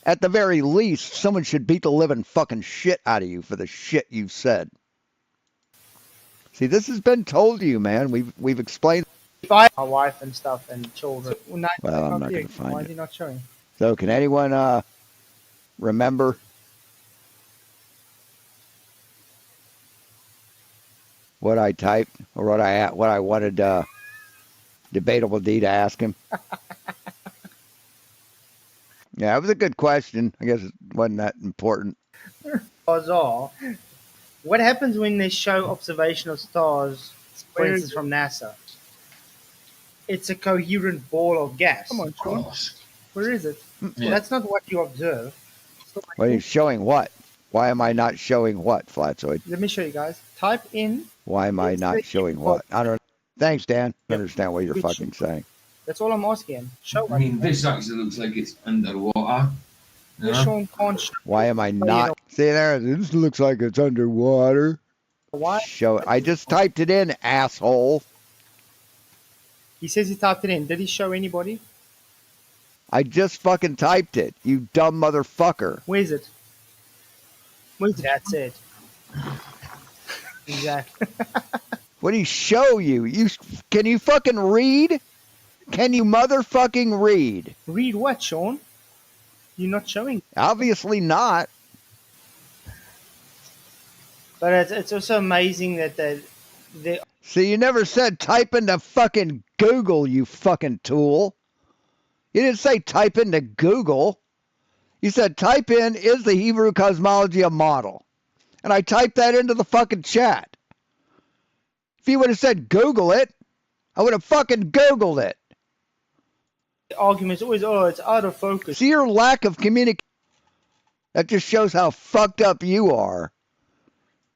at the very least, someone should beat the living fucking shit out of you for the shit you said. See, this has been told to you, man. We've explained. My wife and stuff and children. Well, I'm not going to find it. Why is he not showing? So can anyone remember what I typed or what I wanted Debatable D to ask him? Yeah, it was a good question. I guess it wasn't that important. Bizarre. What happens when they show observational stars, for instance, from NASA? It's a coherent ball of gas. Come on, Sean. Where is it? Yeah. That's not what you observe. What are you showing what? Why am I not showing what, Flatzoid? Let me show you guys. Type in. Why am I not showing what? I don't. Thanks, Dan. I understand what you're fucking saying. That's all I'm asking. Show I mean, this actually looks like it's underwater. Sean can't show. Why am I not? See there? This looks like it's underwater. Why? Show it. I just typed it in, asshole. He says he typed it in. Did he show anybody? I just fucking typed it, you dumb motherfucker. Where is it? Where's it? That's it. Exactly. What do you show you? Can you fucking read? Can you motherfucking read? Read what, Sean? You're not showing. Obviously not. But it's also amazing that they. See, you never said type into fucking Google, you fucking tool. You didn't say type into Google. You said type in, is the Hebrew cosmology a model? And I typed that into the fucking chat. If you would have said Google it, I would have fucking Googled it. The argument is always, oh, it's out of focus. See your lack of communication. That just shows how fucked up you are.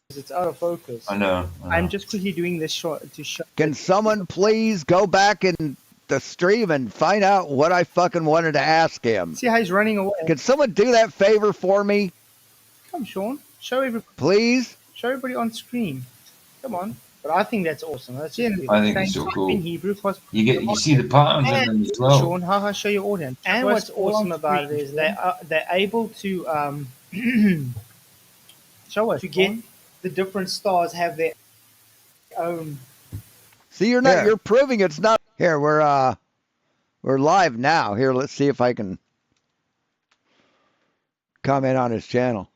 It's out of focus. I know. I'm just quickly doing this short to show. Can someone please go back in the stream and find out what I fucking wanted to ask him? See how he's running away. Can someone do that favor for me? Come, Sean. Show everybody. Please? Show everybody on screen. Come on. But I think that's awesome. That's I think it's so cool. In Hebrew, you see the patterns in them as well. Sean, how show your audience. And what's awesome about it is they're able to show us to get the different stars have their own. See, you're proving it's not. Here, we're live now. Here, let's see if I can comment on his channel.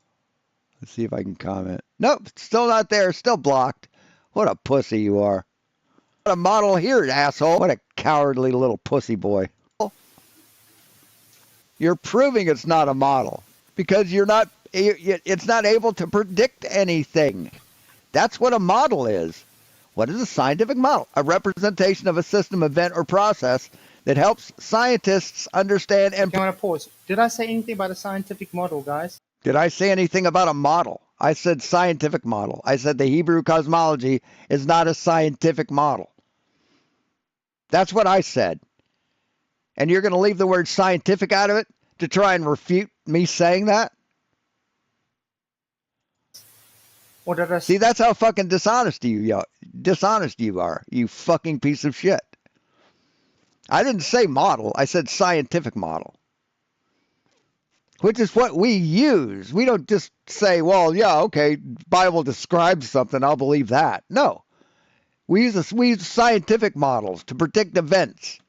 Let's see if I can comment. Nope, still not there. Still blocked. What a pussy you are. What a model here, asshole. What a cowardly little pussy boy. You're proving it's not a model because it's not able to predict anything. That's what a model is. What is a scientific model? A representation of a system, event, or process that helps scientists understand and... I want to pause. Did I say anything about a scientific model, guys? Did I say anything about a model? I said scientific model. I said the Hebrew cosmology is not a scientific model. That's what I said. And you're going to leave the word scientific out of it to try and refute me saying that? What did I See, that's how fucking dishonest you are, you fucking piece of shit. I didn't say model. I said scientific model. Which is what we use. We don't just say, well, yeah, okay, Bible describes something, I'll believe that. No. We use scientific models to predict events.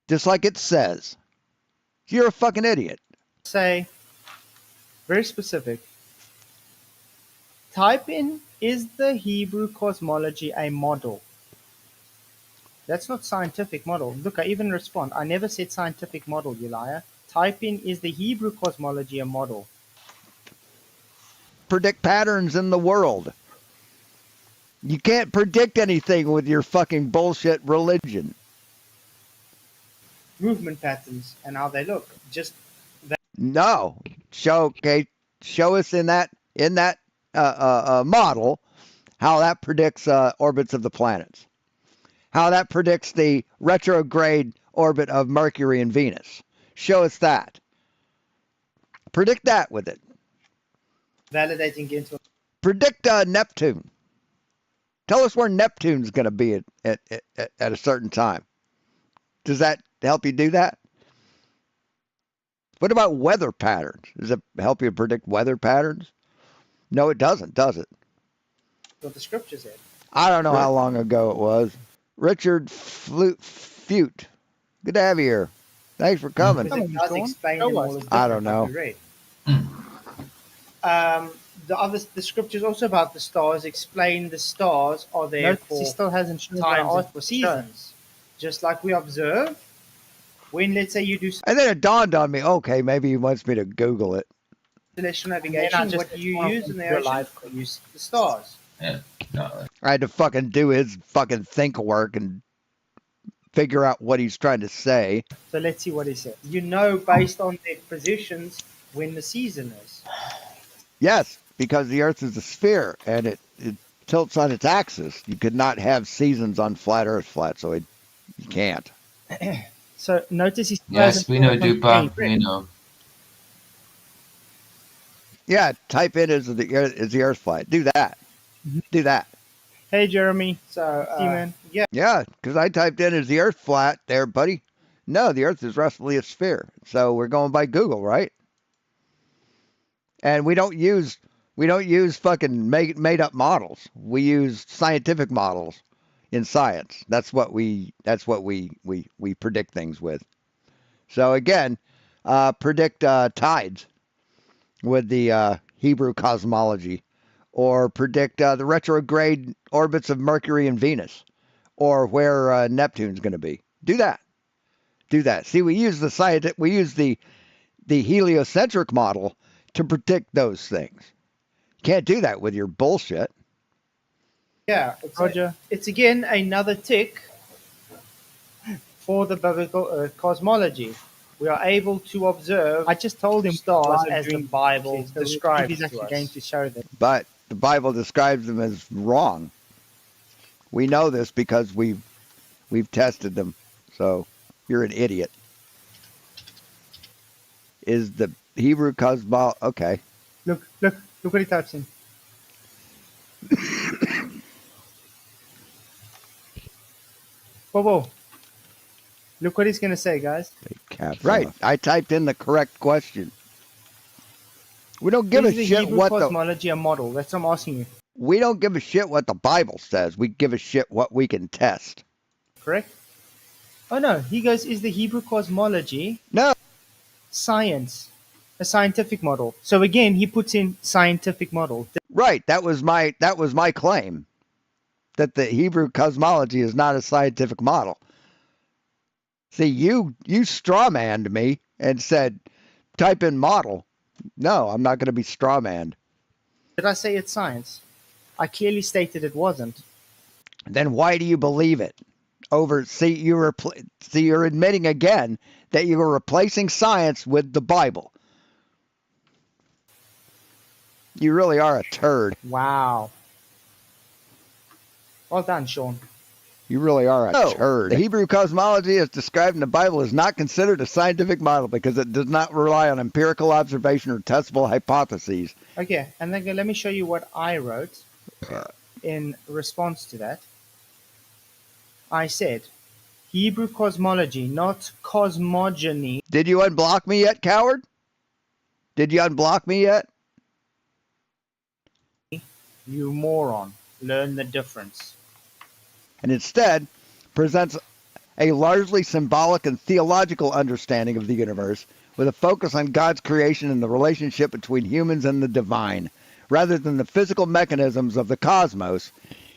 Just like it says. You're a fucking idiot. Say, very specific. Type in, is the Hebrew cosmology a model? That's not scientific model. Look, I even respond. I never said scientific model, you liar. Type in, is the Hebrew cosmology a model? Predict patterns in the world. You can't predict anything with your fucking bullshit religion. Movement patterns and how they look. Just that. No. Show us in that model how that predicts orbits of the planets. How that predicts the retrograde orbit of Mercury and Venus. Show us that. Predict that with it. Validating into. Predict Neptune. Tell us where Neptune's going to be at a certain time. Does that help you do that? What about weather patterns? Does it help you predict weather patterns? No, it doesn't, does it? What the scripture said. I don't know how long ago it was. Richard Fute. Good to have you here. Thanks for coming. Because it does explain them all as I different, don't know. like we read. The scriptures also about the stars explain the stars are there for He still hasn't shown times what I and for seasons. Just like we observe when, let's say, you do And then it dawned on me, okay, maybe he wants me to Google it. celestial navigation. What do you use in the ocean? You use the stars. Yeah. No. I had to fucking do his fucking think work and figure out what he's trying to say. So let's see what he said. You know, based on their positions, when the season is. Yes, because the Earth is a sphere and it tilts on its axis. You could not have seasons on flat Earth flat, so you can't. So notice he's Yes, we know, Dupa. We know. Yeah, type in is the Earth flat. Do that. Do that. Hey, Jeremy. So, man. Yeah. Yeah, because I typed in is the Earth flat there, buddy. No, the Earth is roughly a sphere. So we're going by Google, right? And we don't use fucking made up models. We use scientific models in science. That's what we predict things with. So again, predict tides with the Hebrew cosmology, or predict the retrograde orbits of Mercury and Venus, or where Neptune's going to be. Do that. See, we use the heliocentric model to predict those things. Can't do that with your bullshit. Yeah, Roger. It's again another tick for the biblical cosmology. We are able to observe. I just told him stars as the during Bible so describes he's to actually us. going to show them. But the Bible describes them as wrong. We know this because we've tested them. So you're an idiot. Is the Hebrew cosmology okay? Look what he types in. Whoa. Look what he's going to say, guys. Right. I typed in the correct question. We don't give Is a the shit Hebrew what cosmology a model? That's what I'm asking you. we don't give a shit what the Bible says. We give a shit what we can test. Correct? Oh, no. He goes, is the Hebrew cosmology No. science? A scientific model. So again, he puts in scientific model. Right. That was my claim. That the Hebrew cosmology is not a scientific model. See, you strawmanned me and said, type in model. No, I'm not going to be strawmanned. Did I say it's science? I clearly stated it wasn't. Then why do you believe it? You're admitting again that you were replacing science with the Bible. You really are a turd. Wow. Well done, Sean. You really are a turd. The Hebrew cosmology as described in the Bible is not considered a scientific model because it does not rely on empirical observation or testable hypotheses. Okay, and then let me show you what I wrote in response to that. I said, Hebrew cosmology, not cosmogony. Did you unblock me yet, coward? Did you unblock me yet? You moron. Learn the difference. And instead presents a largely symbolic and theological understanding of the universe with a focus on God's creation and the relationship between humans and the divine. Rather than the physical mechanisms of the cosmos,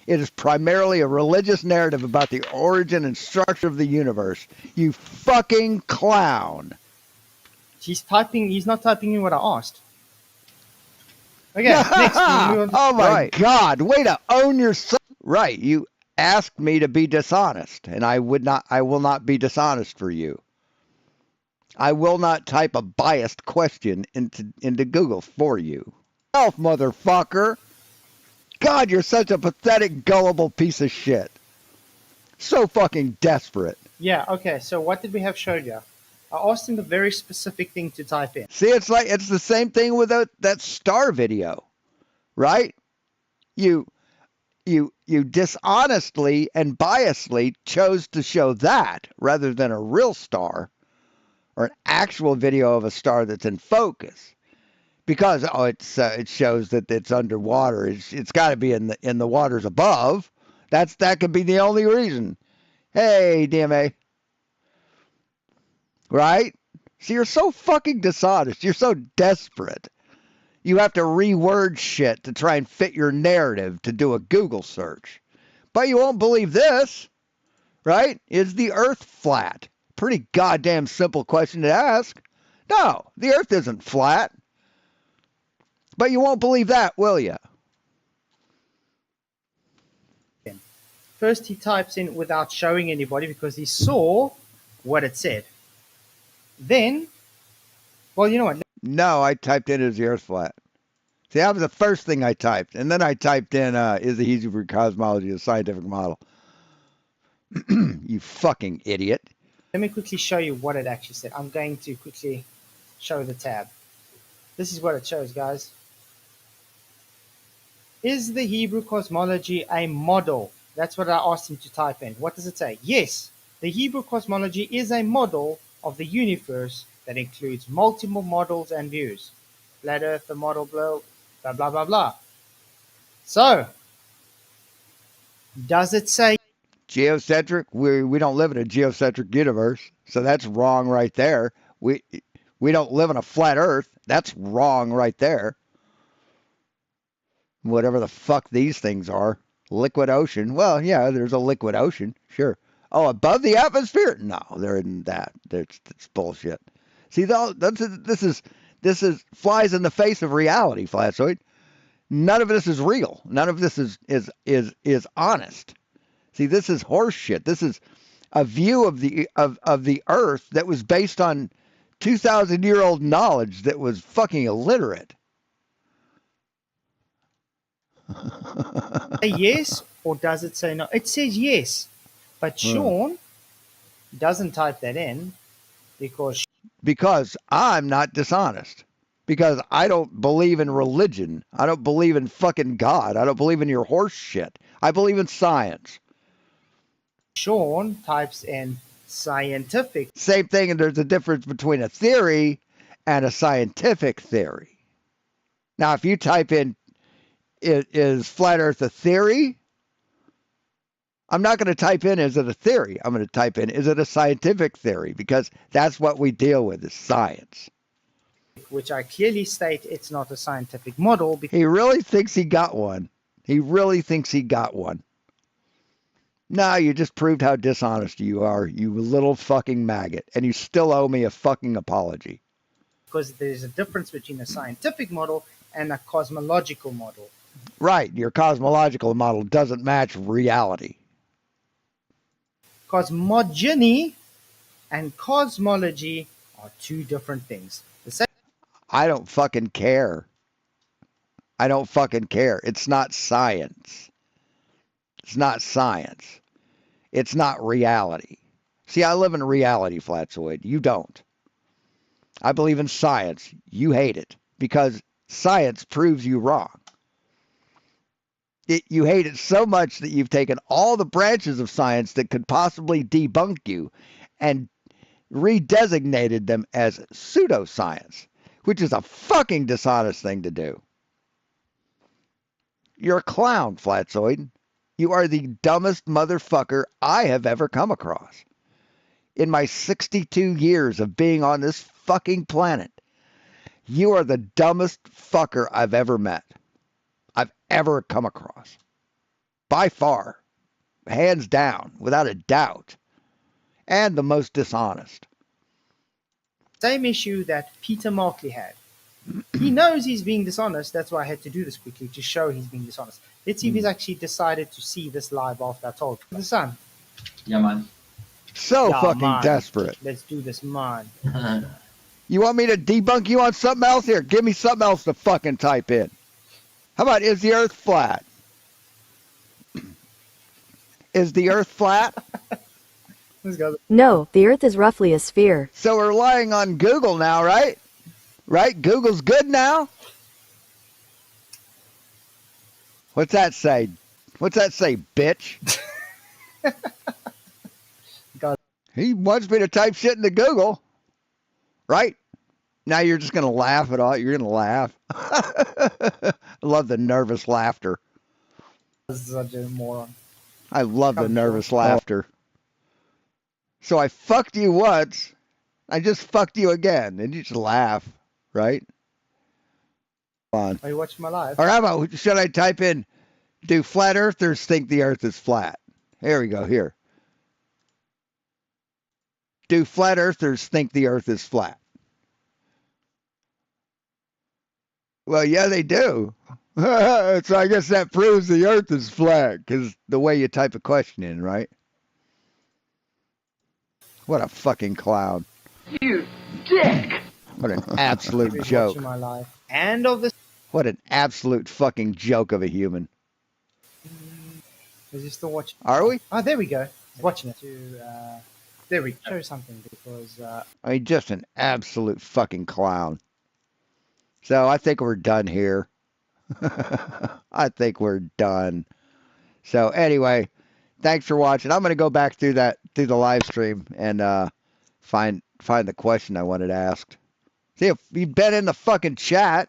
it is primarily a religious narrative about the origin and structure of the universe. You fucking clown. He's not typing in what I asked. Okay, next. Oh my God, way to own yourself. Right, you asked me to be dishonest, and I will not be dishonest for you. I will not type a biased question into Google for you. Self, motherfucker. God, you're such a pathetic, gullible piece of shit. So fucking desperate. Yeah, okay, so what did we have showed you? I asked him a very specific thing to type in. See, it's the same thing with that star video, right? You dishonestly and biasly chose to show that rather than a real star or an actual video of a star that's in focus, because it shows that it's underwater. It's got to be in the waters above. That could be the only reason. Hey, DMA. right? So you're so fucking dishonest. You're so desperate. You have to reword shit to try and fit your narrative to do a Google search. But you won't believe this, right? Is the earth flat? Pretty goddamn simple question to ask. No, the earth isn't flat. But you won't believe that, will you? First, he types in without showing anybody because he saw what it said. Then, well, you know what? No, I typed in, is the earth flat? See, that was the first thing I typed. And then I typed in, is the Hebrew cosmology a scientific model? You fucking idiot. Let me quickly show you what it actually said. I'm going to quickly show the tab. This is what it shows, guys. Is the Hebrew cosmology a model? That's what I asked him to type in. What does it say? Yes, the Hebrew cosmology is a model of the universe that includes multiple models and views. Flat Earth, the model, blah, blah, blah, blah, blah. So, does it say Geocentric? We don't live in a geocentric universe, so that's wrong right there. We don't live on a flat Earth. That's wrong right there. Whatever the fuck these things are. Liquid ocean. Well, yeah, there's a liquid ocean, sure. Oh, above the atmosphere? No, there isn't that. It's bullshit. See, this is flies in the face of reality, Flatzoid. None of this is real. None of this is honest. See, this is horse shit. This is a view of the Earth that was based on 2,000-year-old knowledge that was fucking illiterate. yes or does it say no? It says yes, but Sean doesn't type that in because I'm not dishonest. Because I don't believe in religion. I don't believe in fucking God. I don't believe in your horse shit. I believe in science. Sean types in scientific. Same thing, and there's a difference between a theory and a scientific theory. Now, if you type in, is flat Earth a theory? I'm not going to type in, is it a theory? I'm going to type in, is it a scientific theory? Because that's what we deal with, is science. Which I clearly state it's not a scientific model. He really thinks he got one. He really thinks he got one. No, you just proved how dishonest you are, you little fucking maggot. And you still owe me a fucking apology. Because there's a difference between a scientific model and a cosmological model. Right, your cosmological model doesn't match reality. Cosmogony and cosmology are two different things. I don't fucking care. I don't fucking care. It's not science. It's not science. It's not reality. See, I live in reality, Flatzoid. You don't. I believe in science. You hate it because science proves you wrong. You hate it so much that you've taken all the branches of science that could possibly debunk you and redesignated them as pseudoscience, which is a fucking dishonest thing to do. You're a clown, Flatzoid. You are the dumbest motherfucker I have ever come across. In my 62 years of being on this fucking planet, you are the dumbest fucker I've ever met. I've ever come across. By far. Hands down, without a doubt. And the most dishonest. Same issue that Peter Markley had. He knows he's being dishonest. That's why I had to do this quickly to show he's being dishonest. Let's see if he's actually decided to see this live after I told him. The sun. Yeah, man. So Yeah, fucking man. desperate. Let's do this, man. You want me to debunk you on something else? Here, give me something else to fucking type in. How about, is the earth flat? Is the earth flat? No, the earth is roughly a sphere. So we're relying on Google now, right? Right? Google's good now? What's that say? What's that say, bitch? God. He wants me to type shit into Google. Right? Now you're just going to laugh at all. You're going to laugh. I love the nervous laughter. Such a moron. I love the nervous laughter. So I fucked you once, I just fucked you again. And you just laugh, right? On. Are you watching my live? Or how about, should I type in, do flat earthers think the earth is flat? Here we go, here. Do flat earthers think the earth is flat? Well, yeah, they do. So I guess that proves the earth is flat, because the way you type a question in, right? What a fucking clown. You dick! What an absolute Who's joke. watching my live? And of the... What an absolute fucking joke of a human. Is he still watching? Are we? Oh, there we go. He's watching it. There we go. Show something because... I mean, just an absolute fucking clown. So I think we're done here. I think we're done. So anyway, thanks for watching. I'm going to go back through the live stream and find the question I wanted asked. See, if he'd been in the fucking chat,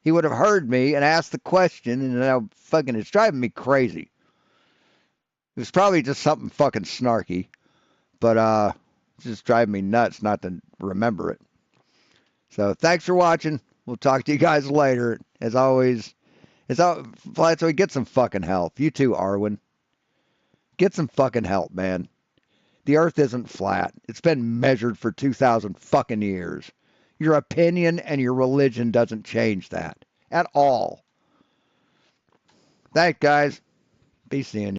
he would have heard me and asked the question, and now fucking it's driving me crazy. It was probably just something fucking snarky, but it's just driving me nuts not to remember it. So thanks for watching. We'll talk to you guys later. As always, Flatzoid, get some fucking help. You too, Arwen. Get some fucking help, man. The earth isn't flat. It's been measured for 2,000 fucking years. Your opinion and your religion doesn't change that at all. Thanks, guys. Be seeing you.